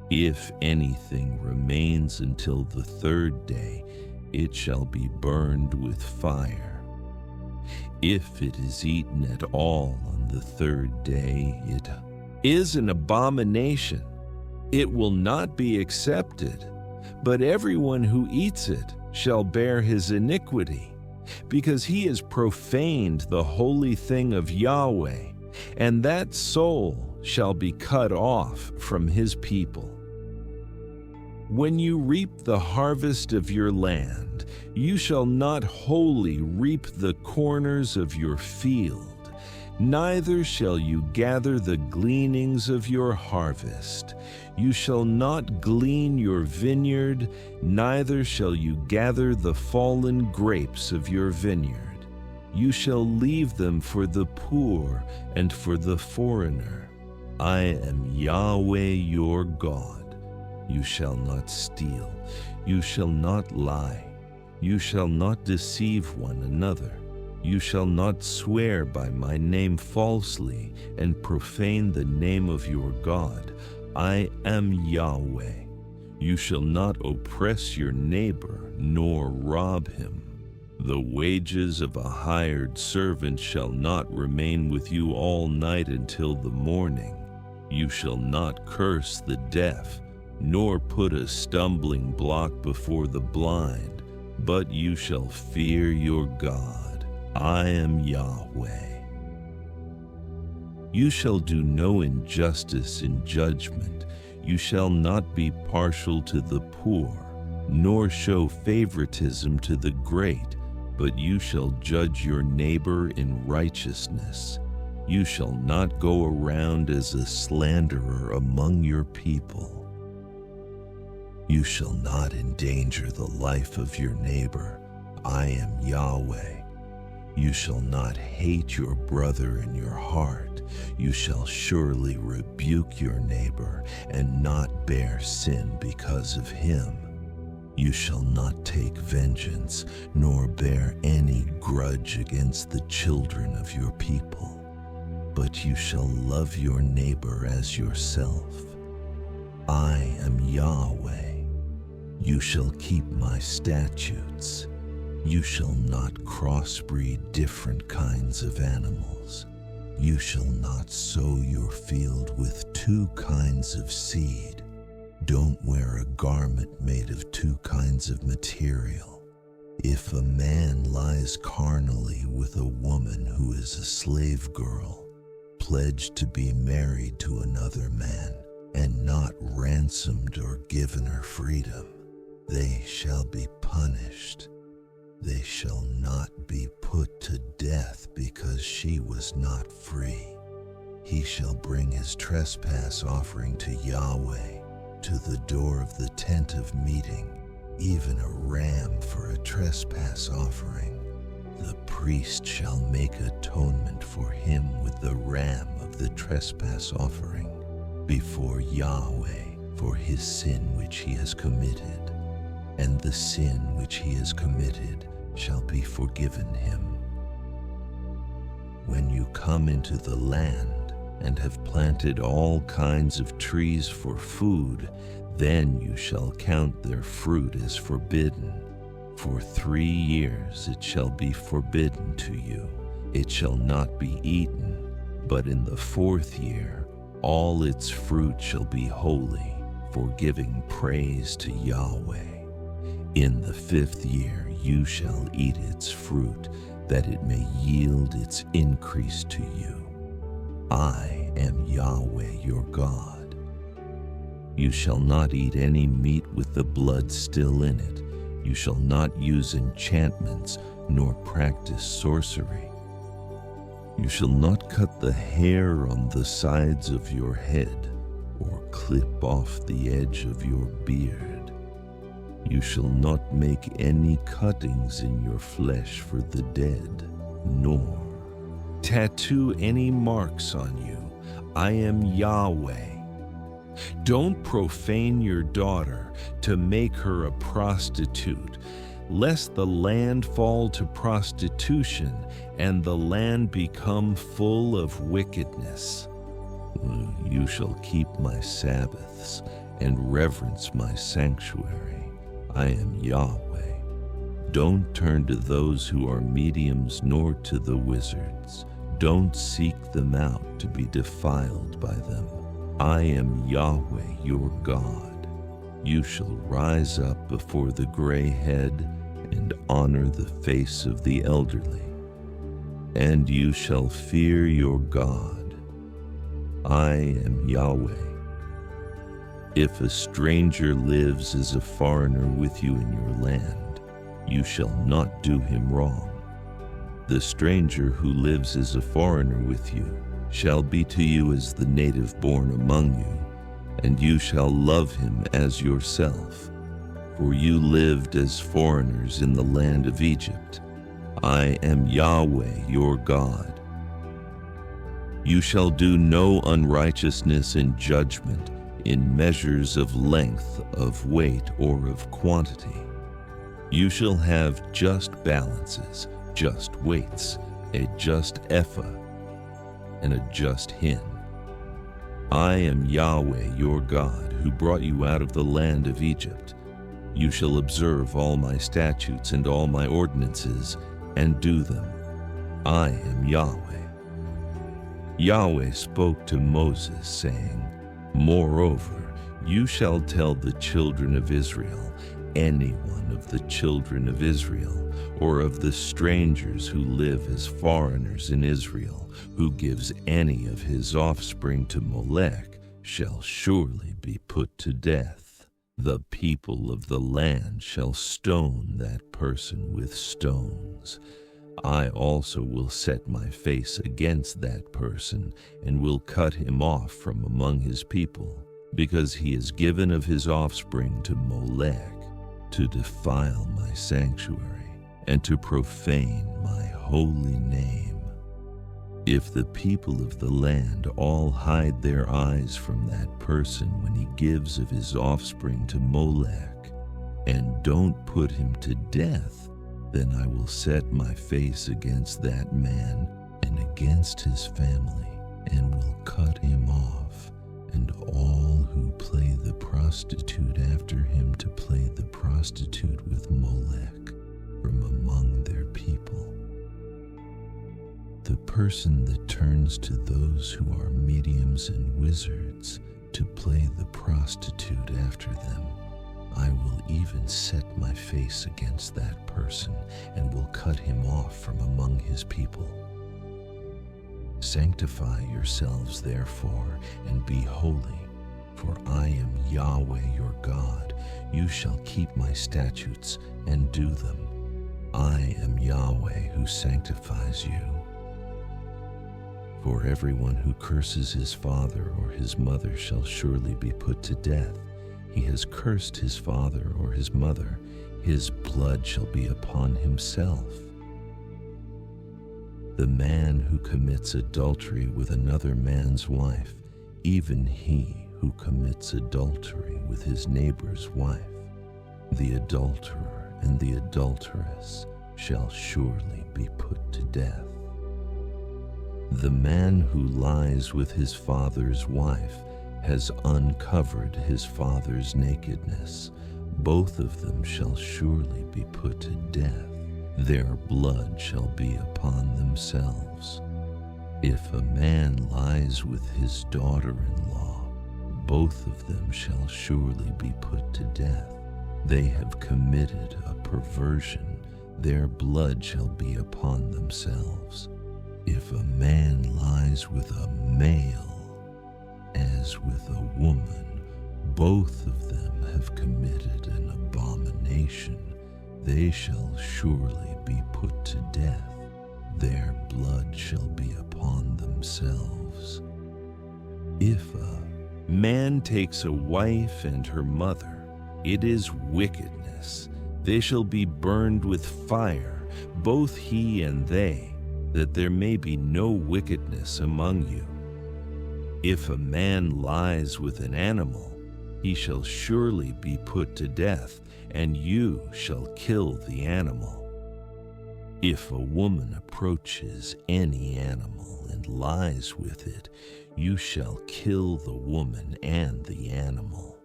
If anything remains until the third day, it shall be burned with fire. If it is eaten at all on the third day, it is an abomination. It will not be accepted, but everyone who eats it shall bear his iniquity, because he has profaned the holy thing of Yahweh, and that soul shall be cut off from his people. When you reap the harvest of your land, you shall not wholly reap the corners of your field, neither shall you gather the gleanings of your harvest. You shall not glean your vineyard, neither shall you gather the fallen grapes of your vineyard. You shall leave them for the poor and for the foreigner. I am Yahweh your God. You shall not steal. You shall not lie. You shall not deceive one another. You shall not swear by my name falsely and profane the name of your God. I am Yahweh. You shall not oppress your neighbor, nor rob him. The wages of a hired servant shall not remain with you all night until the morning. You shall not curse the deaf, nor put a stumbling block before the blind, but you shall fear your God. I am Yahweh. You shall do no injustice in judgment. You shall not be partial to the poor, nor show favoritism to the great, but you shall judge your neighbor in righteousness. You shall not go around as a slanderer among your people. You shall not endanger the life of your neighbor. I am Yahweh. You shall not hate your brother in your heart. You shall surely rebuke your neighbor and not bear sin because of him. You shall not take vengeance, nor bear any grudge against the children of your people, but you shall love your neighbor as yourself. I am Yahweh. You shall keep my statutes. You shall not crossbreed different kinds of animals. You shall not sow your field with two kinds of seed. Don't wear a garment made of two kinds of material. If a man lies carnally with a woman who is a slave girl, pledged to be married to another man, and not ransomed or given her freedom, they shall be punished. They shall not be put to death because she was not free. He shall bring his trespass offering to Yahweh, to the door of the tent of meeting, even a ram for a trespass offering. The priest shall make atonement for him with the ram of the trespass offering. before Yahweh for his sin which he has committed, and the sin which he has committed shall be forgiven him. When you come into the land and have planted all kinds of trees for food, then you shall count their fruit as forbidden. For 3 years it shall be forbidden to you. It shall not be eaten, but in the 4th year all its fruit shall be holy, for giving praise to Yahweh. In the 5th year you shall eat its fruit, that it may yield its increase to you. I am Yahweh your God. You shall not eat any meat with the blood still in it. You shall not use enchantments, nor practice sorcery. You shall not cut the hair on the sides of your head, or clip off the edge of your beard. You shall not make any cuttings in your flesh for the dead, nor tattoo any marks on you. I am Yahweh. Don't profane your daughter to make her a prostitute, lest the land fall to prostitution and the land become full of wickedness. You shall keep my Sabbaths and reverence my sanctuary. I am Yahweh. Don't turn to those who are mediums nor to the wizards. Don't seek them out to be defiled by them. I am Yahweh your God. You shall rise up before the gray head and honor the face of the elderly. And you shall fear your God. I am Yahweh. If a stranger lives as a foreigner with you in your land, you shall not do him wrong. The stranger who lives as a foreigner with you shall be to you as the native born among you, and you shall love him as yourself. For you lived as foreigners in the land of Egypt. I am Yahweh your God. You shall do no unrighteousness in judgment, in measures of length, of weight, or of quantity. You shall have just balances, just weights, a just ephah, and a just hin. I am Yahweh your God, who brought you out of the land of Egypt. You shall observe all my statutes and all my ordinances, and do them. I am Yahweh. Yahweh spoke to Moses, saying, Moreover, you shall tell the children of Israel, anyone of the children of Israel, or of the strangers who live as foreigners in Israel, who gives any of his offspring to Molech, shall surely be put to death. The people of the land shall stone that person with stones. I also will set my face against that person, and will cut him off from among his people, because he has given of his offspring to Molech, to defile my sanctuary, and to profane my holy name. If the people of the land all hide their eyes from that person when he gives of his offspring to Molech, and don't put him to death, then I will set my face against that man and against his family, and will cut him off, and all who play the prostitute after him to play the prostitute with Molech from among their people. The person that turns to those who are mediums and wizards to play the prostitute after them, I will even set my face against that person, and will cut him off from among his people. Sanctify yourselves, therefore, and be holy, for I am Yahweh your God. You shall keep my statutes and do them. I am Yahweh who sanctifies you. For everyone who curses his father or his mother shall surely be put to death. He has cursed his father or his mother, his blood shall be upon himself. The man who commits adultery with another man's wife, even he who commits adultery with his neighbor's wife, the adulterer and the adulteress shall surely be put to death. The man who lies with his father's wife has uncovered his father's nakedness. Both of them shall surely be put to death. Their blood shall be upon themselves. If a man lies with his daughter-in-law, both of them shall surely be put to death. They have committed a perversion. Their blood shall be upon themselves. If a man lies with a male as with a woman, both of them have committed an abomination. They shall surely be put to death. Their blood shall be upon themselves. If a man takes a wife and her mother, it is wickedness. They shall be burned with fire, both he and they, that there may be no wickedness among you. If a man lies with an animal, he shall surely be put to death, and you shall kill the animal. If a woman approaches any animal and lies with it, you shall kill the woman and the animal.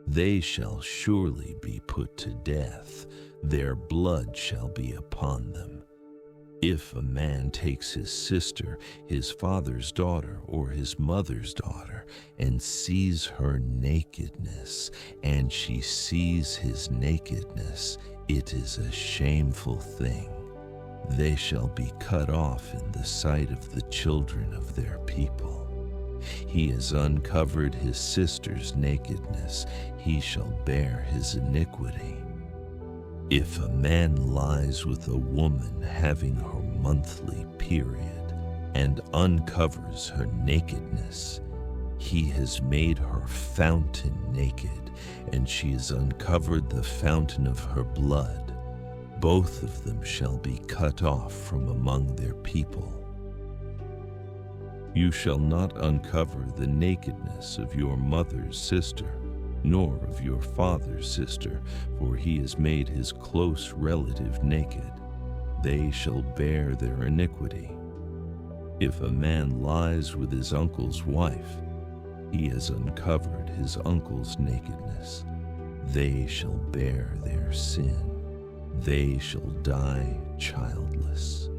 They shall surely be put to death. Their blood shall be upon them. If a man takes his sister, his father's daughter, or his mother's daughter, and sees her nakedness, and she sees his nakedness, it is a shameful thing. They shall be cut off in the sight of the children of their people. He has uncovered his sister's nakedness. He shall bear his iniquity. If a man lies with a woman having her monthly period and uncovers her nakedness, he has made her fountain naked, and she has uncovered the fountain of her blood. Both of them shall be cut off from among their people. You shall not uncover the nakedness of your mother's sister, nor of your father's sister, for he has made his close relative naked. They shall bear their iniquity. If a man lies with his uncle's wife, he has uncovered his uncle's nakedness. They shall bear their sin. They shall die childless.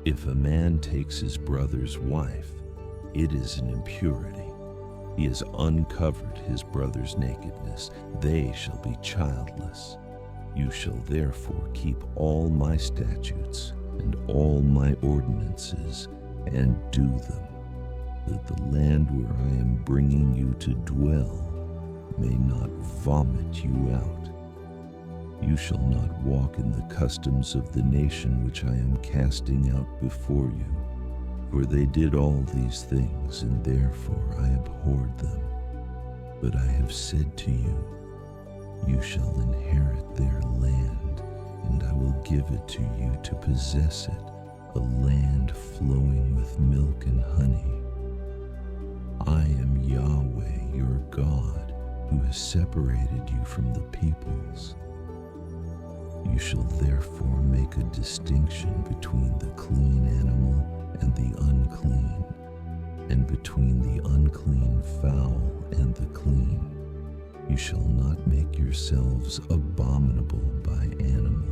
If a man takes his brother's wife, it is an impurity. He has uncovered his brother's nakedness. They shall be childless. You shall therefore keep all my statutes and all my ordinances and do them, that the land where I am bringing you to dwell may not vomit you out. You shall not walk in the customs of the nation which I am casting out before you, for they did all these things, and therefore I abhorred them. But I have said to you, you shall inherit their land, and I will give it to you to possess it, a land flowing with milk and honey. I am Yahweh, your God, who has separated you from the peoples. You shall therefore make a distinction between the clean animal and the unclean, and between the unclean fowl and the clean. You shall not make yourselves abominable by animal,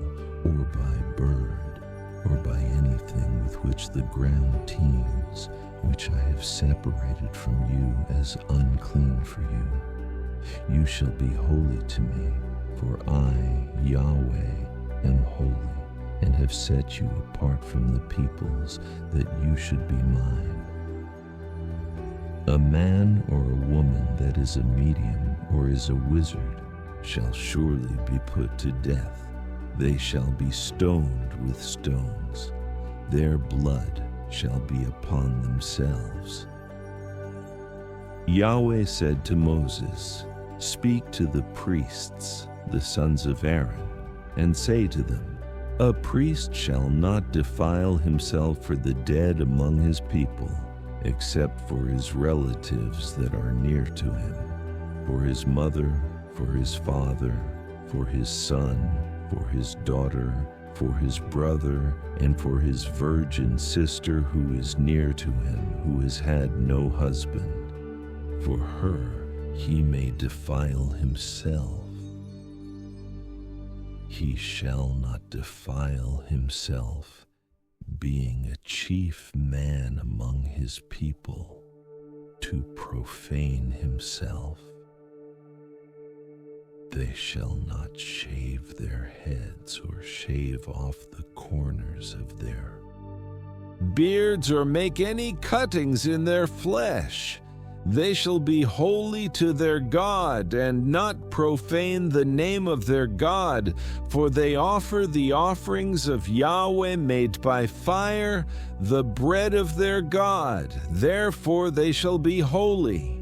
or by bird, or by anything with which the ground teems, which I have separated from you as unclean for you. You shall be holy to me, for I, Yahweh, am holy, and have set you apart from the peoples, that you should be mine. A man or a woman that is a medium or is a wizard shall surely be put to death. They shall be stoned with stones. Their blood shall be upon themselves. Yahweh said to Moses, "Speak to the priests, the sons of Aaron, and say to them, a priest shall not defile himself for the dead among his people. except for his relatives that are near to him, for his mother, for his father, for his son, for his daughter, for his brother, and for his virgin sister who is near to him, who has had no husband. For her he may defile himself. He shall not defile himself, being a chief man among his people, to profane himself. They shall not shave their heads or shave off the corners of their beards or make any cuttings in their flesh. They shall be holy to their God, and not profane the name of their God, for they offer the offerings of Yahweh made by fire, the bread of their God. Therefore they shall be holy.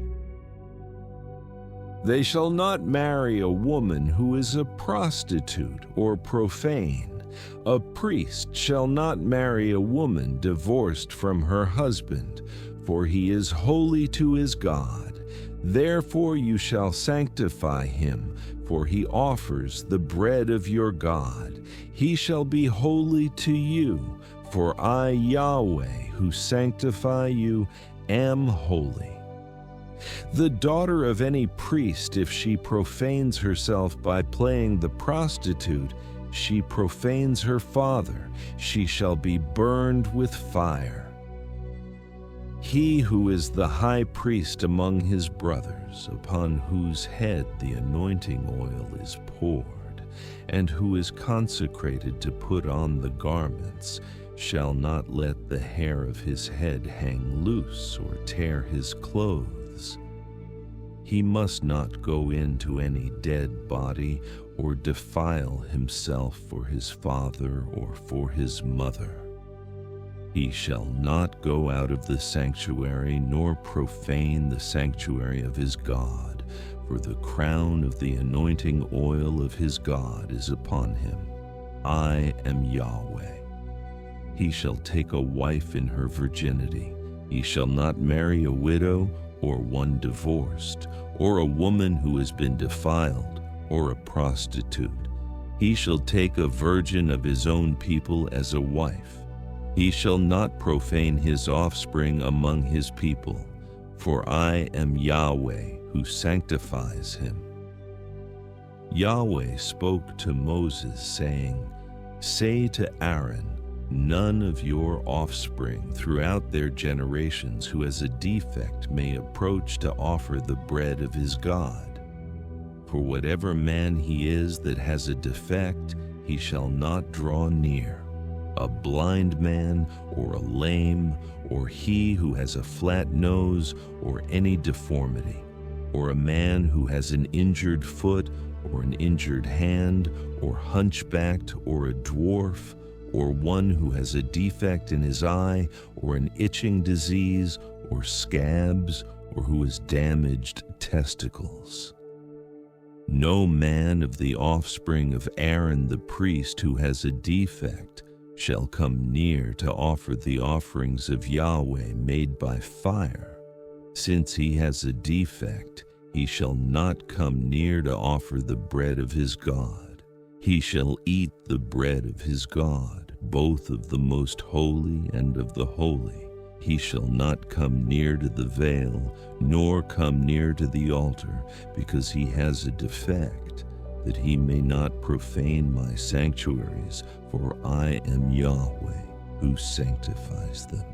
They shall not marry a woman who is a prostitute or profane. A priest shall not marry a woman divorced from her husband, for he is holy to his God. Therefore you shall sanctify him, for he offers the bread of your God. He shall be holy to you, for I, Yahweh, who sanctify you, am holy. The daughter of any priest, if she profanes herself by playing the prostitute, she profanes her father. She shall be burned with fire. He who is the high priest among his brothers, upon whose head the anointing oil is poured, and who is consecrated to put on the garments, shall not let the hair of his head hang loose or tear his clothes. He must not go into any dead body or defile himself for his father or for his mother. He shall not go out of the sanctuary, nor profane the sanctuary of his God, for the crown of the anointing oil of his God is upon him. I am Yahweh. He shall take a wife in her virginity. He shall not marry a widow, or one divorced, or a woman who has been defiled, or a prostitute. He shall take a virgin of his own people as a wife. He shall not profane his offspring among his people, for I am Yahweh who sanctifies him. Yahweh spoke to Moses, saying, Say to Aaron, none of your offspring throughout their generations who has a defect may approach to offer the bread of his God. For whatever man he is that has a defect, he shall not draw near. A blind man, or a lame, or he who has a flat nose, or any deformity, or a man who has an injured foot, or an injured hand, or hunchbacked, or a dwarf, or one who has a defect in his eye, or an itching disease, or scabs, or who has damaged testicles. No man of the offspring of Aaron the priest who has a defect shall come near to offer the offerings of Yahweh made by fire. Since he has a defect, he shall not come near to offer the bread of his God. He shall eat the bread of his God, both of the most holy and of the holy. He shall not come near to the veil, nor come near to the altar, because he has a defect, that he may not profane my sanctuaries, for I am Yahweh who sanctifies them.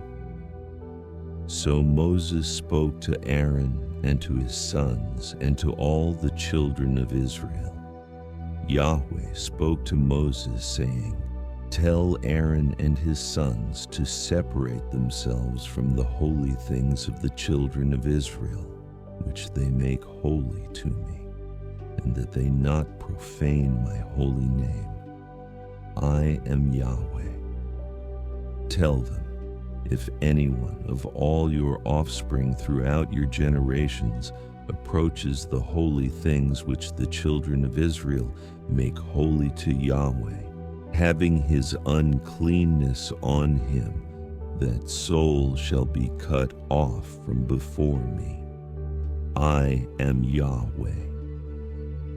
So Moses spoke to Aaron and to his sons and to all the children of Israel. Yahweh spoke to Moses, saying, Tell Aaron and his sons to separate themselves from the holy things of the children of Israel, which they make holy to me, and that they not profane my holy name. I am Yahweh. Tell them, if anyone of all your offspring throughout your generations approaches the holy things which the children of Israel make holy to Yahweh, having his uncleanness on him, that soul shall be cut off from before me. I am Yahweh.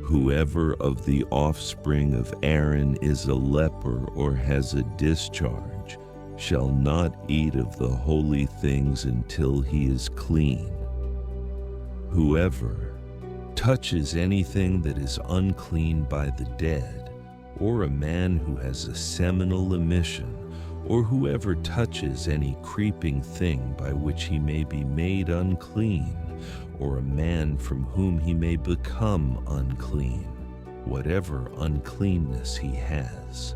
Whoever of the offspring of Aaron is a leper or has a discharge shall not eat of the holy things until he is clean. Whoever touches anything that is unclean by the dead, or a man who has a seminal emission, or whoever touches any creeping thing by which he may be made unclean, or a man from whom he may become unclean, whatever uncleanness he has.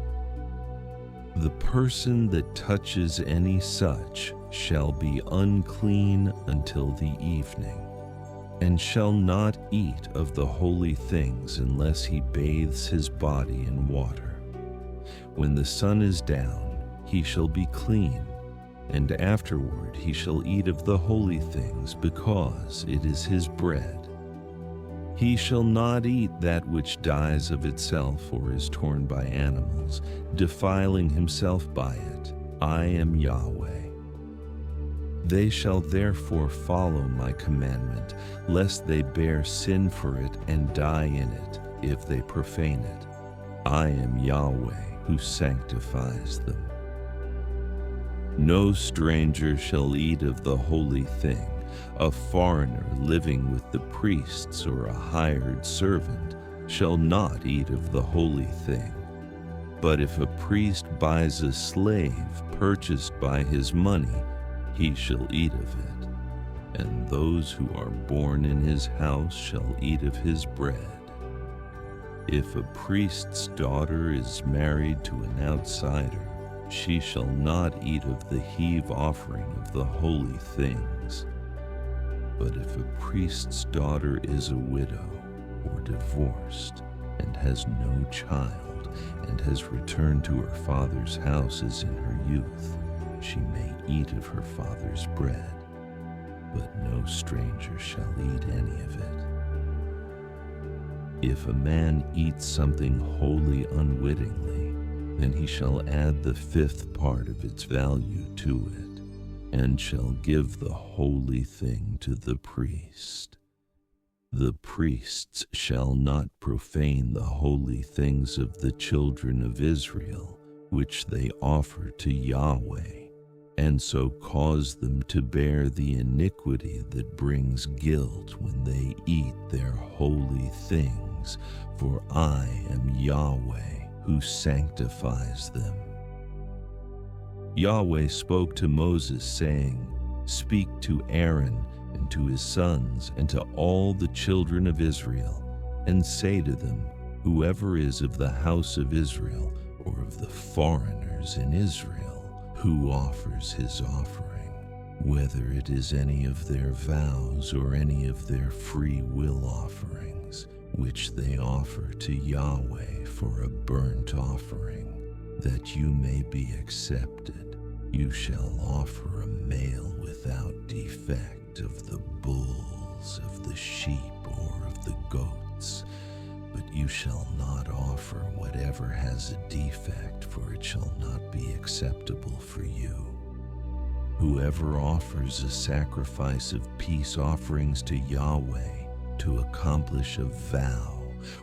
The person that touches any such shall be unclean until the evening, and shall not eat of the holy things unless he bathes his body in water. When the sun is down, he shall be clean, and afterward he shall eat of the holy things, because it is his bread. He shall not eat that which dies of itself or is torn by animals, defiling himself by it. I am Yahweh. They shall therefore follow my commandment, lest they bear sin for it and die in it, if they profane it. I am Yahweh, who sanctifies them. No stranger shall eat of the holy thing. A foreigner living with the priests or a hired servant shall not eat of the holy thing. But if a priest buys a slave purchased by his money, he shall eat of it, and those who are born in his house shall eat of his bread. If a priest's daughter is married to an outsider, she shall not eat of the heave offering of the holy things. But if a priest's daughter is a widow or divorced and has no child and has returned to her father's house as in her youth, she may eat of her father's bread, but no stranger shall eat any of it. If a man eats something holy unwittingly, then he shall add the fifth part of its value to it, and shall give the holy thing to the priest. The priests shall not profane the holy things of the children of Israel, which they offer to Yahweh, and so cause them to bear the iniquity that brings guilt when they eat their holy things, for I am Yahweh, who sanctifies them. Yahweh spoke to Moses, saying, Speak to Aaron and to his sons and to all the children of Israel, and say to them, Whoever is of the house of Israel, or of the foreigners in Israel, who offers his offering, whether it is any of their vows or any of their free will offerings, which they offer to Yahweh for a burnt offering, that you may be accepted, you shall offer a male without defect of the bulls, of the sheep, or of the goats, but you shall not offer whatever has a defect, for it shall not be acceptable for you. Whoever offers a sacrifice of peace offerings to Yahweh to accomplish a vow,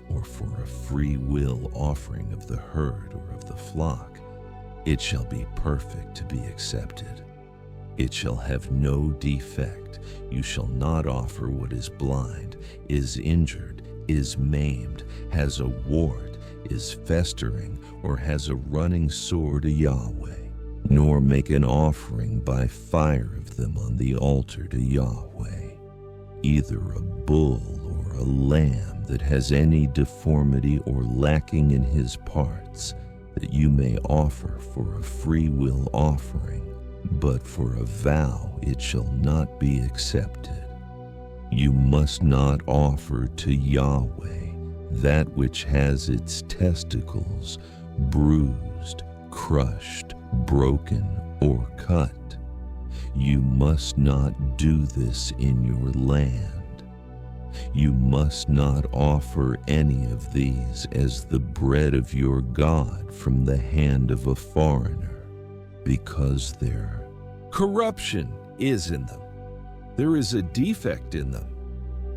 or for a free will offering of the herd or of the flock, it shall be perfect to be accepted. It shall have no defect. You shall not offer what is blind, is injured, is maimed, has a wart, is festering, or has a running sore to Yahweh, nor make an offering by fire of them on the altar to Yahweh, either a bull or a lamb that has any deformity or lacking in his parts, that you may offer for a free will offering, but for a vow it shall not be accepted. You must not offer to Yahweh that which has its testicles bruised, crushed, broken, or cut. You must not do this in your land. You must not offer any of these as the bread of your God from the hand of a foreigner, because their Corruption is in them. There is a defect in them.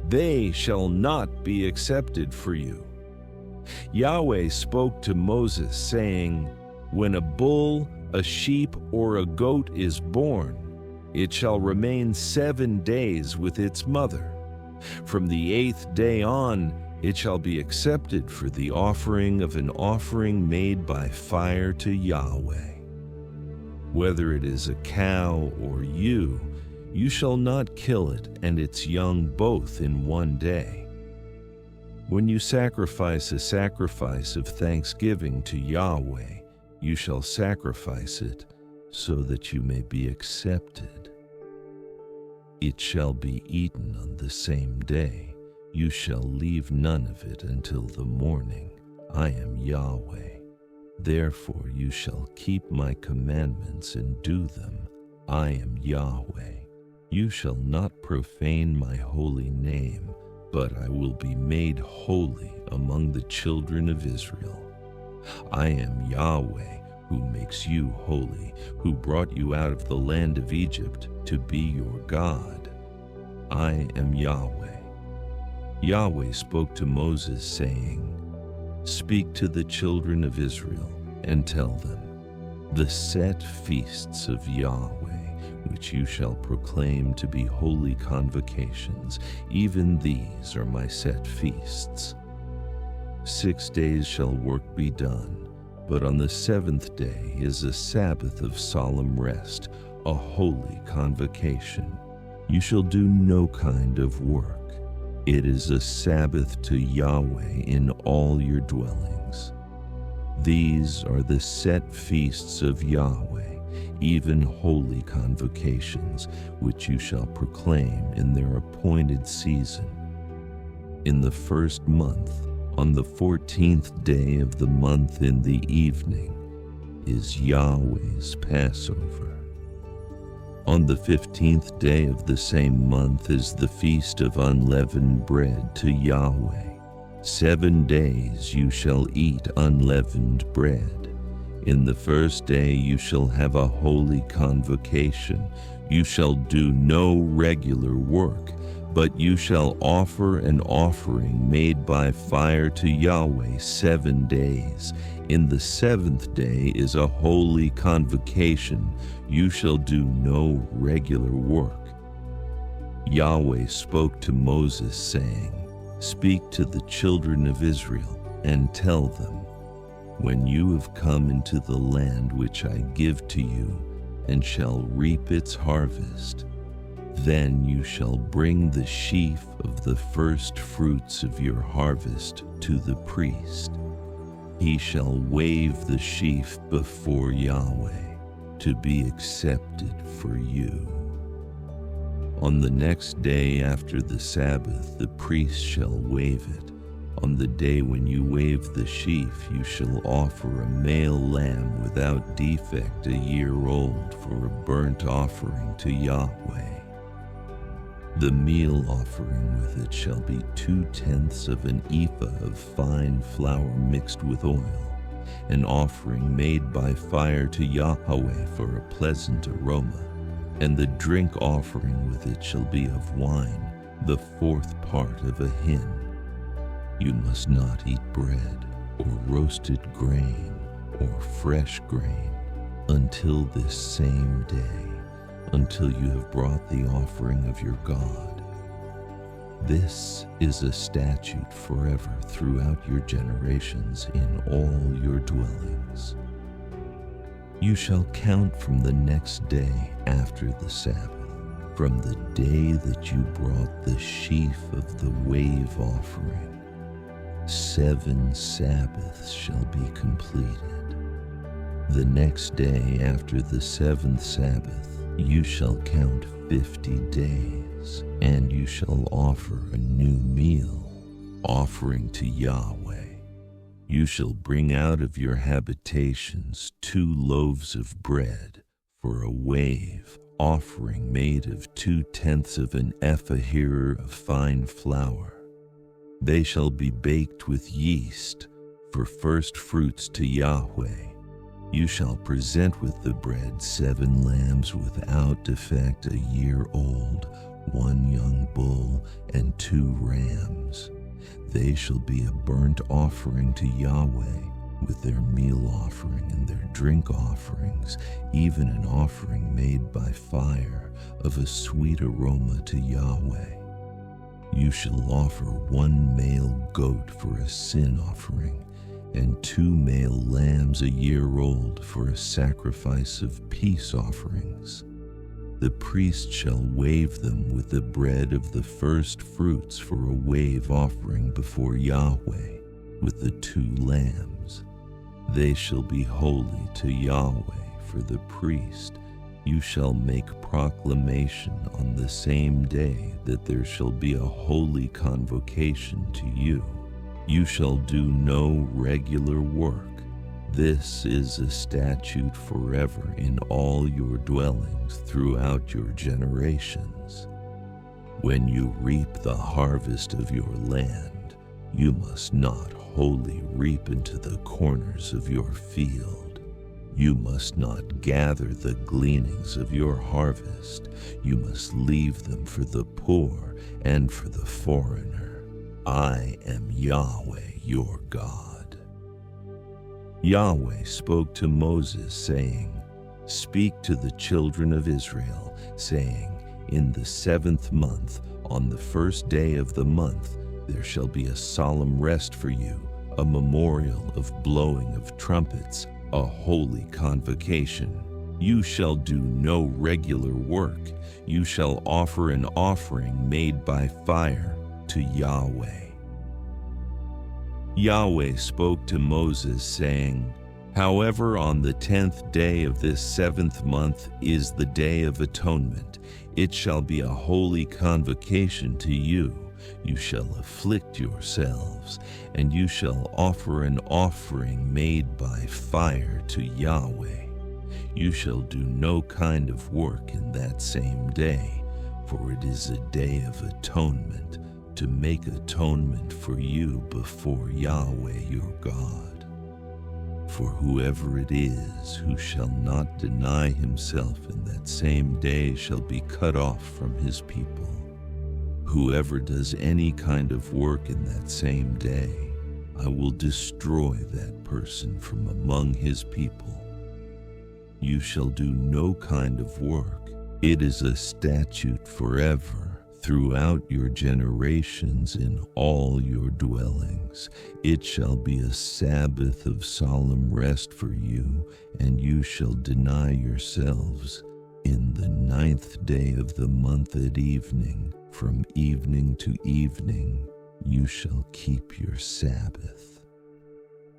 They shall not be accepted for you. Yahweh spoke to Moses, saying, When a bull, a sheep, or a goat is born, it shall remain 7 days with its mother. From the 8th day on, it shall be accepted for the offering of an offering made by fire to Yahweh. Whether it is a cow or you shall not kill it and its young both in 1 day. When you sacrifice a sacrifice of thanksgiving to Yahweh, you shall sacrifice it so that you may be accepted. It shall be eaten on the same day. You shall leave none of it until the morning. I am Yahweh. Therefore you shall keep my commandments and do them. I am Yahweh. You shall not profane my holy name, but I will be made holy among the children of Israel. I am Yahweh, who makes you holy, who brought you out of the land of Egypt to be your God. I am Yahweh. Yahweh spoke to Moses, saying, Speak to the children of Israel and tell them, The set feasts of Yahweh, which you shall proclaim to be holy convocations, even these are my set feasts. 6 days shall work be done, but on the 7th day is a Sabbath of solemn rest, a holy convocation. You shall do no kind of work. It is a Sabbath to Yahweh in all your dwellings. These are the set feasts of Yahweh, even holy convocations, which you shall proclaim in their appointed season. In the 1st month, on the 14th day of the month in the evening, is Yahweh's Passover. On the 15th day of the same month is the feast of unleavened bread to Yahweh. 7 days you shall eat unleavened bread. In the 1st day you shall have a holy convocation. You shall do no regular work, but you shall offer an offering made by fire to Yahweh 7 days. In the 7th day is a holy convocation. You shall do no regular work. Yahweh spoke to Moses, saying, Speak to the children of Israel and tell them, When you have come into the land which I give to you, and shall reap its harvest, then you shall bring the sheaf of the first fruits of your harvest to the priest. He shall wave the sheaf before Yahweh to be accepted for you. On the next day after the Sabbath, the priest shall wave it. On the day when you wave the sheaf, you shall offer a male lamb without defect, a year old, for a burnt offering to Yahweh. The meal offering with it shall be 2/10 of an ephah of fine flour mixed with oil, an offering made by fire to Yahweh for a pleasant aroma. And the drink offering with it shall be of wine, the 4th part of a hin. You must not eat bread, or roasted grain, or fresh grain, until this same day, until you have brought the offering of your God. This is a statute forever throughout your generations in all your dwellings. You shall count from the next day after the Sabbath, from the day that you brought the sheaf of the wave offering. 7 Sabbaths shall be completed. The next day after the 7th Sabbath, you shall count 50 days, and you shall offer a new meal, offering to Yahweh. You shall bring out of your habitations 2 loaves of bread for a wave, offering made of 2/10 of an ephah of fine flour. They shall be baked with yeast for first fruits to Yahweh. You shall present with the bread 7 lambs without defect, a year old, 1 young bull, and 2 rams. They shall be a burnt offering to Yahweh, with their meal offering and their drink offerings, even an offering made by fire of a sweet aroma to Yahweh. You shall offer 1 male goat for a sin offering, and 2 male lambs a year old for a sacrifice of peace offerings. The priest shall wave them with the bread of the first fruits for a wave offering before Yahweh, with the 2 lambs. They shall be holy to Yahweh for the priest. You shall make proclamation on the same day that there shall be a holy convocation to you. You shall do no regular work. This is a statute forever in all your dwellings throughout your generations. When you reap the harvest of your land, you must not wholly reap into the corners of your field. You must not gather the gleanings of your harvest. You must leave them for the poor and for the foreigner. I am Yahweh your God. Yahweh spoke to Moses, saying, Speak to the children of Israel, saying, In the 7th month, on the 1st day of the month, there shall be a solemn rest for you, a memorial of blowing of trumpets, a holy convocation. You shall do no regular work. You shall offer an offering made by fire to Yahweh. Yahweh spoke to Moses, saying, However, on the 10th day of this 7th month is the Day of Atonement. It shall be a holy convocation to you. You shall afflict yourselves, and you shall offer an offering made by fire to Yahweh. You shall do no kind of work in that same day, for it is a day of atonement, to make atonement for you before Yahweh your God. For whoever it is who shall not deny himself in that same day shall be cut off from his people. Whoever does any kind of work in that same day, I will destroy that person from among his people. You shall do no kind of work. It is a statute forever throughout your generations in all your dwellings. It shall be a Sabbath of solemn rest for you, and you shall deny yourselves. In the 9th day of the month at evening, from evening to evening, you shall keep your Sabbath.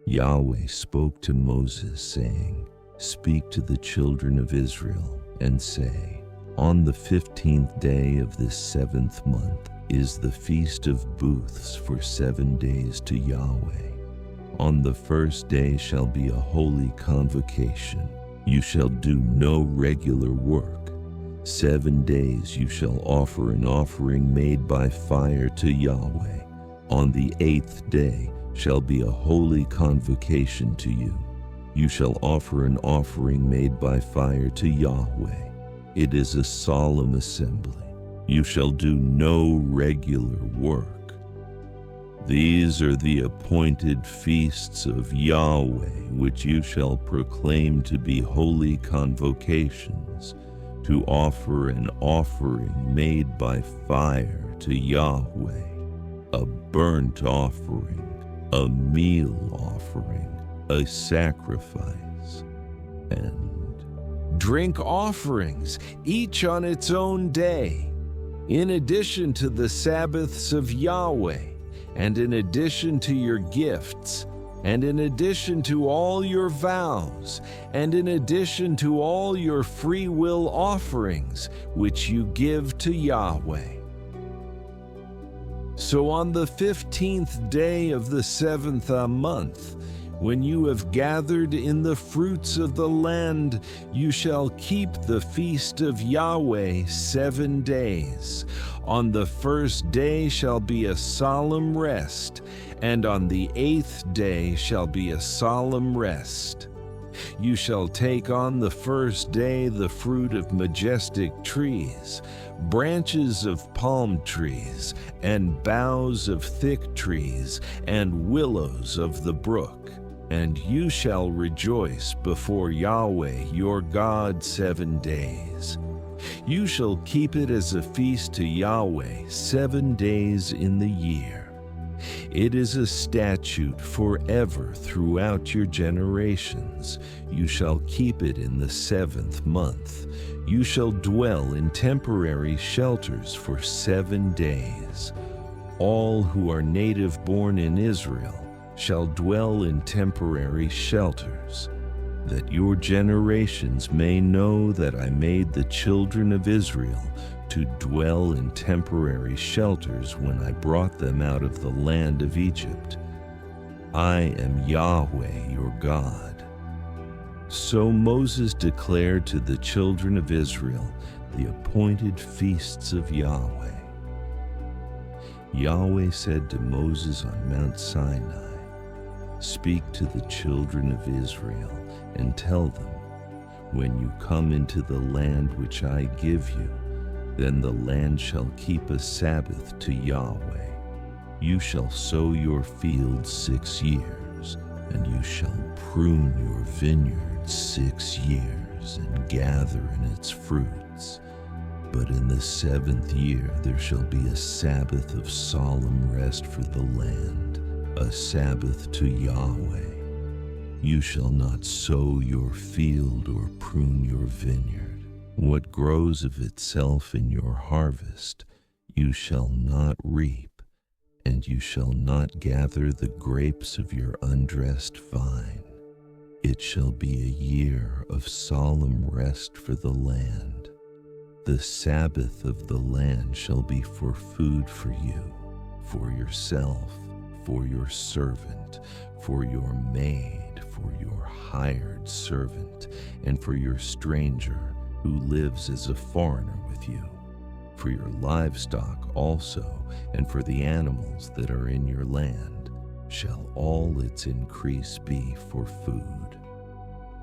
Yahweh spoke to Moses, saying, Speak to the children of Israel, and say, On the 15th day of this 7th month is the Feast of Booths for 7 days to Yahweh. On the 1st day shall be a holy convocation. You shall do no regular work. 7 days you shall offer an offering made by fire to Yahweh. On the 8th day shall be a holy convocation to you. You shall offer an offering made by fire to Yahweh. It is a solemn assembly. You shall do no regular work. These are the appointed feasts of Yahweh, which you shall proclaim to be holy convocations, to offer an offering made by fire to Yahweh, a burnt offering, a meal offering, a sacrifice, and drink offerings, each on its own day, in addition to the Sabbaths of Yahweh, and in addition to your gifts, and in addition to all your vows, and in addition to all your free will offerings, which you give to Yahweh. So on the 15th day of the 7th month, when you have gathered in the fruits of the land, you shall keep the feast of Yahweh 7 days. On the 1st day shall be a solemn rest, and on the 8th day shall be a solemn rest. You shall take on the first day the fruit of majestic trees, branches of palm trees, and boughs of thick trees, and willows of the brook. And you shall rejoice before Yahweh your God 7 days. You shall keep it as a feast to Yahweh 7 days in the year. It is a statute forever throughout your generations. You shall keep it in the 7th month. You shall dwell in temporary shelters for 7 days. All who are native born in Israel shall dwell in temporary shelters, that your generations may know that I made the children of Israel to dwell in temporary shelters when I brought them out of the land of Egypt. I am Yahweh your God. So Moses declared to the children of Israel the appointed feasts of Yahweh. Yahweh said to Moses on Mount Sinai, "Speak to the children of Israel and tell them, when you come into the land which I give you, then the land shall keep a Sabbath to Yahweh. You shall sow your field 6 years, and you shall prune your vineyard 6 years, and gather in its fruits. But in the 7th year there shall be a Sabbath of solemn rest for the land, a Sabbath to Yahweh. You shall not sow your field or prune your vineyard. What grows of itself in your harvest, you shall not reap, and you shall not gather the grapes of your undressed vine. It shall be a year of solemn rest for the land. The Sabbath of the land shall be for food for you, for yourself, for your servant, for your maid, for your hired servant, and for your stranger who lives as a foreigner with you, for your livestock also, and for the animals that are in your land, shall all its increase be for food.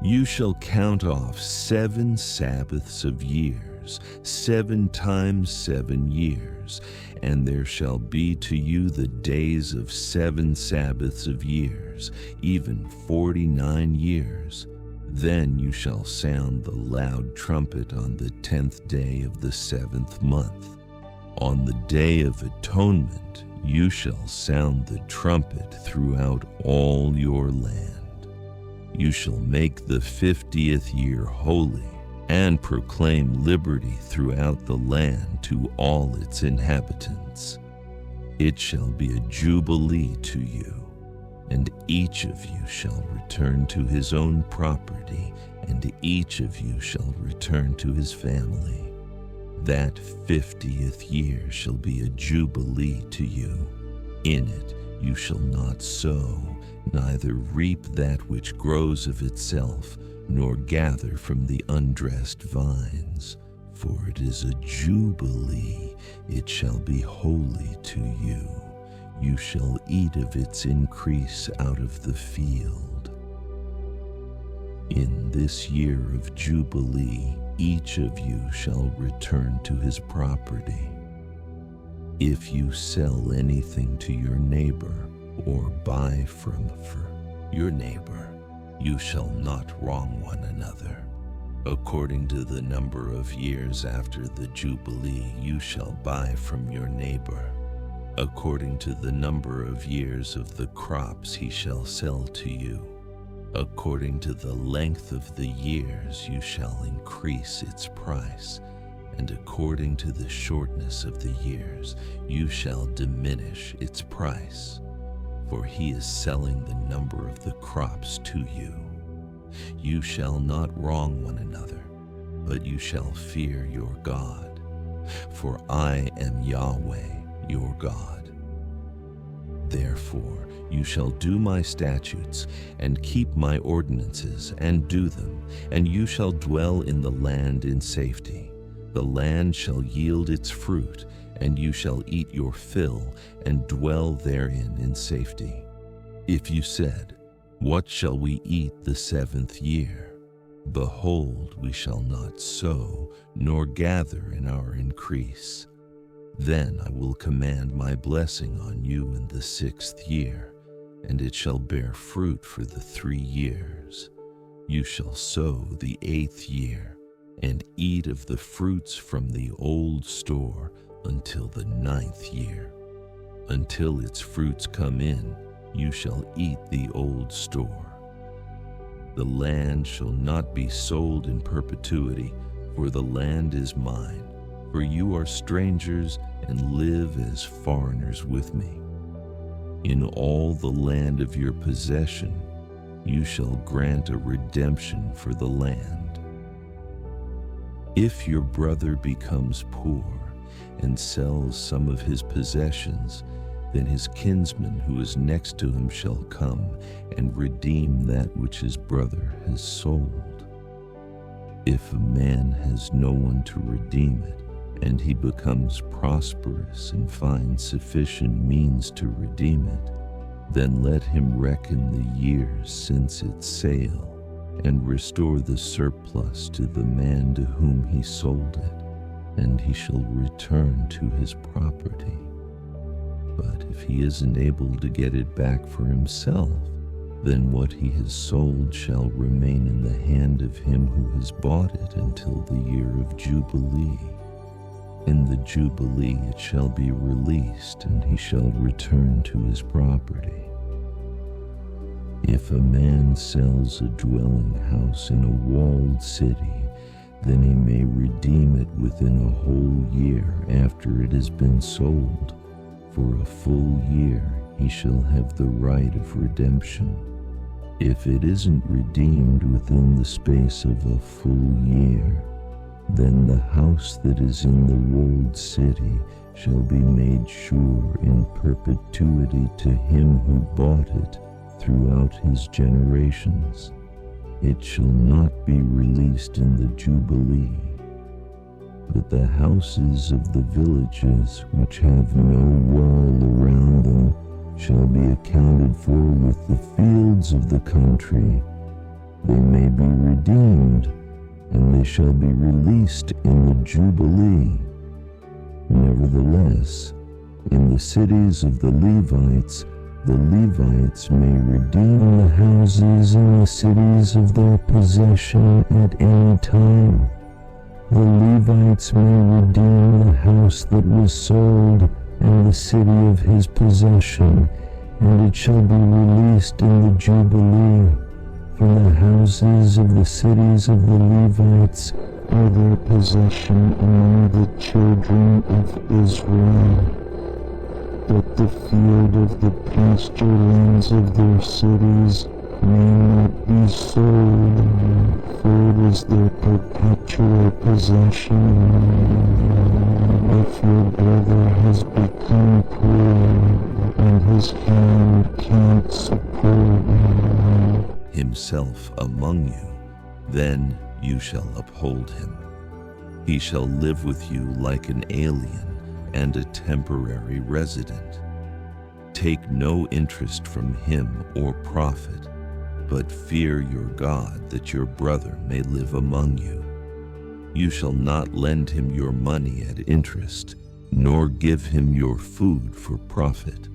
You shall count off 7 Sabbaths of years, 7 times 7 years, and there shall be to you the days of 7 Sabbaths of years, even 49 years. Then you shall sound the loud trumpet on the 10th day of the 7th month. On the Day of Atonement you shall sound the trumpet throughout all your land. You shall make the 50th year holy, and proclaim liberty throughout the land to all its inhabitants. It shall be a jubilee to you, and each of you shall return to his own property, and each of you shall return to his family. That 50th year shall be a jubilee to you. In it you shall not sow, neither reap that which grows of itself, nor gather from the undressed vines. For it is a jubilee, it shall be holy to you. You shall eat of its increase out of the field. In this year of Jubilee, each of you shall return to his property. If you sell anything to your neighbor, or buy from your neighbor, you shall not wrong one another. According to the number of years after the Jubilee, you shall buy from your neighbor. According to the number of years of the crops he shall sell to you. According to the length of the years you shall increase its price, and according to the shortness of the years you shall diminish its price. For he is selling the number of the crops to you. You shall not wrong one another, but you shall fear your God. For I am Yahweh, your God. Therefore you shall do my statutes, and keep my ordinances, and do them, and you shall dwell in the land in safety. The land shall yield its fruit, and you shall eat your fill, and dwell therein in safety. If you said, What shall we eat the 7th year? Behold, we shall not sow, nor gather in our increase. Then I will command my blessing on you in the 6th year, and it shall bear fruit for the 3 years. You shall sow the 8th year, and eat of the fruits from the old store until the 9th year. Until its fruits come in, you shall eat the old store. The land shall not be sold in perpetuity, for the land is mine, for you are strangers and live as foreigners with me. In all the land of your possession, you shall grant a redemption for the land. If your brother becomes poor and sells some of his possessions, then his kinsman who is next to him shall come and redeem that which his brother has sold. If a man has no one to redeem it, and he becomes prosperous and finds sufficient means to redeem it, then let him reckon the years since its sale, and restore the surplus to the man to whom he sold it, and he shall return to his property. But if he isn't able to get it back for himself, then what he has sold shall remain in the hand of him who has bought it until the year of Jubilee. In the Jubilee it shall be released, and he shall return to his property. If a man sells a dwelling house in a walled city, then he may redeem it within a whole year after it has been sold. For a full year he shall have the right of redemption. If it isn't redeemed within the space of a full year, then the house that is in the walled city shall be made sure in perpetuity to him who bought it throughout his generations. It shall not be released in the Jubilee. But the houses of the villages which have no wall around them shall be accounted for with the fields of the country. They may be redeemed, and they shall be released in the Jubilee. Nevertheless, in the cities of the Levites may redeem the houses in the cities of their possession at any time. The Levites may redeem the house that was sold and the city of his possession, and it shall be released in the Jubilee. For the houses of the cities of the Levites are their possession among the children of Israel. But the field of the pasture lands of their cities may not be sold, for it is their perpetual possession. If your brother has become poor, and his hand can't support himself among you, then you shall uphold him. He shall live with you like an alien and a temporary resident. Take no interest from him or profit, but fear your God, that your brother may live among you. You shall not lend him your money at interest, nor give him your food for profit.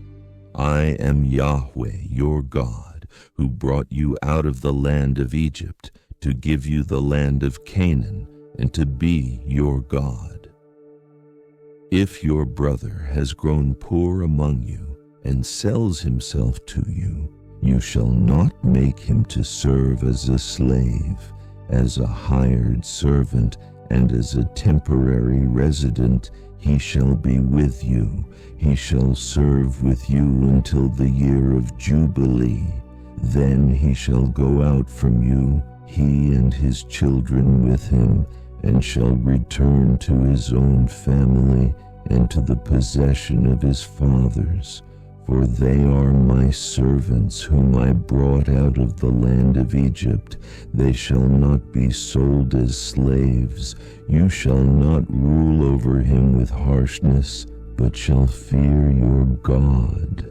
I am Yahweh your God, who brought you out of the land of Egypt, to give you the land of Canaan, and to be your God. If your brother has grown poor among you, and sells himself to you, you shall not make him to serve as a slave, as a hired servant, and as a temporary resident. He shall be with you. He shall serve with you until the year of Jubilee. Then he shall go out from you, he and his children with him, and shall return to his own family and to the possession of his fathers. For they are my servants whom I brought out of the land of Egypt. They shall not be sold as slaves. You shall not rule over him with harshness, but shall fear your God.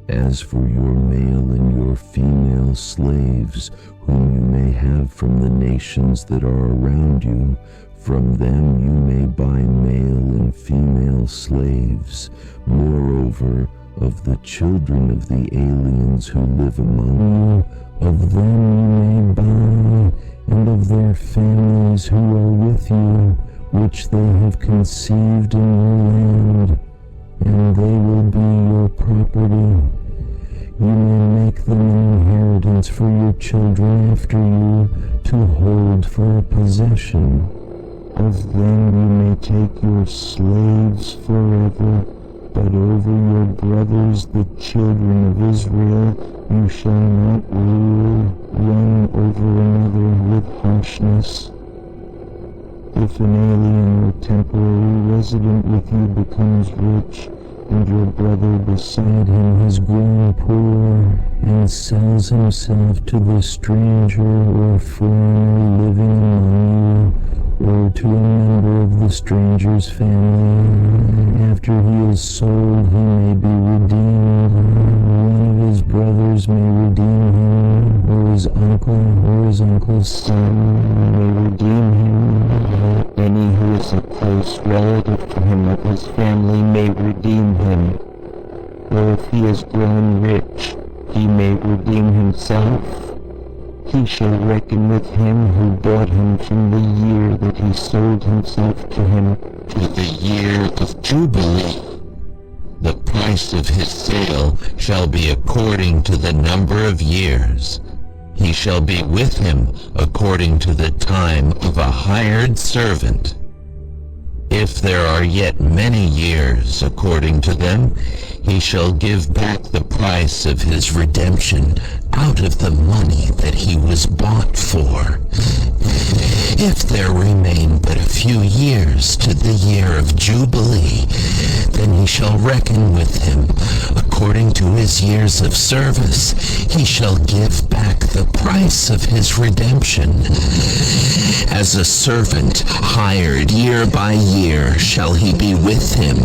As for your male and your female slaves, whom you may have from the nations that are around you, from them you may buy male and female slaves. Moreover, of the children of the aliens who live among you, of them you may buy, and of their families who are with you, which they have conceived in your land, and they will be your property. You may make them an inheritance for your children after you, to hold for a possession. Of them you may take your slaves forever, but over your brothers, the children of Israel, you shall not rule one over another with harshness. If an alien or temporary resident with you becomes rich, and your brother beside him has grown poor, and sells himself to the stranger or foreigner living among you, or to a member of the stranger's family, after he is sold, he may be redeemed. One of his brothers may redeem him, or his uncle's son may redeem him. Any who is a close relative to him of his family may redeem him. Or if he has grown rich, he may redeem himself. He shall reckon with him who bought him from the year that he sold himself to him to the year of Jubilee. The price of his sale shall be according to the number of years. He shall be with him according to the time of a hired servant. If there are yet many years according to them, he shall give back the price of his redemption out of the money that he was bought for. If there remain but a few years to the year of Jubilee, then he shall reckon with him according to his years of service. He shall give back the price of his redemption. As a servant hired year by year shall he be with him.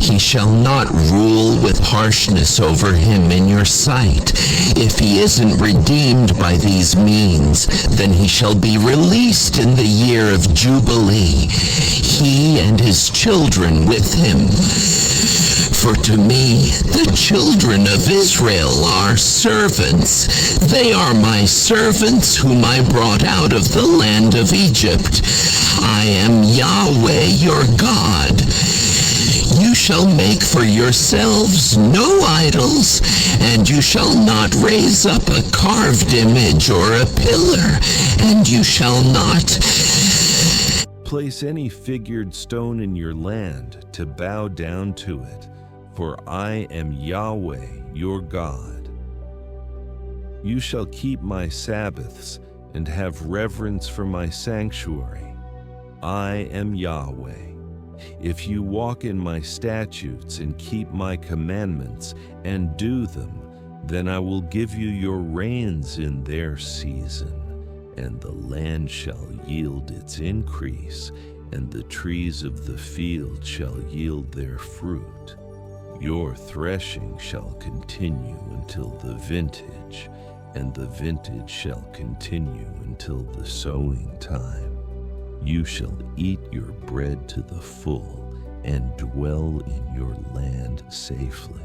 He shall not rule with harshness over him in your sight. If he isn't redeemed by these means, then he shall be released in the year of Jubilee, he and his children with him. For to me, the children of Israel are servants. They are my servants whom I brought out of the land of Egypt. I am Yahweh your God. You shall make for yourselves no idols, and you shall not raise up a carved image or a pillar, and you shall not place any figured stone in your land to bow down to it, for I am Yahweh your God. You shall keep my Sabbaths and have reverence for my sanctuary. I am Yahweh. If you walk in my statutes and keep my commandments and do them, then I will give you your rains in their season, and the land shall yield its increase, and the trees of the field shall yield their fruit. Your threshing shall continue until the vintage, and the vintage shall continue until the sowing time. You shall eat your bread to the full, and dwell in your land safely.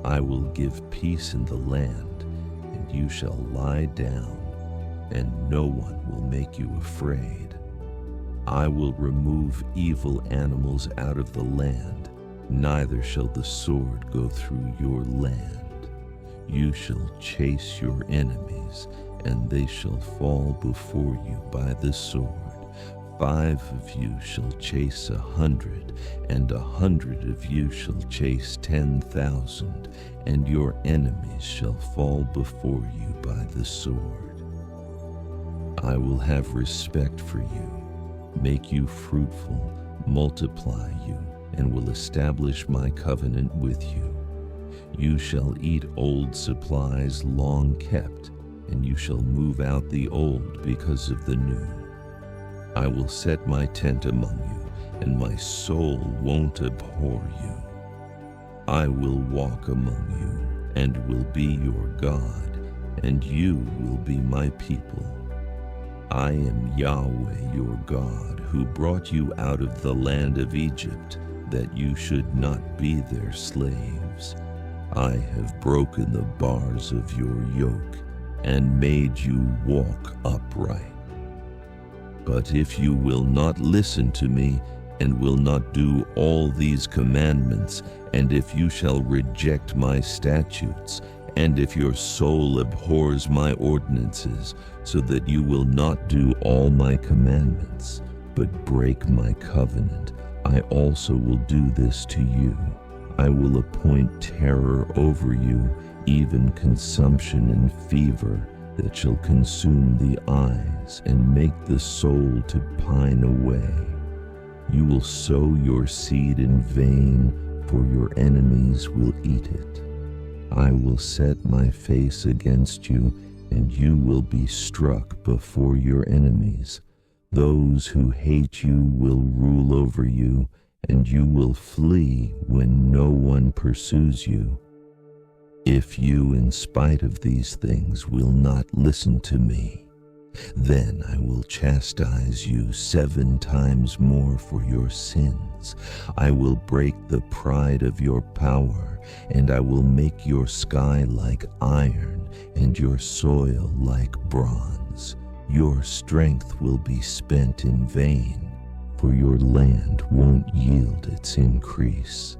I will give peace in the land, and you shall lie down, and no one will make you afraid. I will remove evil animals out of the land, neither shall the sword go through your land. You shall chase your enemies, and they shall fall before you by the sword. 5 of you shall chase 100, and 100 of you shall chase 10,000, and your enemies shall fall before you by the sword. I will have respect for you, make you fruitful, multiply you, and will establish my covenant with you. You shall eat old supplies long kept, and you shall move out the old because of the new. I will set my tent among you, and my soul won't abhor you. I will walk among you and will be your God, and you will be my people. I am Yahweh your God, who brought you out of the land of Egypt, that you should not be their slaves. I have broken the bars of your yoke and made you walk upright. But if you will not listen to me and will not do all these commandments, and if you shall reject my statutes, and if your soul abhors my ordinances, so that you will not do all my commandments, but break my covenant, I also will do this to you. I will appoint terror over you, even consumption and fever, that shall consume the eyes and make the soul to pine away. You will sow your seed in vain, for your enemies will eat it. I will set my face against you, and you will be struck before your enemies. Those who hate you will rule over you, and you will flee when no one pursues you. If you, in spite of these things, will not listen to me, then I will chastise you 7 times more for your sins. I will break the pride of your power, and I will make your sky like iron, and your soil like bronze. Your strength will be spent in vain, for your land won't yield its increase,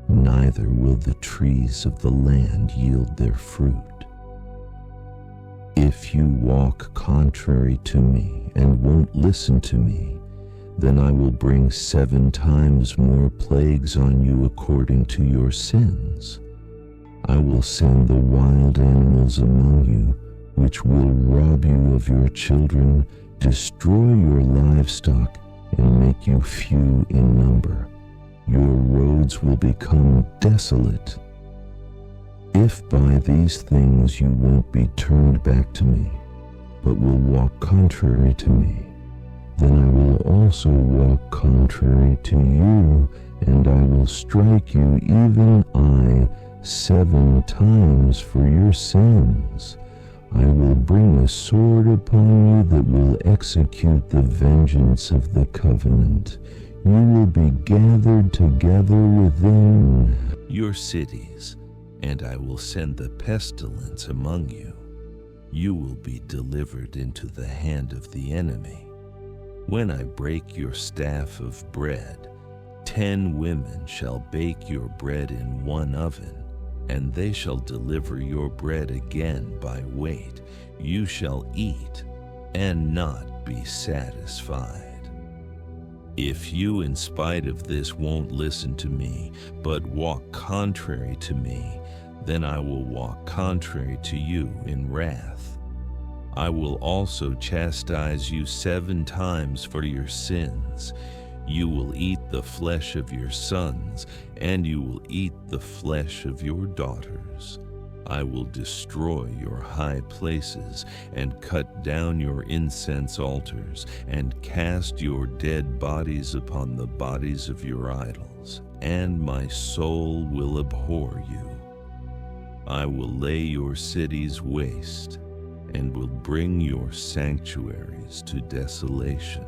neither will the trees of the land yield their fruit. If you walk contrary to me and won't listen to me, then I will bring 7 times more plagues on you according to your sins. I will send the wild animals among you, which will rob you of your children, destroy your livestock, and make you few in number. Your roads will become desolate. If by these things you won't be turned back to me, but will walk contrary to me, then I will also walk contrary to you, and I will strike you, even I, 7 times for your sins. I will bring a sword upon you that will execute the vengeance of the covenant. You will be gathered together within your cities, and I will send the pestilence among you. You will be delivered into the hand of the enemy. When I break your staff of bread, 10 women shall bake your bread in one oven, and they shall deliver your bread again by weight. You shall eat and not be satisfied. If you, in spite of this, won't listen to me, but walk contrary to me, then I will walk contrary to you in wrath. I will also chastise you 7 times for your sins. You will eat the flesh of your sons, and you will eat the flesh of your daughters. I will destroy your high places, and cut down your incense altars, and cast your dead bodies upon the bodies of your idols, and my soul will abhor you. I will lay your cities waste, and will bring your sanctuaries to desolation.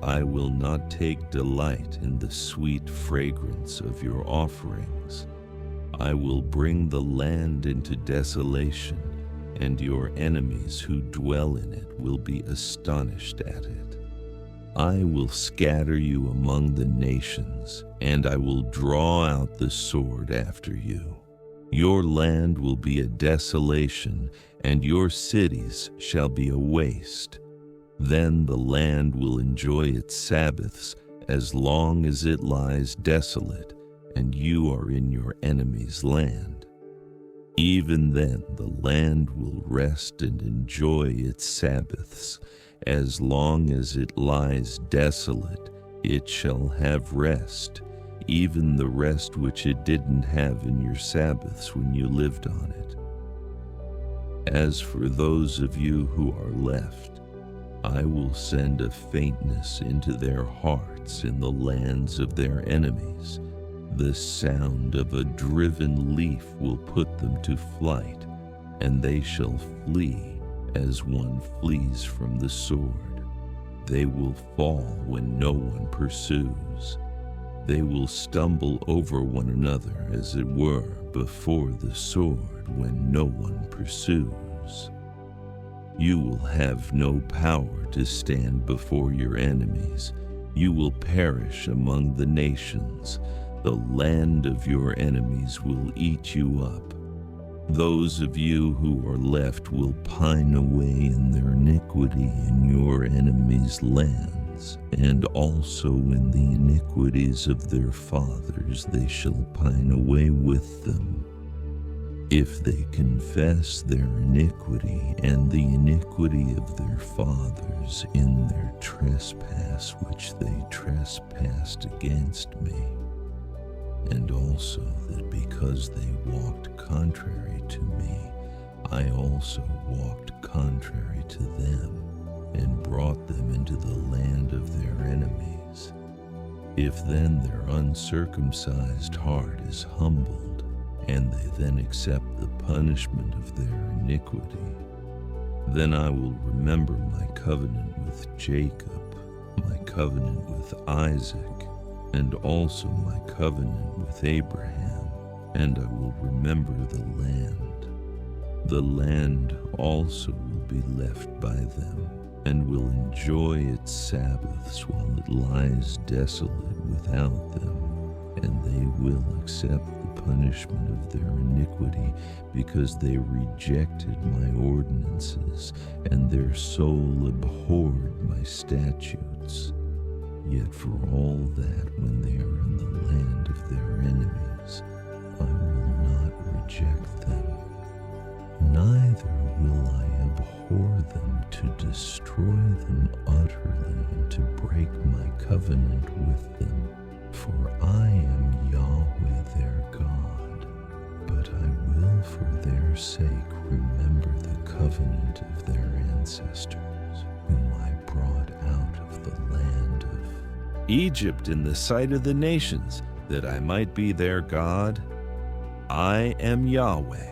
I will not take delight in the sweet fragrance of your offerings. I will bring the land into desolation, and your enemies who dwell in it will be astonished at it. I will scatter you among the nations, and I will draw out the sword after you. Your land will be a desolation, and your cities shall be a waste. Then the land will enjoy its Sabbaths as long as it lies desolate, and you are in your enemy's land. Even then the land will rest and enjoy its Sabbaths. As long as it lies desolate, it shall have rest, even the rest which it didn't have in your Sabbaths when you lived on it. As for those of you who are left, I will send a faintness into their hearts in the lands of their enemies. The sound of a driven leaf will put them to flight, and they shall flee as one flees from the sword. They will fall when no one pursues. They will stumble over one another, as it were, before the sword when no one pursues. You will have no power to stand before your enemies. You will perish among the nations. The land of your enemies will eat you up. Those of you who are left will pine away in their iniquity in your enemies' lands, and also in the iniquities of their fathers they shall pine away with them. If they confess their iniquity and the iniquity of their fathers in their trespass which they trespassed against me, and also that because they walked contrary to me, I also walked contrary to them, and brought them into the land of their enemies. If then their uncircumcised heart is humbled, and they then accept the punishment of their iniquity, then I will remember my covenant with Jacob, my covenant with Isaac, and also my covenant with Abraham, and I will remember the land. The land also will be left by them, and will enjoy its Sabbaths while it lies desolate without them, and they will accept the punishment of their iniquity, because they rejected my ordinances, and their soul abhorred my statutes. Yet for all that, when they are in the land of their enemies, I will not reject them. Neither will I abhor them to destroy them utterly and to break my covenant with them. For I am Yahweh their God, but I will for their sake remember the covenant of their ancestors, whom I brought out of the land of Egypt in the sight of the nations, that I might be their God. I am Yahweh.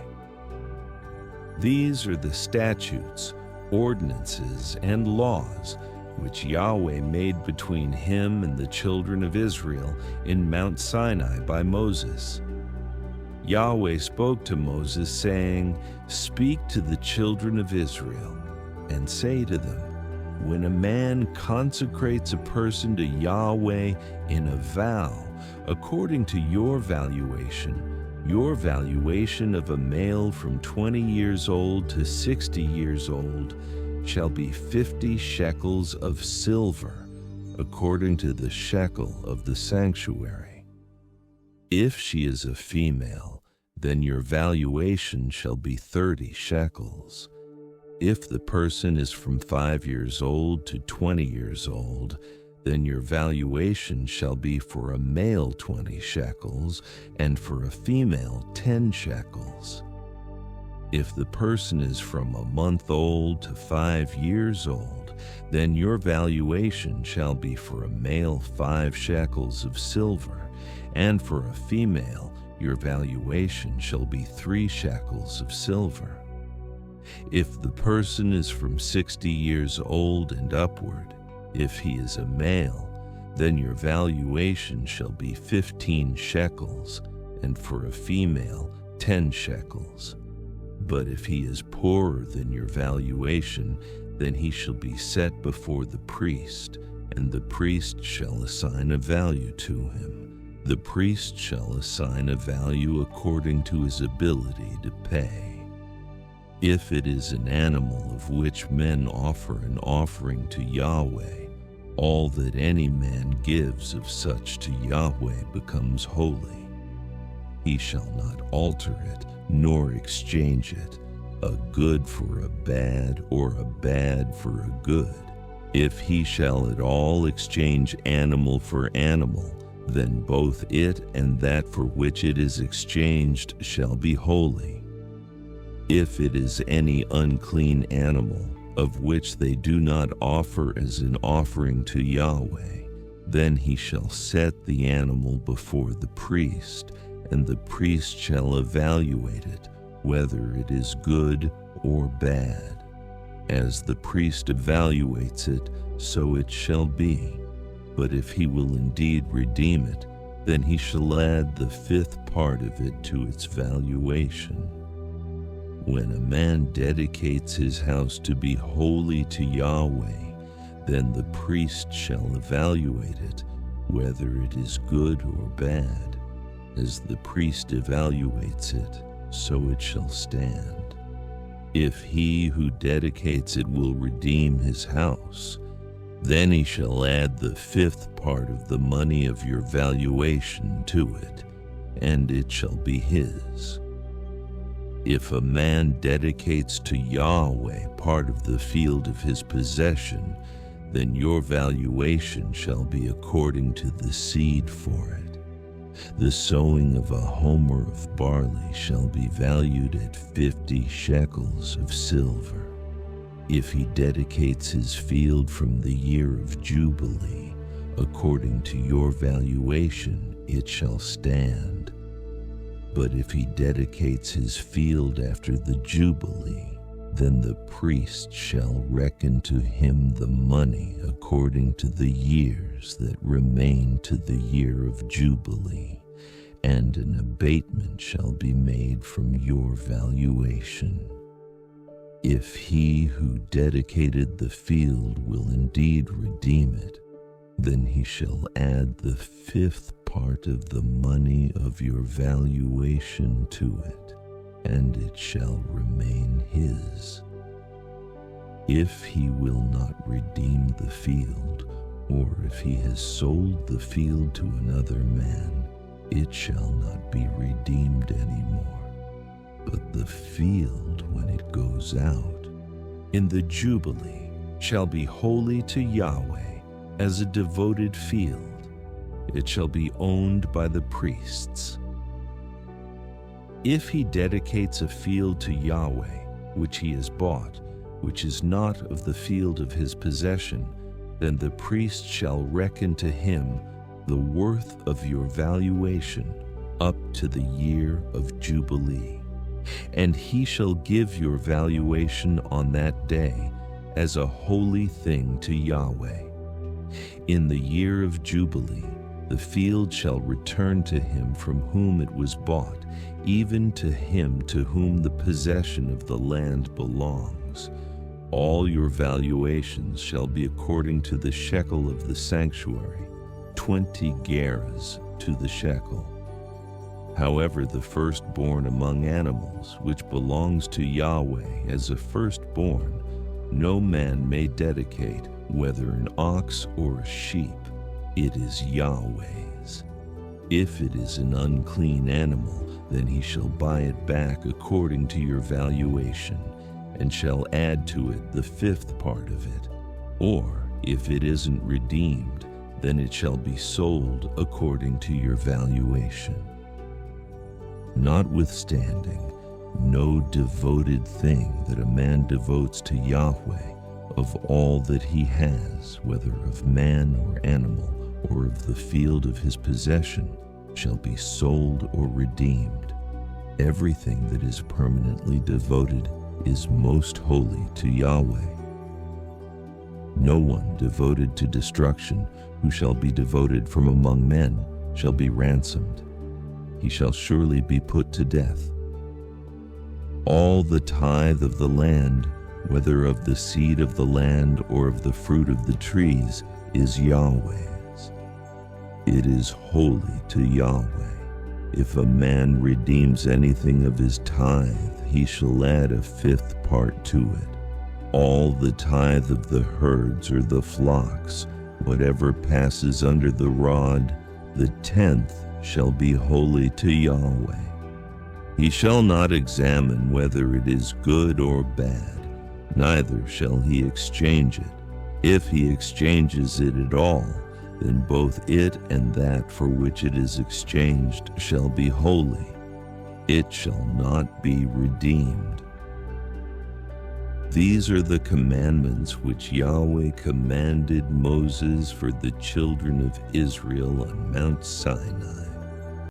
These are the statutes, ordinances, and laws which Yahweh made between him and the children of Israel in Mount Sinai by Moses. Yahweh spoke to Moses, saying, "Speak to the children of Israel, and say to them, when a man consecrates a person to Yahweh in a vow, according to your valuation of a male from 20 years old to 60 years old shall be 50 shekels of silver, according to the shekel of the sanctuary. If she is a female, then your valuation shall be 30 shekels. If the person is from 5 years old to 20 years old, then your valuation shall be for a male 20 shekels, and for a female 10 shekels. If the person is from a month old to 5 years old, then your valuation shall be for a male 5 shekels of silver, and for a female your valuation shall be 3 shekels of silver. If the person is from 60 years old and upward, if he is a male, then your valuation shall be 15 shekels, and for a female 10 shekels. But if he is poorer than your valuation, then he shall be set before the priest, and the priest shall assign a value to him. The priest shall assign a value according to his ability to pay. If it is an animal of which men offer an offering to Yahweh, all that any man gives of such to Yahweh becomes holy. He shall not alter it, nor exchange it, a good for a bad, or a bad for a good. If he shall at all exchange animal for animal, then both it and that for which it is exchanged shall be holy. If it is any unclean animal, of which they do not offer as an offering to Yahweh, Then he shall set the animal before the priest, and the priest shall evaluate it, whether it is good or bad. As the priest evaluates it, so it shall be. But if he will indeed redeem it, then he shall add the fifth part of it to its valuation. When a man dedicates his house to be holy to Yahweh, then the priest shall evaluate it, whether it is good or bad. As the priest evaluates it, so it shall stand. If he who dedicates it will redeem his house, then he shall add the fifth part of the money of your valuation to it, and it shall be his. If a man dedicates to Yahweh part of the field of his possession, then your valuation shall be according to the seed for it. The sowing of a homer of barley shall be valued at 50 shekels of silver. If he dedicates his field from the year of Jubilee, according to your valuation, it shall stand. But if he dedicates his field after the Jubilee, then the priest shall reckon to him the money according to the years that remain to the year of Jubilee, and an abatement shall be made from your valuation. If he who dedicated the field will indeed redeem it, then he shall add the fifth part of the money of your valuation to it, and it shall remain his. If he will not redeem the field, or if he has sold the field to another man, it shall not be redeemed anymore. But the field, when it goes out in the Jubilee, shall be holy to Yahweh as a devoted field. It shall be owned by the priests. If he dedicates a field to Yahweh, which he has bought, which is not of the field of his possession, then the priest shall reckon to him the worth of your valuation up to the year of Jubilee. And he shall give your valuation on that day as a holy thing to Yahweh. In the year of Jubilee, the field shall return to him from whom it was bought, even to him to whom the possession of the land belongs. All your valuations shall be according to the shekel of the sanctuary, 20 gerahs to the shekel. However, the firstborn among animals, which belongs to Yahweh as a firstborn, no man may dedicate, whether an ox or a sheep. It is Yahweh's. If it is an unclean animal, then he shall buy it back according to your valuation, and shall add to it the fifth part of it. Or, if it isn't redeemed, then it shall be sold according to your valuation. Notwithstanding, no devoted thing that a man devotes to Yahweh of all that he has, whether of man or animal, or of the field of his possession, shall be sold or redeemed. Everything that is permanently devoted is most holy to Yahweh. No one devoted to destruction, who shall be devoted from among men, shall be ransomed. He shall surely be put to death. All the tithe of the land, whether of the seed of the land or of the fruit of the trees, is Yahweh's. It is holy to Yahweh. If a man redeems anything of his tithe, he shall add a fifth part to it. All the tithe of the herds or the flocks, whatever passes under the rod, the 10th shall be holy to Yahweh. He shall not examine whether it is good or bad, neither shall he exchange it. If he exchanges it at all, then both it and that for which it is exchanged shall be holy. It shall not be redeemed. These are the commandments which Yahweh commanded Moses for the children of Israel on Mount Sinai.